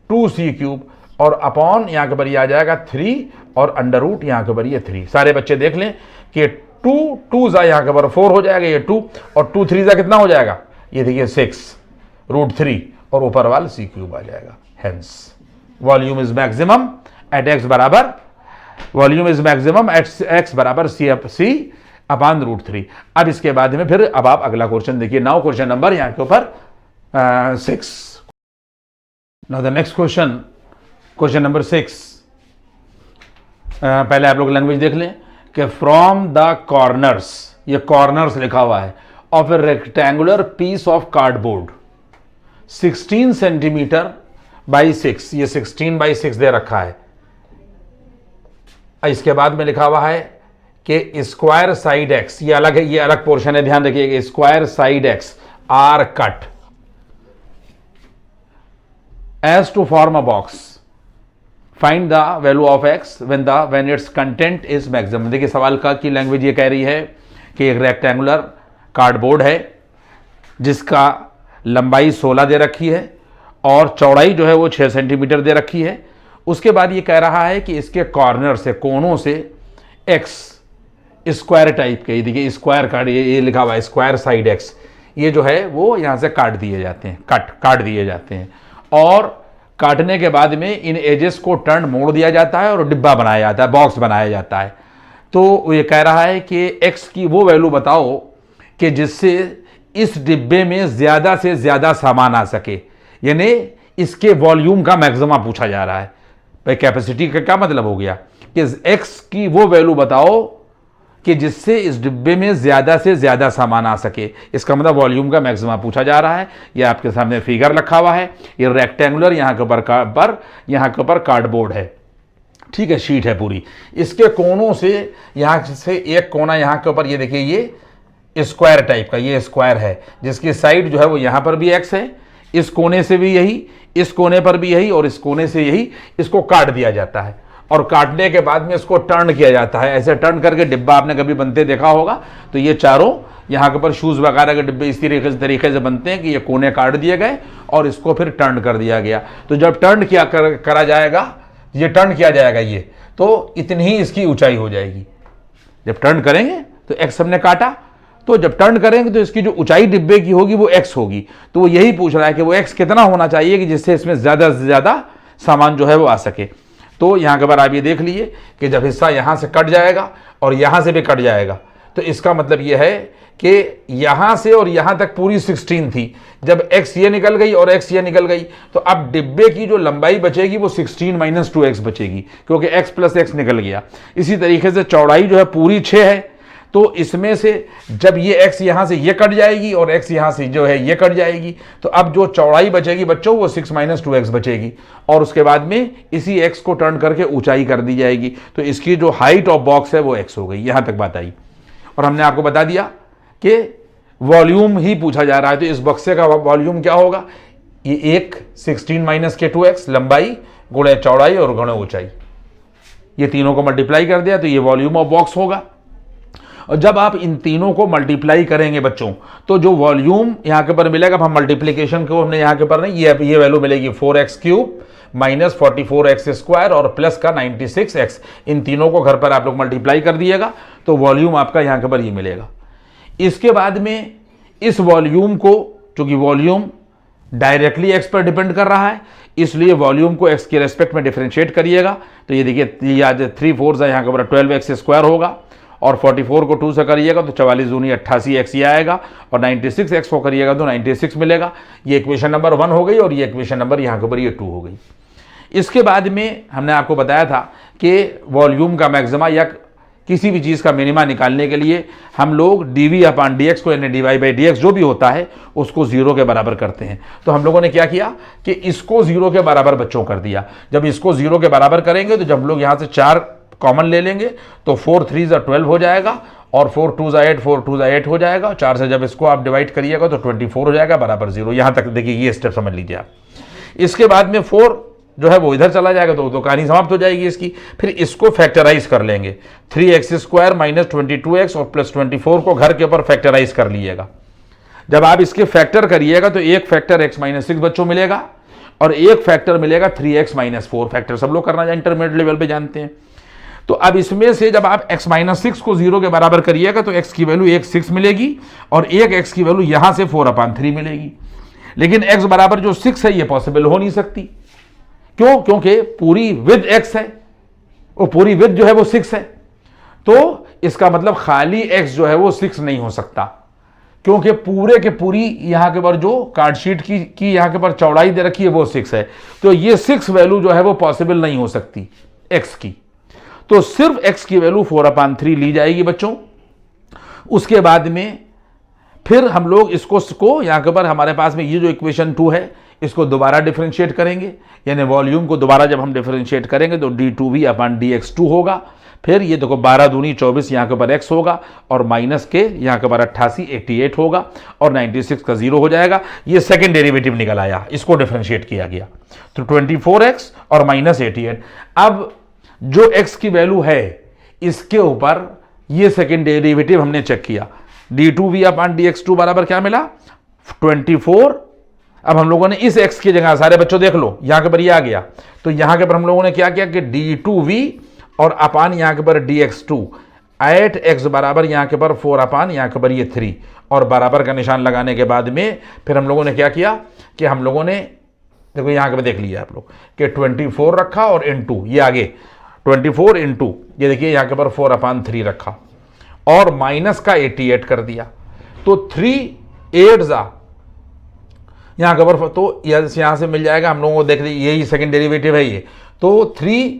S1: 2c³ और अपॉन यहाँ के पर ये आ जाएगा 3 और अंडर रूट यहाँ के पर ये 3। सारे बच्चे देख लें कि 2 जा यहाँ के पर 4 हो जाएगा, ये 2 और 2 3 जा कितना हो जाएगा, ये देखिए 6√3 और ऊपर वाला c³ आ जाएगा। Hence volume is maximum at x बराबर, volume is maximum at x बराबर c अपान √3। अब इसके बाद में फिर अब आप अगला क्वेश्चन देखिए। नाउ क्वेश्चन नंबर यहाँ के ऊपर 6। Now the next question, question number 6। पहले आप लोग लैंग्वेज देख लें कि फ्रॉम द कॉर्नर्स, ये कॉर्नर्स लिखा हुआ है, of a rectangular piece of cardboard 16 centimetre by 6, ये 16 बाई 6 दे रखा है। इसके बाद में लिखा हुआ है कि स्क्वायर साइड एक्स, ये अलग है, ये अलग पोर्शन है, ध्यान रखिएगा, square side x are cut edge to form a box, find the value of x when its content is maximum. देखिए सवाल का की लैंग्वेज ये कह रही है कि एक रेक्टेंगुलर कार्डबोर्ड है जिसका लंबाई 16 दे रखी है और चौड़ाई जो है वो 6 सेंटीमीटर दे रखी है। उसके बाद ये कह रहा है कि इसके कॉर्नर से, कोनों से एक्स स्क्वायर टाइप के, देखिए स्क्वायर काट, ये लिखा हुआ है स्क्वायर साइड एक्स, ये जो है वो यहाँ से काट दिए जाते हैं, काट दिए जाते हैं और काटने के बाद में इन एजेस को टर्न मोड़ दिया जाता है और डिब्बा बनाया जाता है, बॉक्स बनाया जाता है। तो ये कह रहा है कि एक्स की वो वैल्यू बताओ कि जिससे इस डिब्बे में ज़्यादा से ज़्यादा सामान आ सके, यानी इसके वॉल्यूम का मैक्सिमा पूछा जा रहा है। भाई कैपेसिटी का क्या मतलब हो गया कि एक्स की वो वैल्यू बताओ कि जिससे इस डिब्बे में ज़्यादा से ज़्यादा सामान आ सके, इसका मतलब वॉल्यूम का मैक्सिमा पूछा जा रहा है। ये आपके सामने फिगर रखा हुआ है, ये रेक्टेंगुलर यहाँ के ऊपर कार्डबोर्ड है, ठीक है, शीट है पूरी। इसके कोनों से यहाँ से एक कोना यहाँ के ऊपर, ये देखिए ये स्क्वायर टाइप का, ये स्क्वायर है जिसकी साइड जो है वो यहाँ पर भी एक्स है, इस कोने से भी यही, इस कोने पर भी यही और इस कोने से यही, इसको काट दिया जाता है और काटने के बाद में इसको टर्न किया जाता है। ऐसे टर्न करके डिब्बा आपने कभी बनते देखा होगा, तो ये चारों यहाँ के ऊपर शूज़ वगैरह के डिब्बे इस तरीके से बनते हैं कि ये कोने काट दिए गए और इसको फिर टर्न कर दिया गया। तो जब टर्न करा जाएगा, ये टर्न किया जाएगा ये, तो इतनी ही इसकी ऊंचाई हो जाएगी। जब टर्न करेंगे तो एक्स हमने काटा, तो जब टर्न करेंगे तो इसकी जो ऊंचाई डिब्बे की होगी वो एक्स होगी। तो वो यही पूछ रहा है कि वो एक्स कितना होना चाहिए कि जिससे इसमें ज़्यादा से ज़्यादा सामान जो है वो आ सके। तो यहाँ के बाद आप ये देख लीजिए कि जब हिस्सा यहाँ से कट जाएगा और यहाँ से भी कट जाएगा, तो इसका मतलब ये है कि यहाँ से और यहाँ तक पूरी 16 थी, जब x ये निकल गई और x ये निकल गई, तो अब डिब्बे की जो लंबाई बचेगी वो 16 माइनस 2x बचेगी, क्योंकि x प्लस x निकल गया। इसी तरीके से चौड़ाई जो है पूरी 6 है, तो इसमें से जब ये x यहाँ से ये कट जाएगी और x यहाँ से जो है ये कट जाएगी, तो अब जो चौड़ाई बचेगी बच्चों वो 6 माइनस 2x बचेगी और उसके बाद में इसी x को टर्न करके ऊंचाई कर दी जाएगी। तो इसकी जो हाइट ऑफ बॉक्स है वो x हो गई। यहाँ तक बात आई और हमने आपको बता दिया कि वॉल्यूम ही पूछा जा रहा है, तो इस बक्से का वॉल्यूम क्या होगा, ये एक 16 माइनस के 2x लंबाई गुणे चौड़ाई और गुणे ऊंचाई, ये तीनों को मल्टीप्लाई कर दिया तो ये वॉल्यूम ऑफ बॉक्स होगा। और जब आप इन तीनों को मल्टीप्लाई करेंगे बच्चों, तो जो वॉल्यूम यहाँ के ऊपर मिलेगा, हम मल्टीप्लीकेशन को हमने यहाँ के ऊपर नहीं, ये वैल्यू मिलेगी 4x cube minus 44x square और प्लस का 96x, इन तीनों को घर पर आप लोग मल्टीप्लाई कर दिएगा तो वॉल्यूम आपका यहाँ के ऊपर ये मिलेगा। इसके बाद में इस वॉल्यूम को, चूंकि वॉल्यूम डायरेक्टली एक्स पर डिपेंड कर रहा है, इसलिए वॉल्यूम को एक्स के रेस्पेक्ट में डिफरेंशिएट करिएगा। तो ये देखिए आज 3 4 से यहाँ के ऊपर 12x स्क्वायर होगा और 44 को 2 से करिएगा तो 44 दूनी 88x ये आएगा और 96x को करिएगा तो 96 मिलेगा। ये इक्वेशन नंबर 1 हो गई और ये इक्वेशन नंबर यहाँ के ऊपर ये 2 हो गई। इसके बाद में हमने आपको बताया था कि वॉल्यूम का मैक्सिमा या किसी भी चीज़ का मिनिमा निकालने के लिए हम लोग dv/dx को, यानी dy/dx जो भी होता है उसको 0 के बराबर करते हैं। तो हम लोगों ने क्या किया कि इसको 0 के बराबर बच्चों कर दिया। जब इसको 0 के बराबर करेंगे तो जब हम लोग यहाँ से 4 कॉमन ले लेंगे तो 4 3 12 हो जाएगा और 4 2 8 4 2 8 हो जाएगा। 4 से जब इसको आप डिवाइड करिएगा तो 24 हो जाएगा बराबर 0। यहाँ तक देखिए ये स्टेप समझ लीजिए आप। इसके बाद में 4 जो है वो इधर चला जाएगा तो कहानी समाप्त हो जाएगी इसकी। फिर इसको फैक्टराइज कर लेंगे, 3x स्क्वायर माइनस 22x और प्लस 24 को घर के ऊपर फैक्टराइज कर लीजिएगा। जब आप इसके फैक्टर करिएगा तो एक फैक्टर x माइनस 6 बच्चों मिलेगा और एक फैक्टर मिलेगा 3x माइनस 4। फैक्टर सब लोग करना इंटरमीडिएट लेवल पे जानते हैं। तो अब इसमें से जब आप x माइनस 6 को 0 के बराबर करिएगा तो x की वैल्यू 6 मिलेगी और एक x की वैल्यू यहां से 4/3 मिलेगी। लेकिन x बराबर जो 6 है ये पॉसिबल हो नहीं सकती। क्यों? क्योंकि पूरी विद x है, वो पूरी विद जो है वो 6 है। तो इसका मतलब खाली x जो है वो 6 नहीं हो सकता, क्योंकि पूरे के पूरी यहां के ऊपर जो कार्डशीट की यहां के ऊपर चौड़ाई दे रखी है वो 6 है। तो ये 6 वैल्यू जो है वो पॉसिबल नहीं हो सकती x की। तो सिर्फ x की वैल्यू 4/3 ली जाएगी बच्चों। उसके बाद में फिर हम लोग इसको यहां के ऊपर हमारे पास में ये जो इक्वेशन 2 है इसको दोबारा डिफरेंशिएट करेंगे, यानी वॉल्यूम को दोबारा जब हम डिफरेंशिएट करेंगे तो d2v/dx2 होगा। फिर ये देखो 12 दूनी 24 यहाँ के ऊपर x होगा और माइनस के यहाँ के ऊपर 88 88 होगा और 96 का 0 हो जाएगा। ये सेकेंड डेरिवेटिव निकल आया, इसको डिफरेंशिएट किया गया तो 24x और माइनस 88। अब जो x की वैल्यू है इसके ऊपर ये सेकेंड डेरिवेटिव हमने चेक किया, d2v/dx2 बराबर क्या मिला 24। अब हम लोगों ने इस x की जगह, सारे बच्चों देख लो यहां के ऊपर ये आ गया, तो यहां के ऊपर हम लोगों ने क्या किया कि d2v और अपान यहां के ऊपर dx2 एट x बराबर यहां के ऊपर 4 अपान यहां के ऊपर ये 3 और बराबर का निशान लगाने के बाद में फिर हम लोगों ने क्या किया कि हम लोगों ने देखो यहां के ऊपर देख लिया आप लोग कि 24 रखा और इनटू ये आगे 24 इंटू ये देखिए यहां के ऊपर 4/3 रखा और माइनस का 88 कर दिया, तो 3 8 यहां के ऊपर तो यहां से मिल जाएगा हम लोगों को, देख लीजिए यही सेकंड डेरिवेटिव है ये, तो 3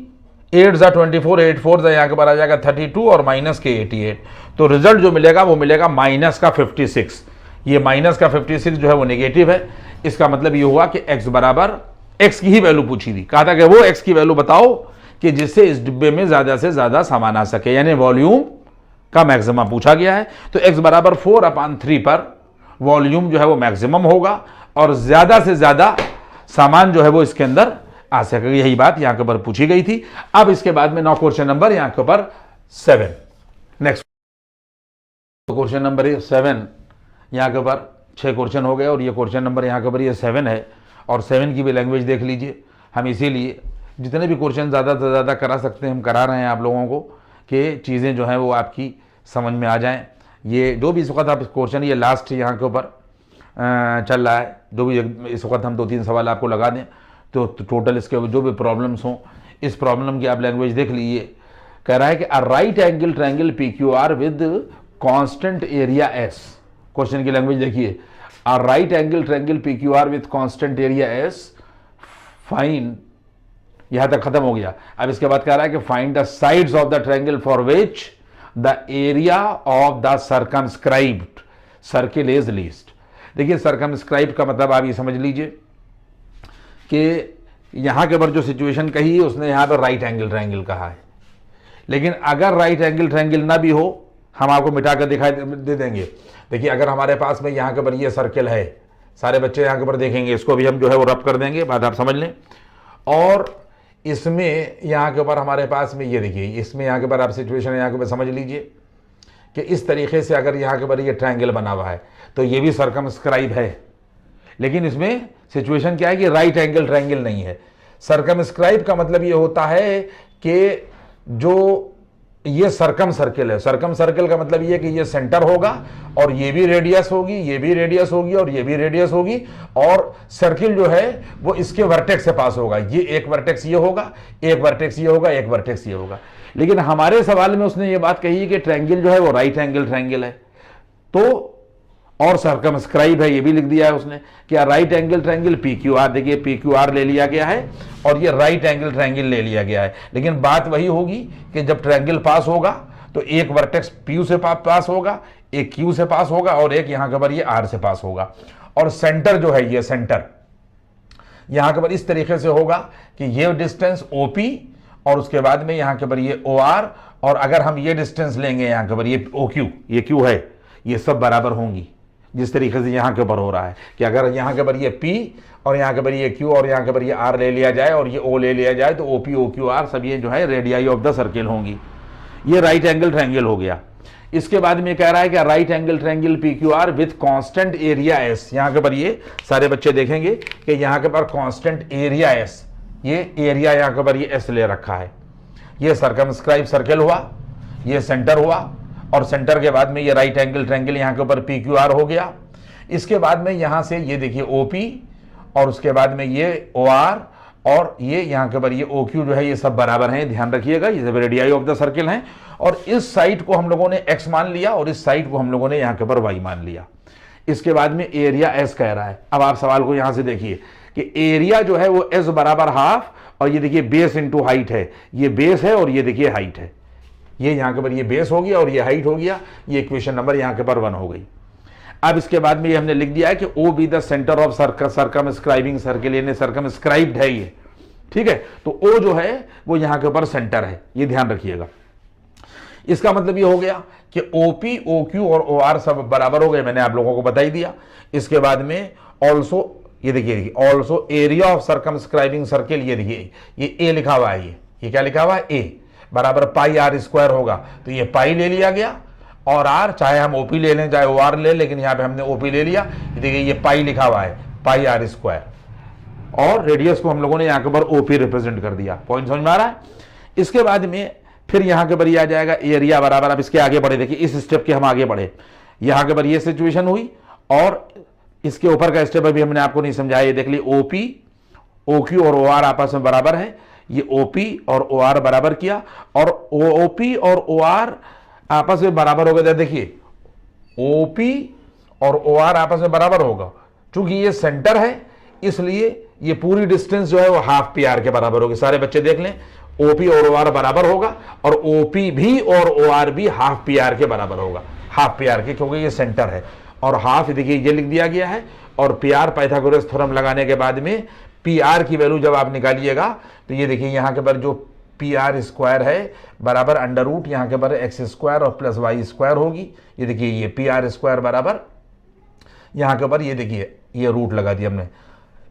S1: 8 24 8 4 यहाँ के ऊपर आ जाएगा 32 और माइनस के 88। तो रिजल्ट जो मिलेगा वो मिलेगा माइनस का 56। ये माइनस का 56 जो है वो नेगेटिव है। इसका मतलब ये हुआ कि x बराबर x की ही वैल्यू पूछी थी, कहा था कि वो x की वैल्यू बताओ कि जिससे इस डिब्बे में ज्यादा से ज्यादा सामान आ सके, यानी वॉल्यूम का मैक्सिमम पूछा गया है। तो x बराबर 4/3 पर वॉल्यूम जो है वो मैक्सिमम होगा और ज्यादा से ज्यादा सामान जो है वो इसके अंदर आ सकेगा, यही बात यहां के ऊपर पूछी गई थी। अब इसके बाद में 9 क्वेश्चन नंबर यहां के ऊपर 7। नेक्स्ट क्वेश्चन नंबर 7 यहां के ऊपर 6 क्वेश्चन हो गए और ये क्वेश्चन नंबर यहां के ऊपर ये 7 है और 7 की भी लैंग्वेज देख लीजिए। हम इसीलिए जितने भी क्वेश्चन ज़्यादा से ज़्यादा करा सकते हैं हम करा रहे हैं आप लोगों को, कि चीज़ें जो हैं वो आपकी समझ में आ जाएं। ये जो भी इस वक्त आप क्वेश्चन ये लास्ट यहाँ के ऊपर चल रहा है, जो भी इस वक्त हम 2-3 सवाल आपको लगा दें तो टोटल इसके जो भी प्रॉब्लम्स हों इस प्रॉब्लम की आप लैंग्वेज देख लीजिए। कह रहा है कि a right angle triangle PQR with constant area S। Question की लैंग्वेज देखिए, a right angle triangle PQR with constant area S find, यहां तक खत्म हो गया। अब इसके बाद कह रहा है कि find the sides of the triangle for which the area of the circumscribed circle is least. देखिए सर्कमस्क्राइब का मतलब आप ये समझ लीजिए कि यहां के ऊपर जो सिचुएशन कही है उसने यहां पर राइट एंगल ट्रायंगल कहा है, लेकिन अगर राइट एंगल ट्रायंगल ना भी हो हम आपको मिटा कर दिखाई दे देंगे। देखिए अगर हमारे पास में यहां के ऊपर ये सर्किल है, सारे बच्चे यहां के ऊपर देखेंगे, इसको भी हम जो है वो रब कर देंगे, बात आप समझ लें। और इसमें यहां के ऊपर हमारे पास में ये देखिए, इसमें यहां के ऊपर आप सिचुएशन यहां के ऊपर समझ लीजिए कि इस तरीके से अगर यहां के ऊपर ये ट्रायंगल बना हुआ है तो ये भी सर्कमस्क्राइब है, लेकिन इसमें सिचुएशन क्या है कि राइट एंगल ट्रायंगल नहीं है। सर्कमस्क्राइब का मतलब ये होता है कि जो ये सर्कम सर्किल है, सर्कम सर्किल का मतलब ये कि ये सेंटर होगा और ये भी रेडियस होगी, ये भी रेडियस होगी और ये भी रेडियस होगी, और सर्किल जो है वो इसके वर्टेक्स से पास होगा। ये एक वर्टेक्स ये होगा, एक वर्टेक्स ये होगा, एक वर्टेक्स ये होगा। लेकिन हमारे सवाल में उसने ये बात कही कि ट्रायंगल जो है वो राइट एंगल ट्रायंगल है, तो और सर्कमस्क्राइब है ये भी लिख दिया है उसने कि राइट एंगल ट्रायंगल PQR। देखिए PQR ले लिया गया है और ये राइट एंगल ट्रायंगल ले लिया गया है, लेकिन बात वही होगी कि जब ट्रायंगल पास होगा तो एक वर्टेक्स P से पास होगा, एक Q से पास होगा और एक यहां के ऊपर ये R से पास होगा। और सेंटर जो है ये सेंटर यहां के ऊपर इस तरीके से होगा कि ये डिस्टेंस OP और उसके बाद में यहां के ऊपर ये OR, और अगर हम ये डिस्टेंस लेंगे यहां के ऊपर ये OQ, ये Q है, ये सब बराबर होंगी। जिस तरीके से यहाँ के ऊपर हो रहा है कि अगर यहाँ के ऊपर ये P और यहाँ के ऊपर ये Q और यहाँ के ऊपर ये R ले लिया जाए और ये O ले लिया जाए तो OP OQR सब ये जो है रेडियाई ऑफ द सर्किल होंगी। ये राइट एंगल ट्रायंगल हो गया। इसके बाद में कह रहा है कि right angle triangle PQR with constant area S। यहाँ के ऊपर ये सारे बच्चे देखेंगे कि यहाँ के ऊपर कांस्टेंट एरिया S, ये एरिया यहाँ के ऊपर ये S ले रखा है। ये सर्कमस्क्राइब सर्किल हुआ, ये सेंटर हुआ और सेंटर के बाद में ये राइट एंगल ट्रायंगल यहाँ के ऊपर PQR हो गया। इसके बाद में यहाँ से ये देखिए OP और उसके बाद में ये OR और ये यहाँ के ऊपर ये OQ जो है ये सब बराबर हैं, ध्यान रखिएगा, ये सब रेडियाई ऑफ द सर्किल हैं। और इस साइड को हम लोगों ने X मान लिया और इस साइड को हम लोगों ने यहाँ के ऊपर Y मान लिया। इसके बाद में एरिया S कह रहा है। अब आप सवाल को यहाँ से देखिए कि एरिया जो है वो एस बराबर हाफ, और ये देखिए बेस इंटू हाइट है, ये बेस है और ये देखिए हाइट है, ये यहां के पर ये बेस हो गया और ये हाइट हो गया, ये इक्वेशन नंबर यहां के पर 1 हो गई। अब इसके बाद में ये हमने लिख दिया है कि O B the centre of circumscribing circle, यानी सर्कमस्क्राइब्ड है ये, ठीक है। तो ओ जो है वो यहां के ऊपर सेंटर है, ये ध्यान रखिएगा। इसका मतलब ये हो गया कि ओपी, ओक्यू और ओआर सब बराबर हो गए, मैंने आप लोगों को बता ही दिया। इसके बाद में ऑल्सो ये देखिए also area of circumscribing circle, ये देखिए ये ए लिखा हुआ है, ये क्या लिखा हुआ है, ए बराबर पाई आर स्क्वायर होगा, तो ये पाई ले लिया गया, और आर चाहे हम ओपी ले लें चाहे ओआर ले, लेकिन यहां पे हमने ओपी ले लिया। देखिए ये पाई लिखा हुआ है, पाई आर स्क्वायर, और रेडियस को हम लोगों ने यहां के ऊपर ओपी रिप्रेजेंट कर दिया। पॉइंट समझ में आ रहा है। इसके बाद में फिर यहां के ऊपर ये आ जाएगा एरिया बराबर, अब इसके आगे बढ़े, देखिए इस स्टेप के हम आगे बढ़े, यहां के ऊपर ये सिचुएशन हुई, और इसके ऊपर का स्टेप अभी हमने आपको नहीं समझाया, ये देख ली ओपी, ओक्यू और ओआर आपस में बराबर है, ये ओपी और ओआर बराबर किया, और ओपी और ओआर आपस में बराबर हो गए। देखिए ओपी और ओआर आपस में बराबर होगा, क्योंकि ये सेंटर है इसलिए ये पूरी डिस्टेंस जो है वो हाफ पी आर के बराबर होगी। सारे बच्चे देख लें, ओपी और ओआर बराबर होगा, और ओपी भी और ओआर भी हाफ पी आर के बराबर होगा, हाफ पी आर के, क्योंकि ये सेंटर है। और हाफ देखिए ये लिख दिया गया है, और पी आर पाइथागोरस थ्योरम लगाने के बाद में पी आर की वैल्यू जब आप निकालिएगा तो ये देखिए यहां के पर जो पी आर स्क्वायर है बराबर अंडर रूट यहां के पर एक्स स्क्वायर और प्लस वाई स्क्वायर होगी। ये देखिए ये पी आर स्क्वायर बराबर यहां के ऊपर ये देखिए ये रूट लगा दिया हमने,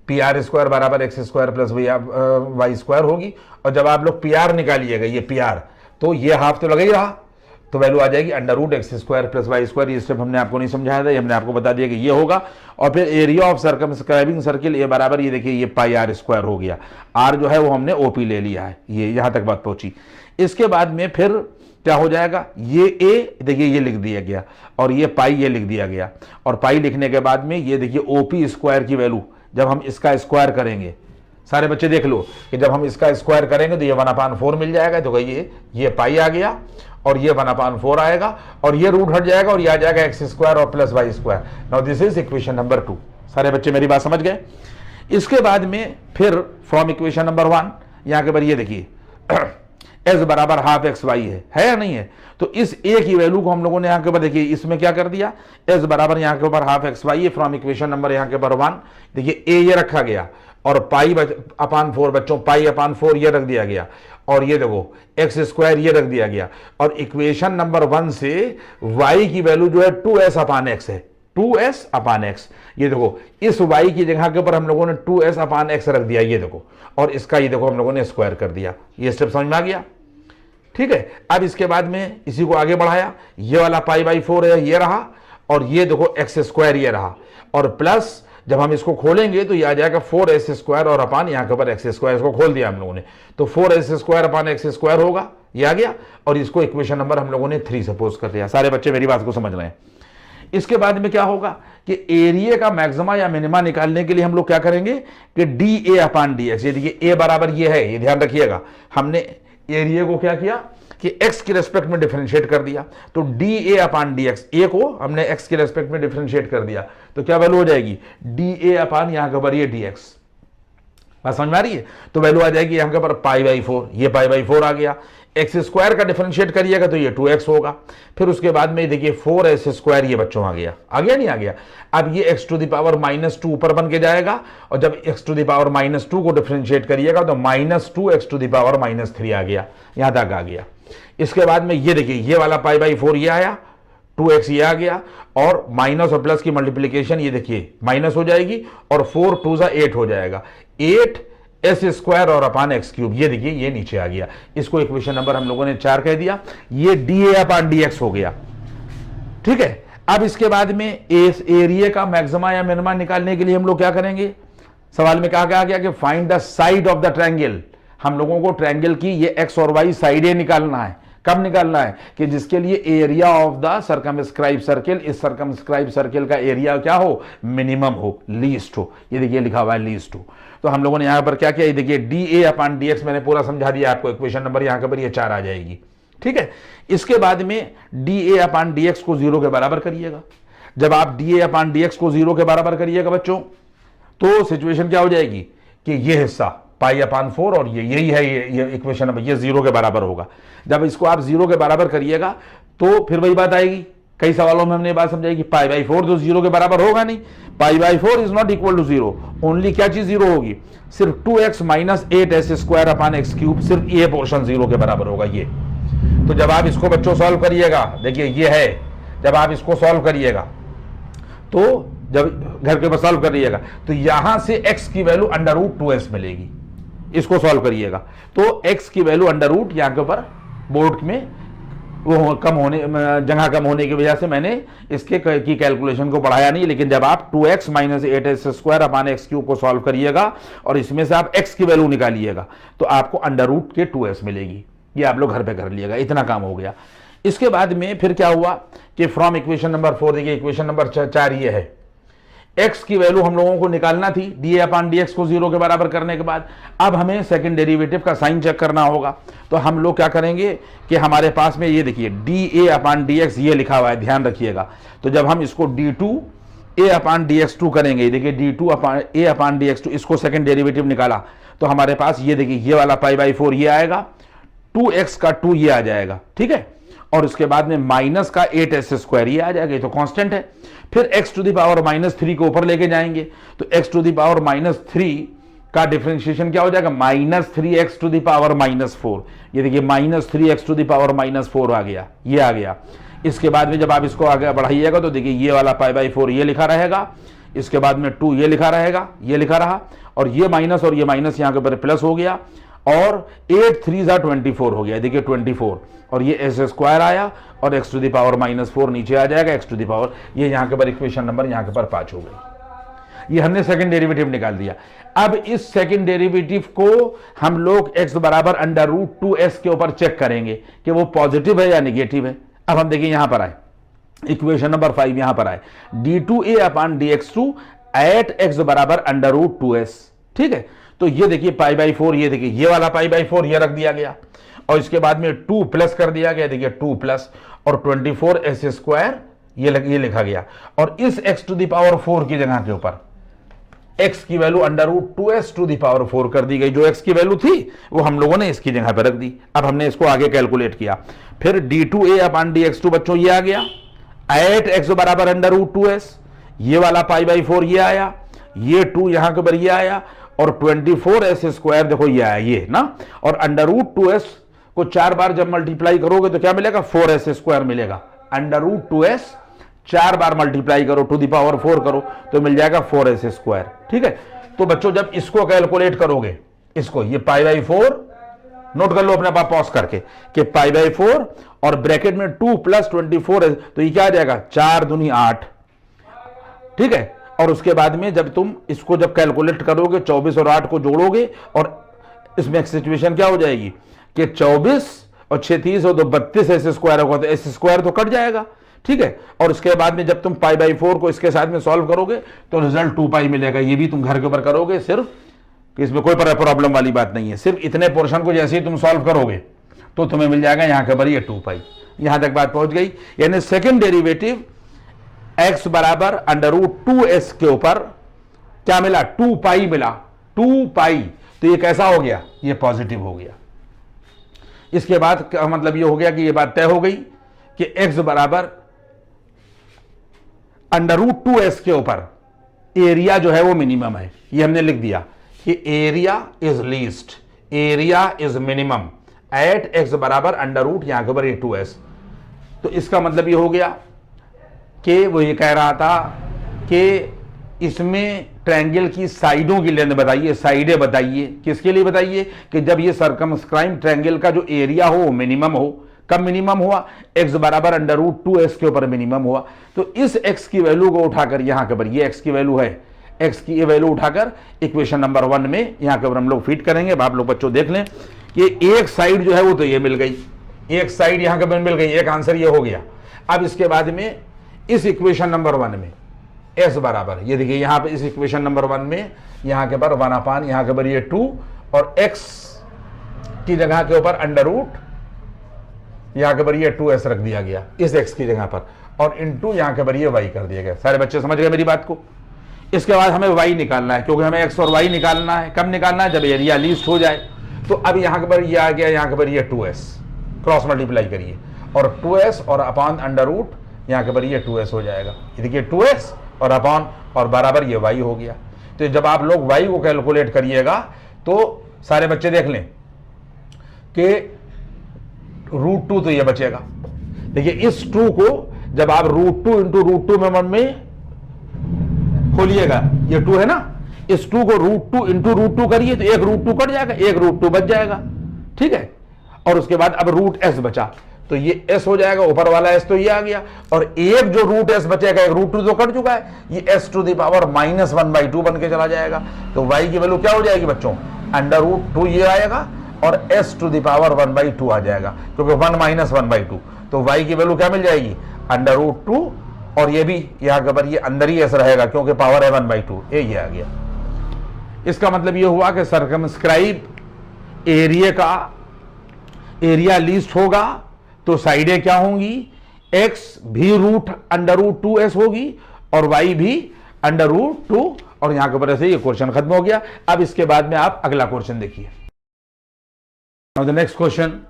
S1: पी आर स्क्वायर बराबर x square plus y square होगी। और जब आप लोग पी आर निकालिएगा, ये पी आर, तो ये हाफ तो लगा ही रहा, तो वैल्यू आ जाएगी under root x square plus y square. ये स्टेप हमने आपको नहीं समझाया था, ये हमने आपको बता दिया कि ये होगा। और फिर एरिया ऑफ सर्कमस्क्राइबिंग सर्किल ए बराबर ये देखिए ये पाई आर स्क्वायर हो गया, आर जो है वो हमने ओपी ले लिया है, ये यहां तक बात पहुंची। इसके बाद में फिर क्या हो जाएगा, ये ए देखिए ये लिख दिया गया, और ये पाई ये लिख दिया गया, और पाई लिखने के बाद में ये देखिए ओपी स्क्वायर की वैल्यू जब हम इसका स्क्वायर करेंगे, सारे बच्चे देख लो कि जब हम इसका स्क्वायर करेंगे तो ये 1/4 मिल जाएगा, तो ये पाई आ गया, और ये 1/4 आएगा, और ये रूट हट जाएगा, और ये आ जाएगा एक्स स्क्वायर और plus y square. Now this is equation number 2। सारे बच्चे मेरी बात समझ गए। इसके बाद में फिर फ्रॉम इक्वेशन नंबर 1 यहां के पर ये देखिए एस बराबर हाफ एक्स वाई है या नहीं है, तो इस ए की वैल्यू को हम लोगों ने यहां के ऊपर देखिए इसमें क्या कर दिया, एस बराबर यहां के ऊपर हाफ एक्स वाई है, फ्रॉम इक्वेशन नंबर यहां के ऊपर 1 देखिए ए ये रखा गया, और पाई अपान 4 बच्चों पाई अपान 4 ये रख दिया गया, और ये देखो एक्स स्क्वायर ये रख दिया गया, और इक्वेशन नंबर 1 से y की वैल्यू जो है 2s अपान एक्स है, 2s अपान एक्स। ये देखो इस y की जगह के ऊपर हम लोगों ने 2s अपान एक्स रख दिया, ये देखो, और इसका ये देखो हम लोगों ने स्क्वायर कर दिया। ये स्टेप समझ में आ गया, ठीक है। अब इसके बाद में इसी को आगे बढ़ाया, ये वाला पाई बाई 4 है ये रहा, और ये देखो एक्स स्क्वायर ये रहा, और प्लस जब हम इसको खोलेंगे तो ये आ जाएगा 4s स्क्वायर और अपान यहाँ के ऊपर एक्स स्क्वायर, इसको खोल दिया हम लोगों ने, तो 4s square upon x square होगा, ये आ गया, और इसको इक्वेशन नंबर हम लोगों ने 3 सपोज कर दिया। सारे बच्चे मेरी बात को समझ रहे हैं। इसके बाद में क्या होगा कि एरिया का मैक्सिमा या मिनिमा निकालने के लिए हम लोग क्या करेंगे कि D A upon D x, ये देखिए ए बराबर ये है, ये ध्यान रखिएगा, हमने एरिया को क्या किया कि x के रेस्पेक्ट में डिफरेंशिएट कर दिया, तो D A upon D X, A को हमने x के रेस्पेक्ट में डिफरेंशिएट कर दिया, तो क्या वैल्यू हो जाएगी डी ए अपान यहां के ऊपर ये डी एक्स। बात समझ में आ रही है, तो वैल्यू आ जाएगी यहां के ऊपर पाई बाई 4, ये पाई बाई 4 आ गया, एक्स स्क्वायर का डिफरेंशिएट करिएगा तो ये 2x होगा, फिर उसके बाद में देखिए 4s स्क्वायर ये बच्चों आ गया नहीं आ गया। अब ये x टू द पावर -2 ऊपर बन के जाएगा, और जब x टू द पावर -2 को डिफरेंशिएट करिएगा तो -2x टू द पावर -3 आ गया, यहां तक आ गया। इसके बाद में ये देखिए ये वाला पाई बाई 4 ये आया, 2x ये आ गया, और माइनस और प्लस की मल्टीप्लीकेशन ये देखिए माइनस हो जाएगी, और 4 2 8 हो जाएगा, 8s स्क्वायर और अपान एक्स क्यूब, ये देखिए ये नीचे आ गया। इसको इक्वेशन नंबर हम लोगों ने 4 कह दिया, ये D A upon D x हो गया, ठीक है। अब इसके बाद में इस एरिया का मैक्सिमा या मिनिमा निकालने के लिए हम लोग क्या करेंगे, सवाल में कहा गया कि find the side of the triangle, हम लोगों को ट्रायंगल की ये एक्स और वाई साइडें निकालना है। कब निकालना है कि जिसके लिए area of the circumscribe circle, इस सर्कमस्क्राइब सर्किल का एरिया क्या हो, मिनिमम हो, लीस्ट हो, ये देखिए लिखा हुआ है लीस्ट हो। तो हम लोगों ने यहां पर क्या किया, ये देखिए D A upon D x मैंने पूरा समझा दिया आपको, इक्वेशन नंबर यहां पर ये 4 आ जाएगी, ठीक है। इसके बाद में D A upon D x को 0 के बराबर करिएगा। जब आप D A upon D x को 0 के बराबर करिएगा बच्चों, तो सिचुएशन क्या हो जाएगी कि ये हिस्सा पाई अपान 4 और ये यही है, ये इक्वेशन नंबर, ये 0 के बराबर होगा। जब इसको आप 0 के बराबर करिएगा तो फिर वही बात आएगी, कई सवालों में हमने ये बात समझाई कि पाई बाई 4 तो 0 के बराबर होगा नहीं, pi by 4 is not equal to 0, only क्या चीज 0 होगी, सिर्फ 2x minus 8s square upon x cube, सिर्फ ये पोर्शन 0 के बराबर होगा ये। तो जब आप इसको बच्चों सॉल्व करिएगा, देखिए ये है, जब आप इसको सॉल्व करिएगा तो जब घर के ऊपर सॉल्व करिएगा तो यहां से x की वैल्यू अंडर रूट 2s मिलेगी, इसको सॉल्व करिएगा तो x की वैल्यू अंडर रूट, यहां के ऊपर बोर्ड में वो कम होने, जगह कम होने की वजह से मैंने इसके की कैलकुलेशन को बढ़ाया नहीं, लेकिन जब आप 2x minus 8s square upon x cube को सॉल्व करिएगा और इसमें से आप x की वैल्यू निकालिएगा तो आपको अंडर रूट के 2s मिलेगी। ये आप लोग घर पे कर लिएगा, इतना काम हो गया। इसके बाद में फिर क्या हुआ कि फ्रॉम इक्वेशन नंबर 4, देखिए इक्वेशन नंबर 4 ये है, x की वैल्यू हम लोगों को निकालना थी D A upon D x को 0 के बराबर करने के बाद। अब हमें सेकंड डेरिवेटिव का साइन चेक करना होगा, तो हम लोग क्या करेंगे कि हमारे पास में ये देखिए D A upon D x ये लिखा हुआ है, ध्यान रखिएगा। तो जब हम इसको d2 a upon D x 2 करेंगे, देखिए d2 upon a upon D x 2, इसको सेकंड डेरिवेटिव निकाला तो हमारे पास ये देखिए ये वाला पाई बाई 4 ये आएगा, 2x का 2 ये आ जाएगा, ठीक है, और उसके बाद में माइनस का 8s स्क्वायर ये आ जाएगा, ये तो कांस्टेंट है। फिर x to the power minus 3 को ऊपर लेके जाएंगे तो x to the power minus 3 का डिफरेंशिएशन क्या हो जाएगा, minus 3x to the power minus 4, ये देखिए minus 3x to the power minus 4 आ गया, ये आ गया। इसके बाद में जब आप इसको आगे बढ़ाइएगा तो देखिए ये वाला पाई बाई 4 ये लिखा रहेगा, इसके बाद में 2 ये लिखा रहेगा, ये लिखा रहा, और ये माइनस और ये माइनस यहाँ के ऊपर प्लस हो गया, और 8 3 24 हो गया, देखिए 24, और ये एस स्क्वायर आया और x to the power minus 4 नीचे आ जाएगा, x टू द पावर, ये यहाँ के ऊपर इक्वेशन नंबर यहाँ के ऊपर 5 हो गई। ये हमने सेकंड डेरिवेटिव निकाल दिया। अब इस सेकंड डेरिवेटिव को हम लोग x बराबर अंडर रूट 2s के ऊपर चेक करेंगे कि वो पॉजिटिव है या निगेटिव है। अब हम देखिए यहां पर आए, इक्वेशन नंबर 5 यहां पर आए, d2a अपान dx2 एट x बराबर अंडर रूट 2s, ठीक है। तो ये देखिए पाई बाई 4, ये देखिए ये वाला पाई बाई 4 ये रख दिया गया, और इसके बाद में 2 प्लस कर दिया गया, देखिए 2 प्लस, और 24s स्क्वायर ये लिखा गया, और इस x टू द पावर 4 की जगह के ऊपर x की value under root 2s to the power 4 कर दी गई। जो x की वैल्यू थी वो हम लोगों ने इसकी जगह पर रख दी। अब हमने इसको आगे कैलकुलेट किया, फिर d2a अपान dx2 बच्चों ये आ गया, एट x बराबर अंडर रूट 2s, ये वाला पाई बाई 4 ये आया, ये 2 यहां के ऊपर ये आया, और 24s स्क्वायर देखो ये आया ये ना, और अंडर रूट 2s को 4 बार जब मल्टीप्लाई करोगे तो क्या मिलेगा, 4s स्क्वायर मिलेगा। अंडर रूट 2s 4 बार मल्टीप्लाई करो टू द पावर 4 करो तो मिल जाएगा 4s स्क्वायर, ठीक है। तो बच्चों जब इसको कैलकुलेट करोगे, इसको ये पाई बाई 4 नोट कर लो अपने पास पॉज करके कि पाई बाई 4 और ब्रैकेट में 2 प्लस 24 है, तो ये क्या आ जाएगा 4 दूनी 8, ठीक है। और उसके बाद में जब तुम इसको जब कैलकुलेट करोगे 24 और 8 को जोड़ोगे, और इसमें एक सिचुएशन क्या हो जाएगी कि 24 और 6 30 और 2 32 एस स्क्वायर होगा, तो एस स्क्वायर तो कट जाएगा, ठीक है। और उसके बाद में जब तुम पाई बाई 4 को इसके साथ में सॉल्व करोगे तो रिजल्ट 2 पाई मिलेगा। ये भी तुम घर के ऊपर करोगे, सिर्फ इसमें कोई प्रॉब्लम वाली बात नहीं है, सिर्फ इतने पोर्शन को जैसे ही तुम सॉल्व करोगे तो तुम्हें मिल जाएगा यहाँ के ऊपर ये 2 पाई। यहां तक बात पहुंच गई, यानी सेकेंड डेरिवेटिव x बराबर अंडर रूट 2s के ऊपर क्या मिला, 2 पाई मिला, 2 पाई। तो ये कैसा हो गया, ये पॉजिटिव हो गया। इसके बाद क्या मतलब ये हो गया कि ये बात तय हो गई कि x बराबर अंडर रूट 2s के ऊपर एरिया जो है वो मिनिमम है। ये हमने लिख दिया कि area is least, area is minimum at x बराबर अंडर रूट यहां के ऊपर ये 2s। तो इसका मतलब ये हो गया कि वो ये कह रहा था कि इसमें ट्रायंगल की साइडों की लेंथ बताइए, साइडें बताइए। किसके लिए बताइए कि जब ये सर्कमस्क्राइब ट्रायंगल का जो एरिया हो मिनिमम हो। कब मिनिमम हुआ, x बराबर अंडर रूट 2s के ऊपर मिनिमम हुआ। तो इस x की वैल्यू को उठाकर यहां के ऊपर ये x की वैल्यू है, x की ये वैल्यू उठाकर इक्वेशन नंबर 1 में यहां के ऊपर हम लोग फिट करेंगे। आप लोग बच्चों देख लें कि एक साइड जो है वो तो ये मिल गई, एक साइड यहां के ऊपर मिल गई, एक आंसर ये हो गया। अब इसके बाद में इस इक्वेशन नंबर 1 में s बराबर, ये देखिए यहां पे इस इक्वेशन नंबर 1 में यहां के ऊपर 1 अपान यहां के ऊपर ये 2 और x की जगह के ऊपर अंडर रूट यहां के ऊपर ये 2s रख दिया गया इस x की जगह पर, और इनटू यहां के ऊपर ये y कर दिया गया। सारे बच्चे समझ गए मेरी बात को। इसके बाद हमें y निकालना है, क्योंकि हमें x और y निकालना है। कब निकालना है? जब एरिया लीस्ट हो जाए। तो अब यहाँ के पर ये आ गया, यहाँ के पर ये 2s, क्रॉस मल्टीप्लाई करिए, और 2s और अपॉन अंडर रूट यहाँ के पर ये 2s हो जाएगा। ये देखिए 2s और अपॉन और बराबर ये y हो गया। तो जब आप लोग y को कैलकुलेट करिएगा तो सारे बच्चे देख लें कि √2 तो ये बचेगा। देखिए इस 2 को जब आप √2 इंटू √2 में खोलिएगा, ये 2 है ना, इस 2 को √2 इंटू √2 करिए तो एक √2 कट जाएगा, एक √2 बच जाएगा। ठीक है, और उसके बाद अब √s बचा तो ये s हो जाएगा, ऊपर वाला s तो ये आ गया, और एक जो √s बचेगा, एक √2 तो कट चुका है, ये s⁻⁻² बन के चला जाएगा। तो y की वैल्यू क्या हो जाएगी बच्चों? √2 ये आएगा और s⁻⁻² आ जाएगा, क्योंकि 1 - 1/2। तो y की वैल्यू क्या मिल जाएगी? √2, और ये भी यहाँ पर ये अंदर ही s रहेगा, क्योंकि पावर है 1/2, ये आ गया। इसका मतलब ये हुआ कि सर्कमस्क्राइब एरिया लीस्ट होगा तो साइडें क्या होंगी? x भी √2s होगी और y भी √2, और यहां के ऊपर से ये क्वेश्चन खत्म हो गया। अब इसके बाद में आप अगला क्वेश्चन देखिए। द नेक्स्ट क्वेश्चन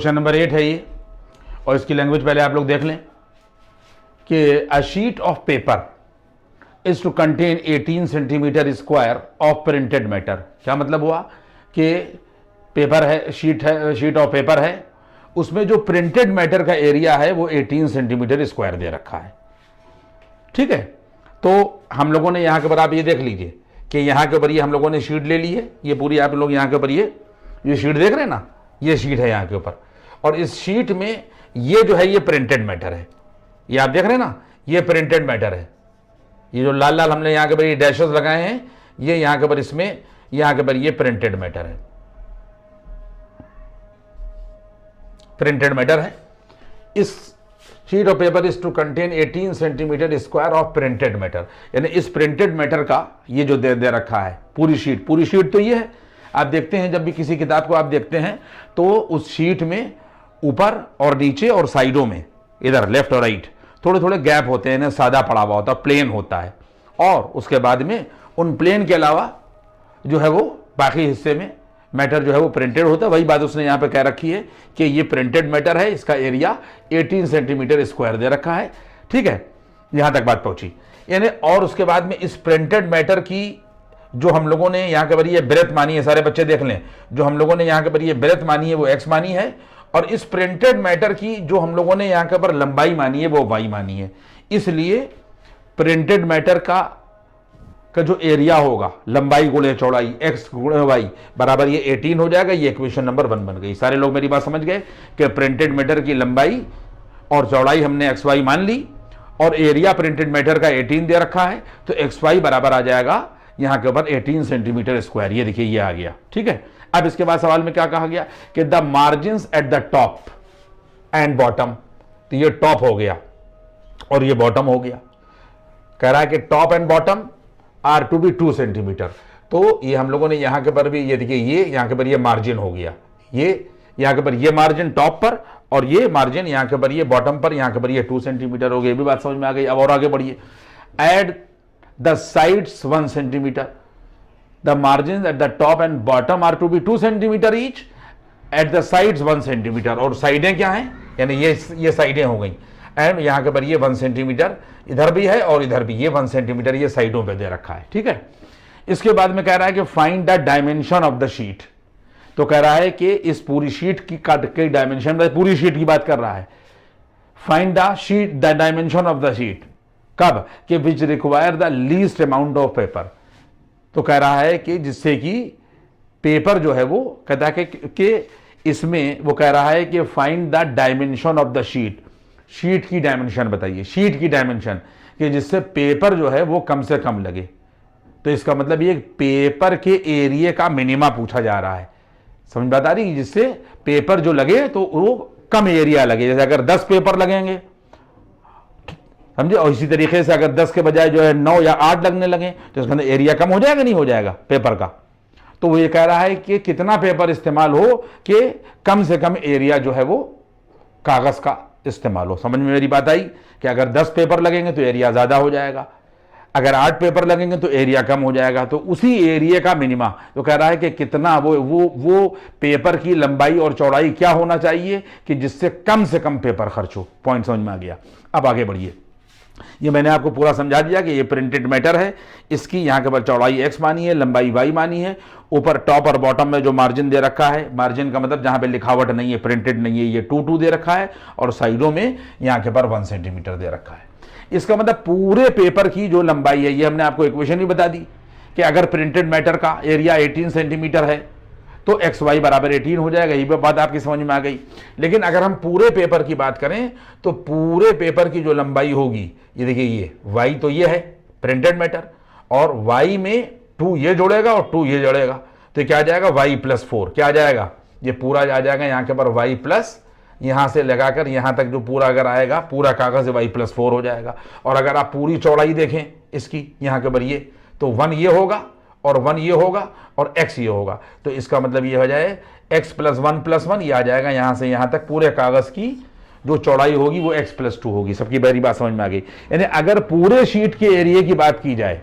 S1: नंबर 8 है ये, और इसकी लैंग्वेज पहले आप लोग देख लें कि a sheet of paper is to contain 18 centimetre square of printed matter. क्या मतलब हुआ कि पेपर है, शीट ऑफ पेपर है, उसमें जो प्रिंटेड मैटर का एरिया है वो 18 सेंटीमीटर स्क्वायर दे रखा है। ठीक है, तो हम लोगों ने यहाँ के ऊपर आप ये देख लीजिए कि यहाँ के ऊपर ये हम लोगों ने शीट ले ली है, ये पूरी आप लोग यहाँ के ऊपर ये शीट देख रहे हैं ना, ये शीट है यहाँ के ऊपर, और इस शीट में ये जो है ये प्रिंटेड मैटर है, ये आप देख रहे हैं ना, ये प्रिंटेड मैटर है। ये जो लाल लाल हमने यहाँ के ऊपर ये डैशेस लगाए हैं, ये यहाँ के ऊपर इसमें यहाँ के ऊपर ये प्रिंटेड मैटर है, प्रिंटेड मैटर है। इस sheet of paper is to contain 18 centimetre square of printed matter, यानी इस प्रिंटेड मैटर का ये जो दे रखा है पूरी शीट तो ये है। आप देखते हैं जब भी किसी किताब को आप देखते हैं तो उस शीट में ऊपर और नीचे और साइडों में, इधर लेफ्ट और राइट, थोड़े थोड़े गैप होते हैं, सादा पड़ा हुआ होता है, प्लेन होता है, और उसके बाद में उन प्लेन के अलावा जो है वो बाकी हिस्से में मैटर जो है वो प्रिंटेड होता है। वही बात उसने यहाँ पे कह रखी है कि ये प्रिंटेड मैटर है, इसका एरिया 18 सेंटीमीटर स्क्वायर दे रखा है। ठीक है, यहाँ तक बात पहुंची। यानी और उसके बाद में इस प्रिंटेड मैटर की जो हम लोगों ने यहाँ के बार ये ब्रेथ मानी है, सारे बच्चे देख लें, जो हम लोगों ने यहाँ के बार ये ब्रेथ मानी है वो x मानी है, और इस प्रिंटेड मैटर की जो हम लोगों ने यहाँ के पर लंबाई मानी है वो y मानी है। इसलिए प्रिंटेड मैटर का जो एरिया होगा, लंबाई गुणे चौड़ाई x गुणे y बराबर ये 18 हो जाएगा। ये इक्वेशन नंबर 1 बन गई। सारे लोग मेरी बात समझ गए कि प्रिंटेड मैटर की लंबाई और चौड़ाई हमने xy मान ली, और एरिया प्रिंटेड मैटर का 18 दे रखा है, तो xy बराबर आ जाएगा यहाँ के ऊपर 18 सेंटीमीटर स्क्वायर। ये देखिए ये आ गया। ठीक है, अब इसके बाद सवाल में क्या कहा गया कि the margins eight the top and bottom, तो ये टॉप हो गया और ये बॉटम हो गया। कह रहा है कि top and bottom are to be 2 centimetre. तो ये हम लोगों ने यहाँ के पर भी ये देखिए, ये यहाँ के पर ये मार्जिन हो गया, ये यहाँ के पर ये मार्जिन टॉप पर, और ये मार्जिन यहाँ के पर ये बॉटम पर, यहाँ के पर ये 2 सेंटीमीटर हो गया। ये भी बात समझ में आ गई। अब और आगे बढ़िए। Add the sides 1 centimetre, the margin at the top and bottom are to be 2 centimetre each, at the sides 1 centimetre, और साइडें क्या हैं, यानी ये साइडें हो गई, एंड यहाँ के पर ये 1 सेंटीमीटर इधर भी है और इधर भी ये 1 सेंटीमीटर ये साइडों पे दे रखा है। ठीक है, इसके बाद में कह रहा है कि find the dimension of the sheet. तो कह रहा है कि इस पूरी शीट की डायमेंशन, पूरी शीट की बात कर रहा है। Find the dimension of the sheet, कब कि which require the least amount of paper. तो कह रहा है कि जिससे कि पेपर जो है वो कहता है कि इसमें वो कह रहा है कि find the dimension of the sheet, sheet की डायमेंशन बताइए, शीट की डायमेंशन, कि जिससे पेपर जो है वो कम से कम लगे। तो इसका मतलब ये पेपर के एरिया का मिनिमा पूछा जा रहा है। समझ बात आ रही है, जिससे पेपर जो लगे तो वो कम एरिया लगे। जैसे अगर 10 पेपर लगेंगे, समझे, और इसी तरीके से अगर 10 के बजाय जो है 9 या 8 लगने लगे तो इसके अंदर एरिया कम हो जाएगा, नहीं हो जाएगा पेपर का। तो वो ये कह रहा है कि कितना पेपर इस्तेमाल हो कि कम से कम एरिया जो है वो कागज का इस्तेमाल हो। समझ में मेरी बात आई कि अगर 10 पेपर लगेंगे तो एरिया ज्यादा हो जाएगा, अगर 8 पेपर लगेंगे तो एरिया कम हो जाएगा। तो उसी एरिया का मिनिमा तो कह रहा है कि कितना वो पेपर की लंबाई और चौड़ाई क्या होना चाहिए कि जिससे कम से कम पेपर खर्च हो। पॉइंट समझ में आ गया। अब आगे बढ़िए। ये मैंने आपको पूरा समझा दिया कि ये प्रिंटेड मैटर है, इसकी यहाँ के ऊपर चौड़ाई x मानी है, लंबाई y मानी है, ऊपर टॉप और बॉटम में जो मार्जिन दे रखा है, मार्जिन का मतलब जहाँ पे लिखावट नहीं है, प्रिंटेड नहीं है, ये 2 दे रखा है, और साइडों में यहाँ के ऊपर 1 सेंटीमीटर दे रखा है। इसका मतलब पूरे पेपर की जो लंबाई है, ये हमने आपको इक्वेशन भी बता दी कि अगर प्रिंटेड मैटर का एरिया 18 सेंटीमीटर है तो एक्स वाई बराबर 18 हो जाएगा। ये बात आपकी समझ में आ गई। लेकिन अगर हम पूरे पेपर की बात करें तो पूरे पेपर की जो लंबाई होगी, ये देखिए, ये वाई तो ये है प्रिंटेड मैटर, और वाई में 2 ये जोड़ेगा और 2 ये जोड़ेगा, तो क्या आ जाएगा वाई प्लस 4। क्या आ जाएगा, ये पूरा आ जाएगा यहाँ के ऊपर वाई प्लस, यहाँ से लगाकर यहाँ तक जो पूरा अगर आएगा पूरा कागज वाई प्लस 4 हो जाएगा। और अगर आप पूरी चौड़ाई देखें इसकी यहाँ के ऊपर ये, तो 1 ये होगा और 1 ये होगा और x ये होगा, तो इसका मतलब ये हो जाए x प्लस 1 ये आ जाएगा यहाँ से यहाँ तक पूरे कागज की जो चौड़ाई होगी वो x प्लस 2 होगी। सबकी बड़ी बात समझ में आ गई। यानी अगर पूरे शीट के एरिया की बात की जाए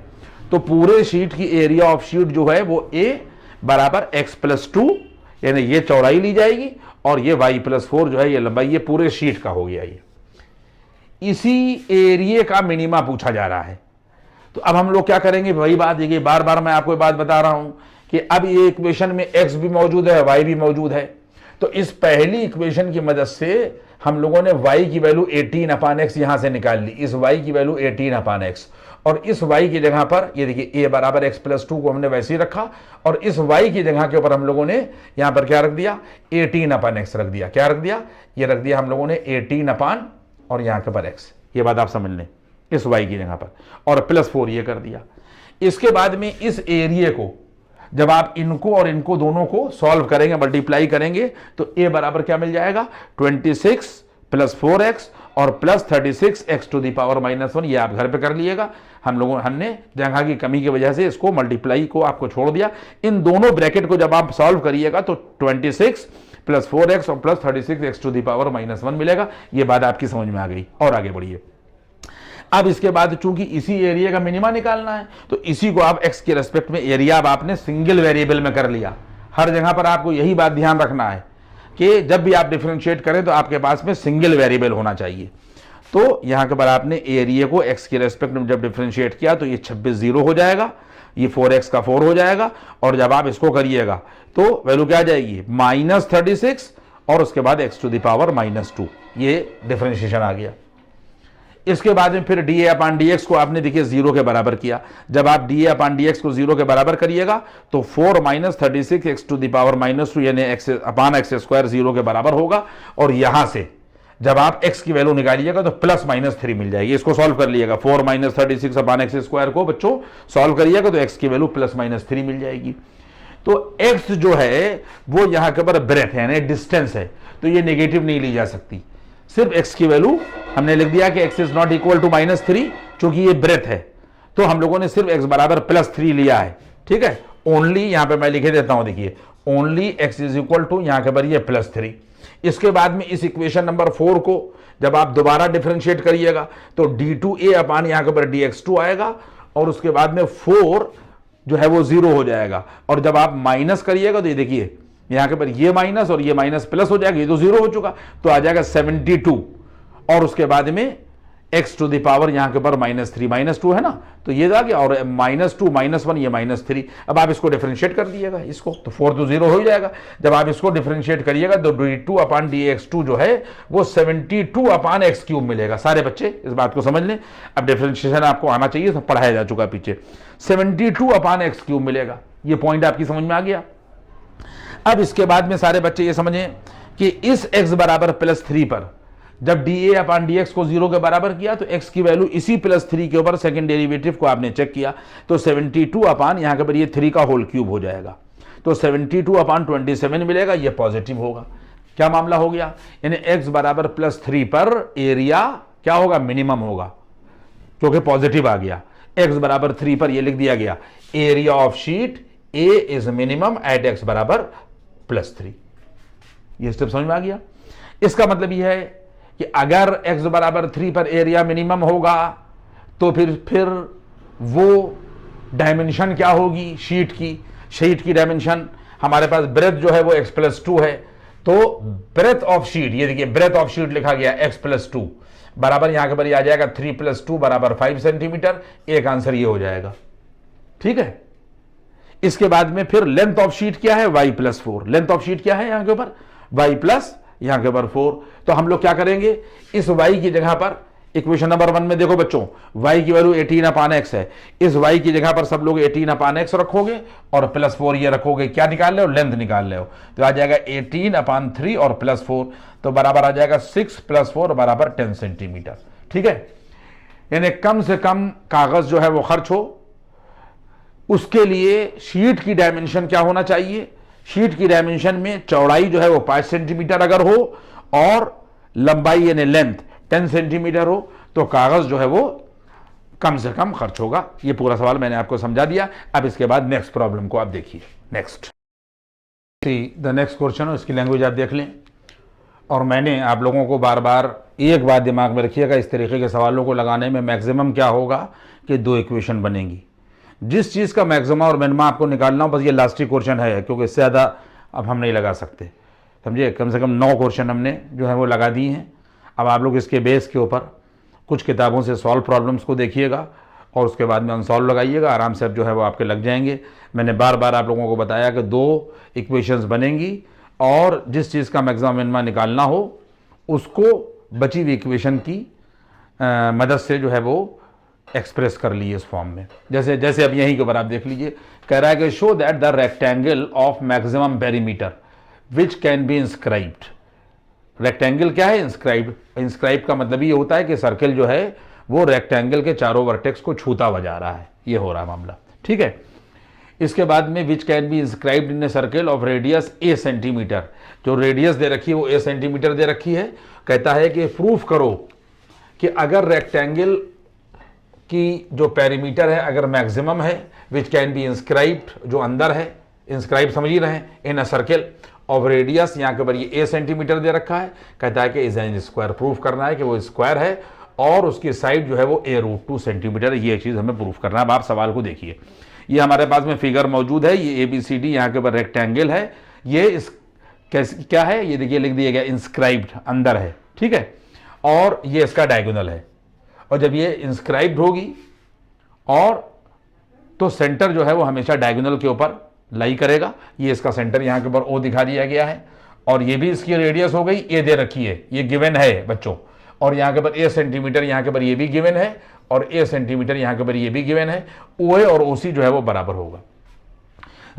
S1: तो पूरे शीट की एरिया ऑफ शीट जो है वो a बराबर x प्लस 2, यानी ये चौड़ाई ली जाएगी और ये y प्लस 4 जो है ये लंबाई, ये पूरे शीट का हो गया। ये इसी एरिया का मिनिमा पूछा जा रहा है। तो अब हम लोग क्या करेंगे, वही बात देखिए, बार बार मैं आपको बात बता रहा हूं कि अब ये इक्वेशन में x भी मौजूद है, y भी मौजूद है। तो इस पहली इक्वेशन की मदद से हम लोगों ने y की वैल्यू 18/x यहां से निकाल ली, इस y की वैल्यू 18/x, और इस y की जगह पर ये देखिए a बराबर x प्लस 2 को हमने वैसे ही रखा, और इस y की जगह के ऊपर हम लोगों ने यहां पर क्या रख दिया, 18/x रख दिया। क्या रख दिया, ये रख दिया हम लोगों ने 18 और यहां के ऊपर x। ये बात आप समझ लें, इस y की जगह पर, और प्लस 4 ये कर दिया। इसके बाद में इस एरिया को जब आप इनको और इनको दोनों को सॉल्व करेंगे, मल्टीप्लाई करेंगे, तो a बराबर क्या मिल जाएगा, 26 प्लस 4x और plus 36x to the power -1। ये आप घर पे कर लीजिएगा। हमने जगह की कमी की वजह से इसको मल्टीप्लाई को आपको छोड़ दिया। इन दोनों ब्रैकेट को जब आप सॉल्व करिएगा तो 26 प्लस 4x और plus 36x to the power -1 मिलेगा। ये बात आपकी समझ में आ गई। और आगे बढ़िए। अब इसके बाद चूंकि इसी एरिया का मिनिमा निकालना है तो इसी को आप x के रेस्पेक्ट में एरिया अब आपने सिंगल वेरिएबल में कर लिया। हर जगह पर आपको यही बात ध्यान रखना है कि जब भी आप डिफरेंशिएट करें तो आपके पास में सिंगल वेरिएबल होना चाहिए। तो यहां के बाद आपने एरिया को x के रेस्पेक्ट में जब डिफरेंशिएट किया तो ये 26 0 हो जाएगा, ये 4x का 4 हो जाएगा, और जब आप इसको करिएगा तो वैल्यू क्या आ जाएगी, -36 और उसके बाद x टू द पावर -2। ये डिफरेंशिएशन आ गया। इसके बाद में फिर dA/dx को आपने देखिए 0 के बराबर किया। जब आप dA/dx को 0 के बराबर करिएगा तो 4 - 36x टू द पावर -2 यानी x/x² 0 के बराबर होगा। और यहां से जब आप x की वैल्यू निकालिएगा तो +-3 मिल जाएगी। इसको सॉल्व कर लीजिएगा, 4 - 36x² को बच्चों सॉल्व करिएगा तो x की वैल्यू +-3 मिल जाएगी। तो x जो है वो यहां के ऊपर ब्रेथ है यानी डिस्टेंस है, तो ये नेगेटिव नहीं ली जा सकती। सिर्फ x की वैल्यू हमने लिख दिया कि x is not equal to -3, चूंकि ये ब्रेथ है तो हम लोगों ने सिर्फ x बराबर +3 लिया है। ठीक है, ओनली यहां पे मैं लिखे देता हूं, देखिए only x is equal to यहां के ऊपर ये +3। इसके बाद में इस इक्वेशन नंबर 4 को जब आप दोबारा डिफरेंशिएट करिएगा तो d2a/ यहां के ऊपर dx2 आएगा, और उसके बाद में 4 जो है वो 0 हो जाएगा। और जब आप माइनस करिएगा तो ये देखिए यहां के ऊपर ये माइनस और ये माइनस प्लस हो जाएगा, ये तो 0 हो चुका, तो आ जाएगा 72, और उसके बाद में x टू द पावर यहां के ऊपर -3 -2 है ना, तो ये आ गया, और -2 -1 ये -3। अब आप इसको डिफरेंशिएट कर दिएगा इसको, तो 4 तो 0 हो ही जाएगा। जब आप इसको डिफरेंशिएट करिएगा तो d2/dx2 जो है वो 72/x³ मिलेगा। सारे बच्चे इस बात को समझ लें, अब डिफरेंशिएशन आपको आना चाहिए, सब पढ़ाया जा चुका पीछे। 72/x³ मिलेगा। ये पॉइंट आपकी समझ में आ गया। अब इसके बाद में सारे बच्चे ये समझें कि इस x बराबर +3 पर जब dA/dx को 0 के बराबर किया तो x की वैल्यू इसी +3 के ऊपर सेकंड डेरिवेटिव को आपने चेक किया तो 72 यहां के ऊपर ये 3 का होल क्यूब हो जाएगा, तो 72/27 मिलेगा, ये पॉजिटिव होगा। क्या मामला हो गया, यानी x बराबर +3 पर एरिया क्या होगा, मिनिमम होगा, क्योंकि पॉजिटिव आ गया। x बराबर 3 पर ये लिख दिया गया area of sheet A is minimum at x बराबर +3। ये स्टेप समझ में आ गया। इसका मतलब यह है कि अगर x बराबर 3 पर एरिया मिनिमम होगा तो फिर वो डायमेंशन क्या होगी शीट की डायमेंशन हमारे पास ब्रेथ जो है वो x+2 है, तो ब्रेथ ऑफ शीट, ये देखिए ब्रेथ ऑफ शीट लिखा गया x+2 बराबर यहां के पर आ जाएगा 3+2 बराबर 5 सेंटीमीटर। एक आंसर ये हो जाएगा, ठीक है। इसके बाद में फिर लेंथ ऑफ शीट क्या है y+4, लेंथ ऑफ शीट क्या है यहां के ऊपर y+ यहां के ऊपर 4। तो हम लोग क्या करेंगे, इस y की जगह पर इक्वेशन नंबर 1 में देखो बच्चों y की वैल्यू 18/x है, इस y की जगह पर सब लोग 18/x रखोगे और +4 ये रखोगे, क्या निकाल रहे हो, लेंथ निकाल रहे हो, तो आ जाएगा 18/3 और +4, तो बराबर आ जाएगा 6 + 4 बराबर 10 सेंटीमीटर, ठीक है। यानी कम से कम कागज जो है वो खर्च हो, उसके लिए शीट की डायमेंशन क्या होना चाहिए, शीट की डायमेंशन में चौड़ाई जो है वो 5 सेंटीमीटर अगर हो और लंबाई यानी लेंथ 10 सेंटीमीटर हो, तो कागज जो है वो कम से कम खर्च होगा। ये पूरा सवाल मैंने आपको समझा दिया। अब इसके बाद नेक्स्ट प्रॉब्लम को आप देखिए। नेक्स्ट द नेक्स्ट क्वेश्चन हो, इसकी लैंग्वेज आप देख लें। और मैंने आप लोगों को बार बार एक बात दिमाग में रखिएगा, इस तरीके के सवालों को लगाने में मैक्सिमम क्या होगा कि 2 इक्वेशन बनेंगी। जिस चीज़ का मैक्सिमा और मिनिमा आपको निकालना हो, बस ये लास्ट ही क्वेश्चन है, क्योंकि इससे ज़्यादा अब हम नहीं लगा सकते, समझिए। कम से कम 9 क्वेश्चन हमने जो है वो लगा दिए हैं। अब आप लोग इसके बेस के ऊपर कुछ किताबों से सॉल्व प्रॉब्लम्स को देखिएगा और उसके बाद में अनसॉल्व लगाइएगा, आराम से अब जो है वो आपके लग जाएंगे। मैंने बार बार आप लोगों को बताया कि 2 इक्वेशंस बनेंगी और जिस चीज़ का मैक्सिमा मिनिमा निकालना हो उसको बची हुई इक्वेशन की मदद से जो है वो एक्सप्रेस कर लिए इस फॉर्म में। जैसे अब यहीं के ऊपर आप देख लीजिए, कह रहा है कि show that the rectangle of maximum perimeter which can be inscribed. Rectangle क्या है, इंस्क्राइब्ड। इंस्क्राइब का मतलब ये होता है कि सर्कल जो है वो रेक्टेंगल के चारों वर्टेक्स को छूता हुआ जा रहा है, ये हो रहा है मामला, ठीक है। इसके बाद में which can be inscribed in a circle of radius a centimetre, जो रेडियस दे रखी है वो a सेंटीमीटर दे रखी है। कहता है कि प्रूफ करो कि अगर रेक्टेंगल की जो पेरीमीटर है अगर मैक्सिमम है, विच कैन बी इंस्क्राइब्ड, जो अंदर है, इंस्क्राइब समझ ही रहे हैं, इन अ सर्कल ऑफ रेडियस, यहाँ के ऊपर ये a सेंटीमीटर दे रखा है। कहता है कि इज एन स्क्वायर, प्रूफ करना है कि वो स्क्वायर है और उसकी साइड जो है वो a√2 सेंटीमीटर है। ये चीज़ हमें प्रूफ करना है। अब आप सवाल को देखिए, ये हमारे पास में फिगर मौजूद है, ये ABCD यहाँ के ऊपर रेक्टेंगल है, ये इस क्या है, ये देखिए लिख दिया गया इंस्क्राइब्ड, अंदर है, ठीक है, और ये इसका डायगोनल है। और जब ये इंस्क्राइब्ड होगी और तो सेंटर जो है वो हमेशा डायगोनल के ऊपर लाई करेगा। ये इसका सेंटर यहाँ के ऊपर O दिखा दिया गया है और ये भी इसकी रेडियस हो गई, ये दे रखी है, ये गिवन है बच्चों। और यहाँ के ऊपर a सेंटीमीटर यहाँ के ऊपर ये भी गिवन है और a सेंटीमीटर यहाँ के ऊपर ये भी गिवन है। OA और OC जो है वो बराबर होगा।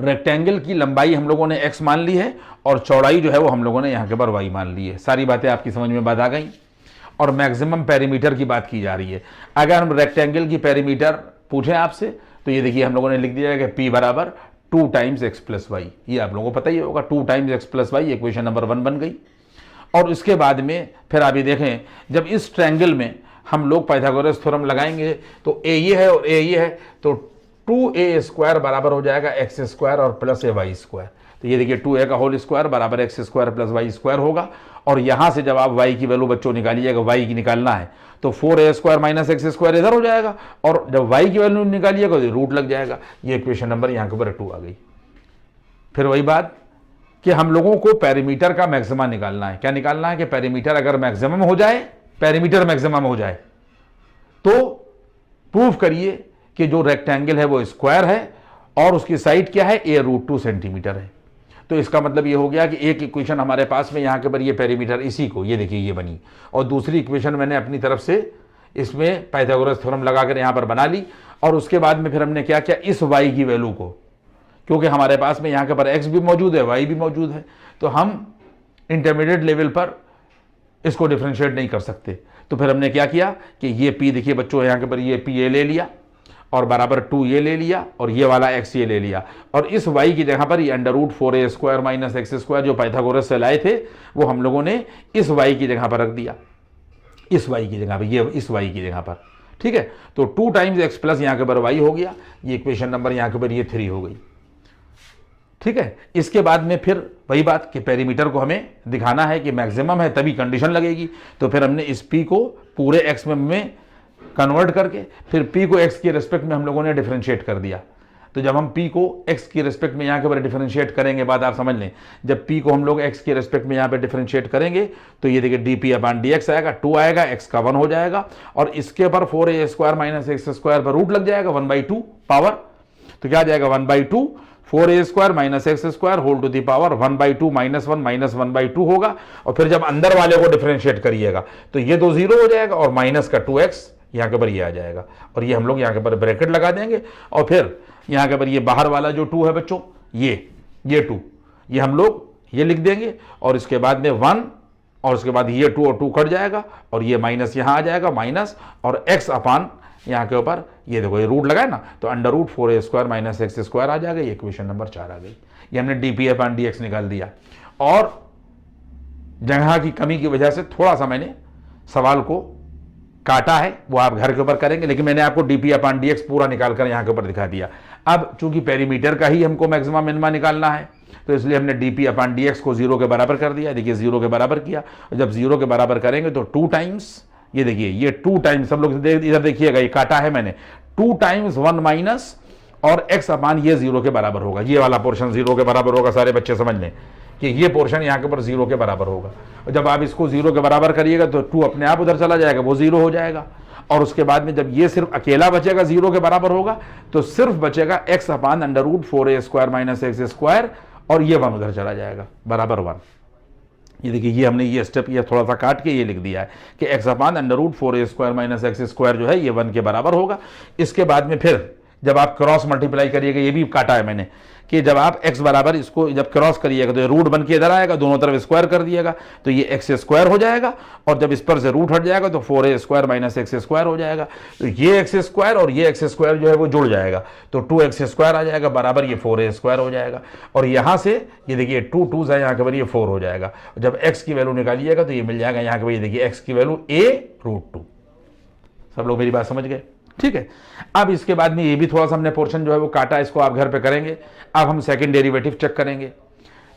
S1: रेक्टेंगल की लंबाई हम लोगों ने x मान ली है और चौड़ाई जो है वो हम लोगों ने यहाँ के ऊपर y मान ली है। सारी बातें आपकी समझ में बात आ गई। और मैक्सिमम पेरीमीटर की बात की जा रही है। अगर हम रेक्टेंगल की पेरीमीटर पूछें आपसे तो ये देखिए हम लोगों ने लिख दिया है कि P बराबर 2 टाइम्स x+y, ये आप लोगों को पता ही होगा, 2 टाइम्स x+y, इक्वेशन नंबर 1 बन गई। और इसके बाद में फिर आप ये देखें, जब इस ट्रायंगल में हम लोग पाइथागोरस थ्योरम लगाएंगे तो a ये है और a ये है, तो 2a² बराबर हो जाएगा x² और प्लस ay²। तो ये देखिए 2a का होल स्क्वायर बराबर x² प्लस y² होगा। और यहां से जब आप y की वैल्यू बच्चों निकालिएगा, y की निकालना है तो 4a² माइनस x² इधर हो जाएगा और जब y की वैल्यू निकालिएगा तो रूट लग जाएगा। ये इक्वेशन नंबर यहाँ के ऊपर 2 आ गई। फिर वही बात कि हम लोगों को पेरीमीटर का मैक्सिमा निकालना है। क्या निकालना है कि पेरीमीटर अगर मैक्सिमम हो जाए, पेरीमीटर मैक्सिमम हो जाए तो प्रूफ करिए कि जो रेक्टेंगल है वो स्क्वायर है और उसकी साइड क्या है, a√2 सेंटीमीटर है। तो इसका मतलब ये हो गया कि एक इक्वेशन हमारे पास में यहाँ के ऊपर ये पेरीमीटर इसी को, ये देखिए ये बनी, और दूसरी इक्वेशन मैंने अपनी तरफ से इसमें पाइथागोरस थ्योरम लगाकर यहाँ पर बना ली। और उसके बाद में फिर हमने क्या किया, इस y की वैल्यू को, क्योंकि हमारे पास में यहाँ के ऊपर x भी मौजूद है, y भी मौजूद है, तो हम इंटरमीडिएट लेवल पर इसको डिफ्रेंशिएट नहीं कर सकते। तो फिर हमने क्या किया कि ये p देखिए बच्चों यहाँ के ऊपर ये p ये ले लिया और बराबर 2 ये ले लिया और ये वाला x ये ले लिया और इस y की जगह पर ये √4a² माइनस x² जो पाइथागोरस से लाए थे वो हम लोगों ने इस y की जगह पर रख दिया, इस y की जगह पर, ये इस y की जगह पर, ठीक है। तो 2 टाइम्स x प्लस यहाँ के ऊपर y हो गया, ये इक्वेशन नंबर यहाँ के ऊपर ये 3 हो गई, ठीक है। इसके बाद में फिर वही बात कि पेरीमीटर को हमें दिखाना है कि मैक्सिमम है तभी कंडीशन लगेगी। तो फिर हमने इस p को पूरे x में कन्वर्ट करके फिर p को x के रिस्पेक्ट में हम लोगों ने डिफरेंशिएट कर दिया। तो जब हम p को x की रिस्पेक्ट में यहाँ के ऊपर डिफरेंशिएट करेंगे, बात आप समझ लें, जब p को हम लोग x की रिस्पेक्ट में यहाँ पे डिफरेंशिएट करेंगे तो ये देखिए dp अपॉन dx आएगा, 2 आएगा, x का 1 हो जाएगा और इसके ऊपर 4a square minus x square पर रूट लग जाएगा 1/2 पावर। तो क्या आ जाएगा 1/2 4a square minus x square whole to the power 1/2 minus 1 minus 1/2 होगा। और फिर जब अंदर वाले को डिफरेंशिएट करिएगा तो ये तो 0 हो जाएगा और माइनस का 2x यहाँ के ऊपर ये आ जाएगा और ये हम लोग यहाँ के ऊपर ब्रैकेट लगा देंगे और फिर यहाँ के ऊपर ये बाहर वाला जो 2 है बच्चों, ये 2 ये हम लोग ये लिख देंगे और इसके बाद में 1 और उसके बाद ये 2 और 2 कट जाएगा और ये माइनस यहाँ आ जाएगा माइनस और x अपान यहाँ के ऊपर ये देखो ये रूट लगा है ना, तो under root 4a square minus x square आ जाएगा। ये इक्वेशन नंबर 4 आ गई। ये हमने dp अपॉन dx निकाल दिया और जगह की कमी की वजह से थोड़ा सा मैंने सवाल को काटा है, वो आप घर के ऊपर करेंगे, लेकिन मैंने आपको dp अपॉन dx पूरा निकाल कर यहाँ के ऊपर दिखा दिया। अब चूंकि पेरीमीटर का ही हमको मैक्सिमम मिनिमा निकालना है तो इसलिए हमने dp अपॉन dx को 0 के बराबर कर दिया। देखिए 0 के बराबर किया और जब 0 के बराबर करेंगे तो 2 टाइम्स, ये देखिए ये 2 टाइम्स, सब लोग इधर देखिएगा ये काटा है मैंने, 2 टाइम्स 1 माइनस और x अपान ये 0 के बराबर होगा। ये वाला पोर्शन 0 के बराबर होगा, सारे बच्चे समझ लें कि ये पोर्शन यहाँ के ऊपर 0 के बराबर होगा। और जब आप इसको 0 के बराबर करिएगा तो 2 अपने आप उधर चला जाएगा, वो 0 हो जाएगा और उसके बाद में जब ये सिर्फ अकेला बचेगा 0 के बराबर होगा तो सिर्फ बचेगा x upon under root 4a square minus x square और ये 1 उधर चला जाएगा बराबर 1। ये देखिए ये हमने ये स्टेप ये थोड़ा सा काट के ये लिख दिया है कि x upon under root 4a square minus x square जो है ये 1 के बराबर होगा। इसके बाद में फिर जब आप क्रॉस मल्टीप्लाई करिएगा, ये भी काटा है मैंने कि जब आप x बराबर इसको जब क्रॉस करिएगा तो ये रूट बन के इधर आएगा, दोनों तरफ स्क्वायर कर दिएगा तो ये x स्क्वायर हो जाएगा और जब इस पर से रूट हट जाएगा तो 4a square minus x square हो जाएगा। तो ये x स्क्वायर और ये x स्क्वायर जो है वो जुड़ जाएगा तो 2x स्क्वायर आ जाएगा बराबर ये 4a स्क्वायर हो जाएगा और यहाँ से ये देखिए 2 2 है यहाँ के बाद ये 4 हो जाएगा। जब x की वैल्यू निकालिएगा तो ये मिल जाएगा यहाँ के बाद, ये देखिए x की वैल्यू a√2। सब लोग मेरी बात समझ गए? ठीक है। अब इसके बाद में ये भी थोड़ा सा हमने पोर्शन जो है वो काटा, इसको आप घर पे करेंगे। अब हम सेकंड डेरिवेटिव चेक करेंगे।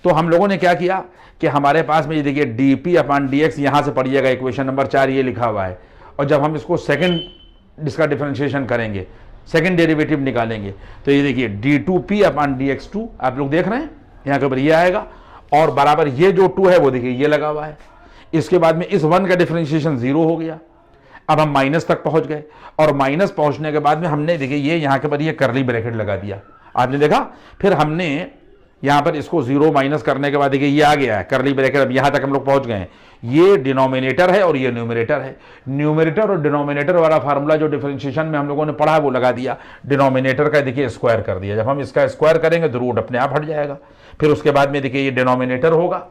S1: तो हम लोगों ने क्या किया कि हमारे पास में ये देखिए dp अपॉन dx यहाँ से पढ़िएगा, इक्वेशन नंबर 4 ये लिखा हुआ है और जब हम इसको सेकंड इसका डिफरेंशिएशन करेंगे, सेकंड डेरिवेटिव निकालेंगे तो ये देखिए d2p अपॉन dx2 आप लोग देख रहे हैं यहाँ के ऊपर ये आएगा और बराबर ये जो 2 है वो देखिए ये लगा हुआ है। इसके बाद में इस 1 का डिफरेंशिएशन 0 हो गया। अब हम माइनस तक पहुंच गए और माइनस पहुंचने के बाद में हमने देखिए ये यहाँ के पर ये करली ब्रैकेट लगा दिया, आपने देखा। फिर हमने यहाँ पर इसको 0 माइनस करने के बाद देखिए ये आ गया है करली ब्रैकेट। अब यहाँ तक हम लोग पहुंच गए हैं। ये डिनोमिनेटर है और ये न्यूमरेटर है। न्यूमरेटर और डिनोमिनेटर वाला फार्मूला जो डिफरेंशिएशन में हम लोगों ने पढ़ा है वो लगा दिया। डिनोमिनेटर का देखिए स्क्वायर कर दिया। जब हम इसका स्क्वायर करेंगे तो रूट अपने आप हट जाएगा। फिर उसके बाद में देखिए ये डिनोमिनेटर होगा,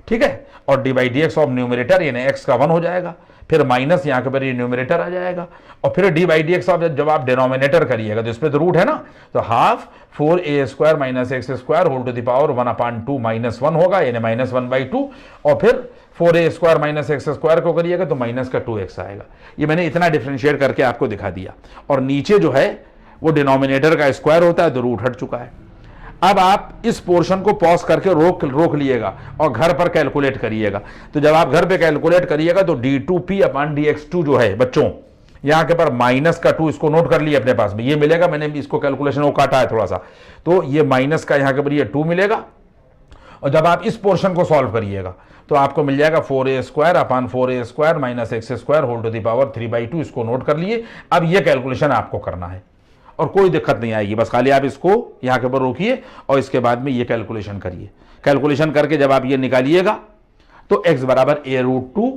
S1: ठीक है, और D by D x of numerator यानी एक्स का 1 हो जाएगा। फिर माइनस यहाँ के ऊपर ये न्यूमरेटर आ जाएगा और फिर D by D x of जब आप डिनोमिनेटर करिएगा तो इसमें तो रूट है ना, तो half 4a square minus x square whole to the power 1/2 minus 1 होगा यानी माइनस 1/2 और फिर 4a square minus x square को करिएगा तो माइनस का 2x आएगा। ये मैंने इतना डिफरेंशिएट करके आपको दिखा दिया और नीचे जो है वो डिनोमिनेटर का स्क्वायर होता है तो रूट हट चुका है। अब आप इस पोर्शन को पॉज करके रोक लिएगा और घर पर कैलकुलेट करिएगा। तो जब आप घर पे कैलकुलेट करिएगा तो d2p अपॉन dx2 जो है बच्चों यहाँ के पर माइनस का 2 इसको नोट कर लिया अपने पास में, ये मिलेगा। मैंने इसको कैलकुलेशन वो काटा है थोड़ा सा, तो ये माइनस का यहाँ के पर ये 2 मिलेगा और जब आप इस पोर्शन को सॉल्व करिएगा तो आपको मिल जाएगा 4a square upon 4a square minus x square whole to the power 3/2। इसको नोट कर लिए। अब ये कैलकुलेशन आपको करना है और कोई दिक्कत नहीं आएगी, बस खाली आप इसको यहाँ के ऊपर रोकिए और इसके बाद में ये कैलकुलेशन करिए। कैलकुलेशन करके जब आप ये निकालिएगा तो x बराबर a√2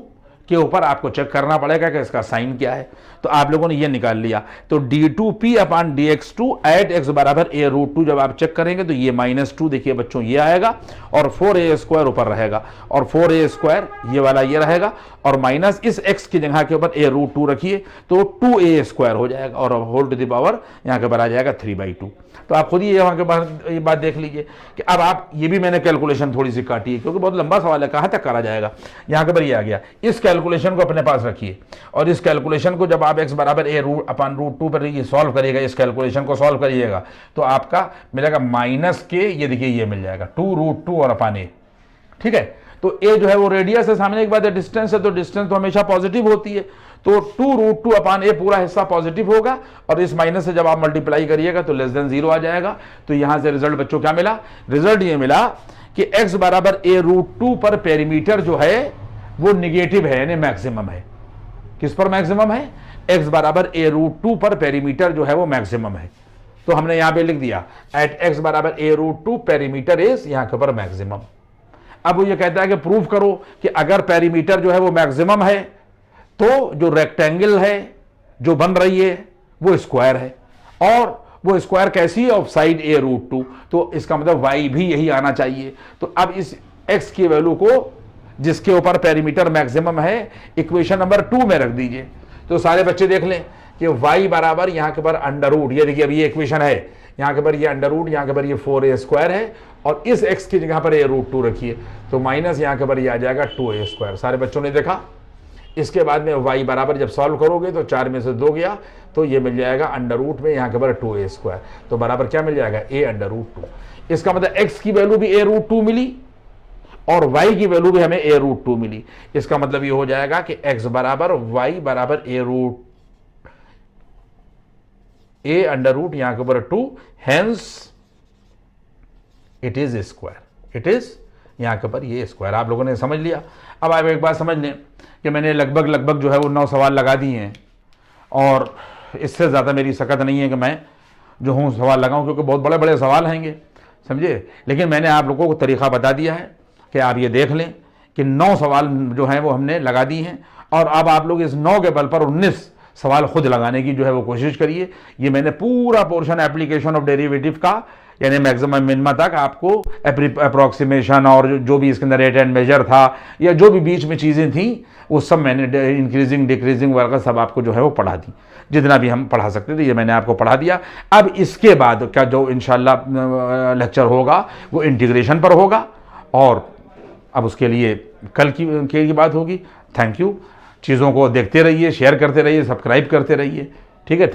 S1: के ऊपर आपको चेक करना पड़ेगा कि इसका साइन क्या है। तो आप लोगों ने ये निकाल लिया तो d2p upon dx2 eight x बराबर a√2 जब आप चेक करेंगे तो ये -2 देखिए बच्चों ये आएगा और 4a स्क्वायर ऊपर रहेगा और 4a स्क्वायर ये वाला ये रहेगा और माइनस इस x की जगह के ऊपर a√2 रखिए तो 2a स्क्वायर हो जाएगा और होल टू द पावर यहाँ के ऊपर आ जाएगा 3/2। तो आप खुद ही यहाँ के बाद ये बात देख लीजिए कि अब आप ये भी मैंने कैलकुलेशन थोड़ी सी काटी है क्योंकि बहुत लंबा सवाल है, कहाँ तक करा जाएगा। यहाँ के ऊपर ये आ गया। इस कैलकुलेशन को अपने पास रखिए और इस कैलकुलेशन को जब आप x बराबर a/√2 पर ये सॉल्व करिएगा, इस कैलकुलेशन को सॉल्व करिएगा तो आपका मिलेगा माइनस के, ये देखिए ये मिल जाएगा 2√2 और अपॉन a, ठीक है। तो a जो है वो रेडियस है, सामने एक बात है डिस्टेंस है, तो डिस्टेंस तो हमेशा पॉजिटिव होती है। तो 2√2 अपान ए पूरा हिस्सा पॉजिटिव होगा और इस माइनस से जब आप मल्टीप्लाई करिएगा तो लेस देन 0 आ जाएगा। तो यहां से रिजल्ट बच्चों क्या मिला? रिजल्ट ये मिला कि x बराबर a√2 पर पेरीमीटर जो है वो निगेटिव है, यानी मैक्सिमम है। किस पर मैक्सिमम है? x बराबर a√2 पर पेरीमीटर जो है वो मैक्सिमम है। तो हमने यहां पे लिख दिया एट x बराबर a√2 पेरीमीटर इज यहां के ऊपर मैक्सिमम। अब वो ये कहता है कि प्रूव करो कि अगर पेरीमीटर जो है वो मैक्सिमम है तो जो रेक्टेंगल है जो बन रही है वो स्क्वायर है, और वो स्क्वायर कैसी है? Of side a√2। तो इसका मतलब y भी यही आना चाहिए। तो अब इस x की वैल्यू को जिसके ऊपर पेरीमीटर मैक्सिमम है इक्वेशन नंबर 2 में रख दीजिए। तो सारे बच्चे देख लें कि y बराबर यहां के ऊपर अंडर रूट, ये देखिए अभी ये इक्वेशन है, यहां के ऊपर ये अंडर रूट, यहां के ऊपर ये 4a² है और इस x की जगह पर a√2 रखिए तो माइनस यहां के ऊपर ये आ जाएगा 2a²। सारे बच्चों ने देखा। इसके बाद में y बराबर जब सॉल्व करोगे तो 4 में से 2 गया तो ये मिल जाएगा अंडर रूट में यहां के ऊपर 2a²। तो बराबर क्या मिल जाएगा? a√2। इसका मतलब x की वैल्यू भी a√2 मिली और y की वैल्यू भी हमें a√2 मिली। इसका मतलब ये हो जाएगा कि x बराबर y बराबर a अंडर रूट यहां के ऊपर 2, hence it is square. It is यहां के ऊपर ये स्क्वायर। आप लोगों ने समझ लिया। अब आप एक बात समझ लें कि मैंने लगभग जो है वो 9 सवाल लगा दिए हैं और इससे ज़्यादा मेरी सकत नहीं है कि मैं जो हूँ सवाल लगाऊं, क्योंकि बहुत बड़े बड़े सवाल हैंगे, समझे। लेकिन मैंने आप लोगों को तरीका बता दिया है कि आप ये देख लें कि 9 सवाल जो हैं वो हमने लगा दिए हैं और अब आप लोग इस 9 के बल पर 19 सवाल खुद लगाने की जो है वो कोशिश करिए। ये मैंने पूरा पोर्शन एप्लीकेशन ऑफ डेरिवेटिव का यानी मैक्सिमम मिनिमा तक आपको अप्रोक्सीमेशन और जो भी इसके अंदर रेट एंड मेजर था या जो भी बीच में चीज़ें थी वो सब मैंने इंक्रीजिंग डिक्रीजिंग वगैरह सब आपको जो है वो पढ़ा दी। जितना भी हम पढ़ा सकते थे ये मैंने आपको पढ़ा दिया। अब इसके बाद का जो इंशाल्लाह लेक्चर होगा वो इंटीग्रेशन पर होगा और अब उसके लिए कल की बात होगी। Thank you. चीज़ों को देखते रहिए, शेयर करते रहिए, सब्सक्राइब करते रहिए। ठीक है, थैंक